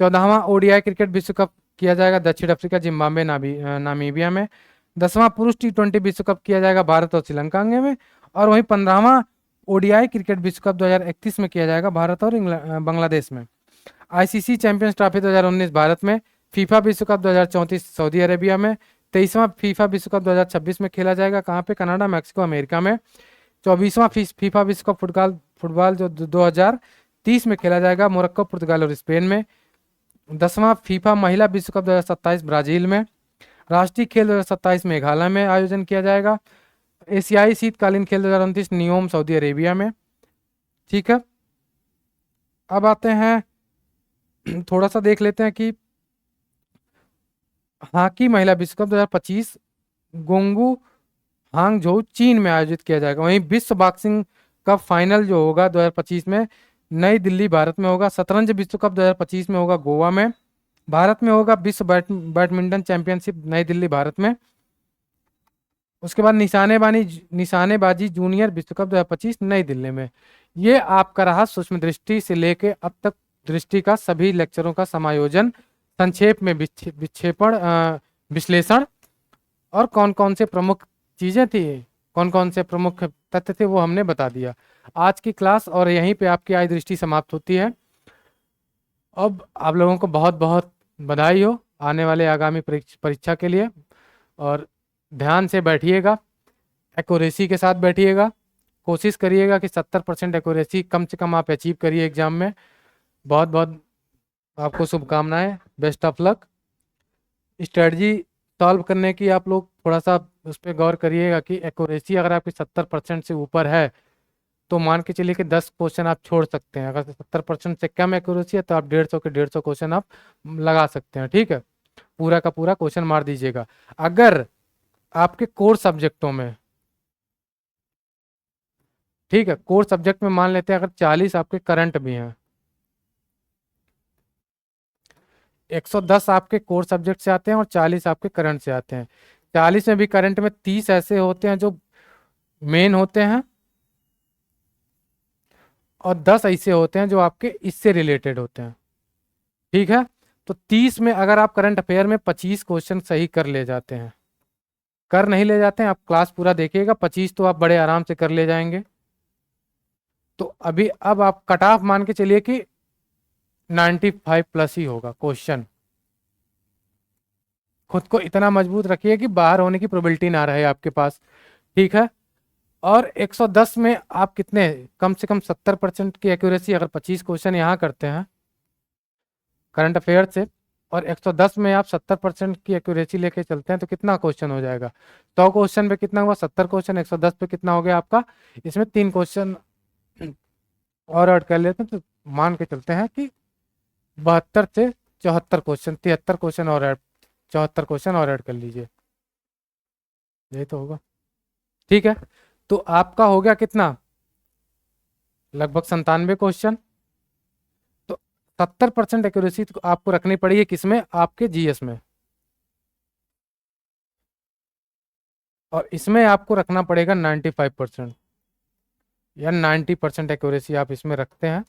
14वां ओडीआई क्रिकेट विश्व कप किया जाएगा दक्षिण अफ्रीका, जिम्बाब्वे, नामीबिया में। 10वां पुरुष T20 विश्व कप किया जाएगा भारत और श्रीलंका में। और वहीं 15वां ओडीआई क्रिकेट विश्व कप 2031 में किया जाएगा भारत और बांग्लादेश में। आईसीसी चैंपियंस ट्रॉफी 2019 भारत में। फीफा विश्व कप 2034 सऊदी अरेबिया में। 23वां फीफा विश्व कप 2026 में खेला जाएगा कहाँ पे, कनाडा, मैक्सिको, अमेरिका में। 24वां फीफा विश्व कप फुटबॉल फुटबॉल जो 2030 में खेला जाएगा मोरक्को, पुर्तगाल और स्पेन में। 10वां फीफा महिला विश्व कप 2027 ब्राजील में। राष्ट्रीय खेल 2027 मेघालय में आयोजन किया जाएगा। एशियाई शीतकालीन खेल 2029 नियोम सऊदी अरेबिया में। ठीक है। अब आते हैं थोड़ा सा देख लेते हैं कि हॉकी महिला विश्व कप 2025 गोंगू हांगझोउ चीन में आयोजित किया जाएगा। वहीं विश्व बॉक्सिंग कप फाइनल जो होगा 2025 में नई दिल्ली भारत में होगा। शतरंज विश्व कप 2025 में होगा गोवा में। भारत में होगा विश्व बैडमिंटन चैंपियनशिप नई दिल्ली भारत में। उसके बाद निशानेबाजी जूनियर विश्व कप 2025 नई दिल्ली में। ये आपका रहा सूक्ष्म दृष्टि से लेके अब तक दृष्टि का सभी लेक्चरों का समायोजन, संक्षेप में विक्षेपण, विश्लेषण, और कौन कौन से प्रमुख चीजें थी, कौन कौन से प्रमुख तथ्य थे वो हमने बता दिया आज की क्लास। और यहीं पे आपकी आज दृष्टि समाप्त होती है। अब आप लोगों को बहुत बहुत बधाई हो आने वाले आगामी परीक्षा के लिए। और ध्यान से बैठिएगा, एक्यूरेसी के साथ बैठिएगा। कोशिश करिएगा कि 70% एक्यूरेसी कम से कम आप अचीव करिए एग्जाम में। बहुत बहुत आपको शुभकामनाएं, best of luck. Strategy solve करने की आप लोग थोड़ा सा उस पर गौर करिएगा कि एक्यूरेसी अगर आपकी 70% से ऊपर है तो मान के चलिए कि 10 क्वेश्चन आप छोड़ सकते हैं। अगर 70% से कम एक्यूरेसी है तो आप 150 के 150 क्वेश्चन आप लगा सकते हैं। ठीक है, पूरा का पूरा क्वेश्चन मार दीजिएगा। अगर आपके कोर सब्जेक्टों में, ठीक है, कोर सब्जेक्ट में मान लेते हैं अगर 40 आपके करंट भी हैं, 110 आपके कोर सब्जेक्ट से आते हैं और 40 आपके करंट से आते हैं। 40 में भी करंट में 30 ऐसे होते हैं जो मेन होते हैं और 10 ऐसे होते हैं जो आपके इससे रिलेटेड होते हैं। ठीक है, तो 30 में अगर आप करंट अफेयर में 25 क्वेश्चन सही कर ले जाते हैं, कर नहीं ले जाते हैं, आप क्लास पूरा देखिएगा, 25 तो आप बड़े आराम से कर ले जाएंगे। तो अभी अब आप कट ऑफ मान के चलिए कि 95 प्लस ही होगा क्वेश्चन। खुद को इतना मजबूत रखिए कि बाहर होने की प्रोबेबिलिटी ना रहे आपके पास। ठीक है, और 110 में आप कितने, कम से कम 70% की एक्यूरेसी अगर 25 क्वेश्चन यहाँ करते हैं करंट अफेयर से, और 110 में आप 70% की एक्यूरेसी लेके चलते हैं तो कितना क्वेश्चन हो जाएगा। 100 क्वेश्चन पे कितना हुआ, 70 क्वेश्चन, 110 पे कितना हो गया आपका, इसमें 3 क्वेश्चन और ऐड कर लेते हैं तो मान के चलते हैं कि 72 से 74 क्वेश्चन, 73 क्वेश्चन और ऐड, 74 क्वेश्चन और ऐड कर लीजिए, यही तो होगा। ठीक है, तो आपका हो गया कितना, लगभग 97 क्वेश्चन। तो 70% एक्यूरेसी तो आपको रखनी पड़ेगी किसमें, आपके जीएस में, और इसमें आपको रखना पड़ेगा 95% या 90% एक्यूरेसी आप इसमें रखते हैं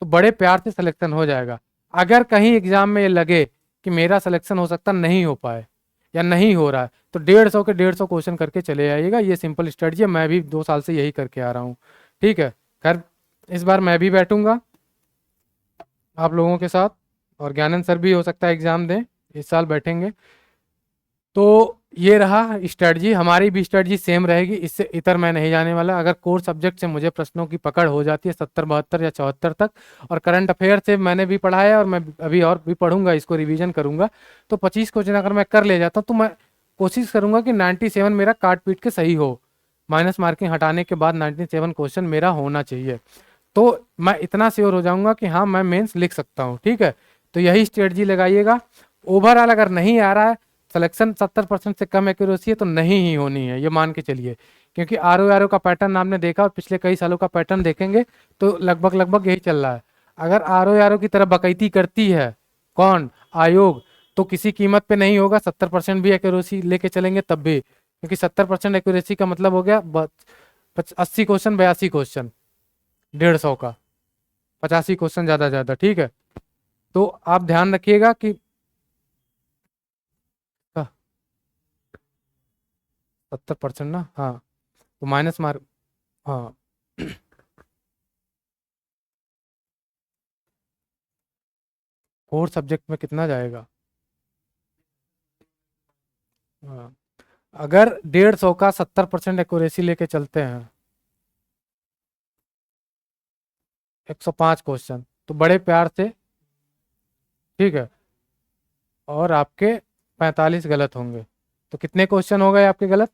तो बड़े प्यार से सिलेक्शन हो जाएगा। अगर कहीं एग्जाम में ये लगे कि मेरा सिलेक्शन हो सकता नहीं हो पाए या नहीं हो रहा है तो 150 के 150 क्वेश्चन करके चले जाइएगा। ये सिंपल स्ट्रेटजी है, मैं भी 2 साल से यही करके आ रहा हूँ। ठीक है, खैर इस बार मैं भी बैठूंगा आप लोगों के साथ, और ज्ञानंद सर भी हो सकता है एग्जाम दें, इस साल बैठेंगे। तो ये रहा स्ट्रेटजी, हमारी भी स्ट्रेटजी सेम रहेगी, इससे इतर मैं नहीं जाने वाला। अगर कोर सब्जेक्ट से मुझे प्रश्नों की पकड़ हो जाती है 70, 72 या 74 तक, और करंट अफेयर से मैंने भी पढ़ा है और मैं अभी और भी पढ़ूंगा, इसको रिवीजन करूंगा, तो 25 क्वेश्चन अगर मैं कर ले जाता हूँ तो मैं कोशिश करूंगा कि 97 मेरा काट पीट के सही हो, माइनस मार्किंग हटाने के बाद 97 क्वेश्चन मेरा होना चाहिए। तो मैं इतना श्योर हो जाऊंगा कि हाँ मैं मेंस लिख सकता हूँ। ठीक है, तो यही स्ट्रेटजी लगाइएगा। ओवरऑल अगर नहीं आ रहा है, सिलेक्शन 70% से कम एक्यूरेसी है तो नहीं ही होनी है, ये मान के चलिए, क्योंकि आर ओ का पैटर्न आपने देखा और पिछले कई सालों का पैटर्न देखेंगे तो लगभग लगभग यही चल रहा है। अगर आर ओ की तरफ बकैती करती है कौन, आयोग, तो किसी कीमत पे नहीं होगा। 70% भी एक्यूरेसी लेके चलेंगे तब भी, क्योंकि 70% एक्यूरेसी का मतलब हो गया 80 क्वेश्चन, 82 क्वेश्चन 150 का, 85 क्वेश्चन ज्यादा, ठीक है। तो आप ध्यान रखिएगा कि 70% ना, हाँ, तो माइनस मार्क, हाँ फोर सब्जेक्ट में कितना जाएगा, हाँ, अगर 150 का 70% एक्यूरेसी लेके चलते हैं, 105 क्वेश्चन, तो बड़े प्यार से, ठीक है, और आपके 45 गलत होंगे। तो कितने क्वेश्चन हो गए आपके गलत,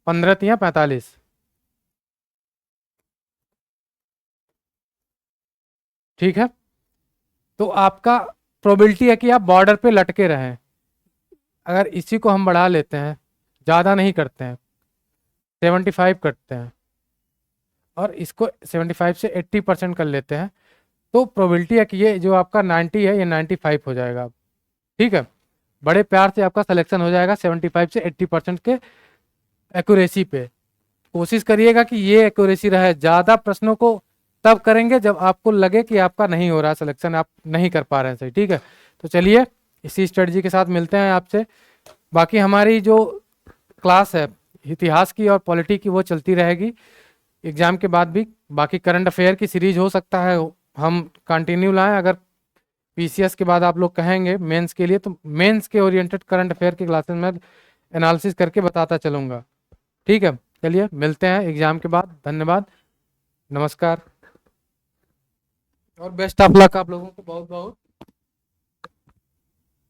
15 या 45, ठीक है। तो आपका प्रोबेबिलिटी है कि आप बॉर्डर पे लटके रहें। अगर इसी को हम बढ़ा लेते हैं, ज़्यादा नहीं करते हैं, 75 करते हैं, और इसको 75 से 80% कर लेते हैं, तो प्रोबेबिलिटी है कि ये जो आपका 90 है ये 95 हो जाएगा, ठीक है। बड़े प्यार से आपका सिलेक्शन हो जाएगा 75 से 80% के एक्यूरेसी पे। कोशिश करिएगा कि ये एक्यूरेसी रहे। ज़्यादा प्रश्नों को तब करेंगे जब आपको लगे कि आपका नहीं हो रहा सिलेक्शन, आप नहीं कर पा रहे हैं सही, ठीक है। तो चलिए इसी स्ट्रेटजी के साथ मिलते हैं आपसे। बाकी हमारी जो क्लास है इतिहास की और पॉलिटी की वो चलती रहेगी एग्जाम के बाद भी। बाकी करंट अफेयर की सीरीज हो सकता है हम कंटिन्यू लाएं, अगर पीसीएस के बाद आप लोग कहेंगे मेंस के लिए, तो मेंस के ओरिएंटेड करंट अफेयर की क्लासेस में एनालिसिस करके बताता चलूंगा, ठीक है। चलिए मिलते हैं एग्जाम के बाद, धन्यवाद, नमस्कार, और बेस्ट ऑफ लक आप लोगों को बहुत बहुत।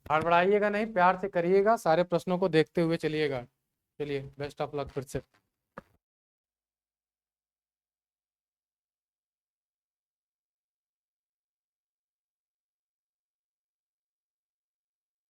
हड़बड़ाइएगा नहीं, प्यार से करिएगा, सारे प्रश्नों को देखते हुए चलिएगा। चलिए बेस्ट ऑफ लक फिर से।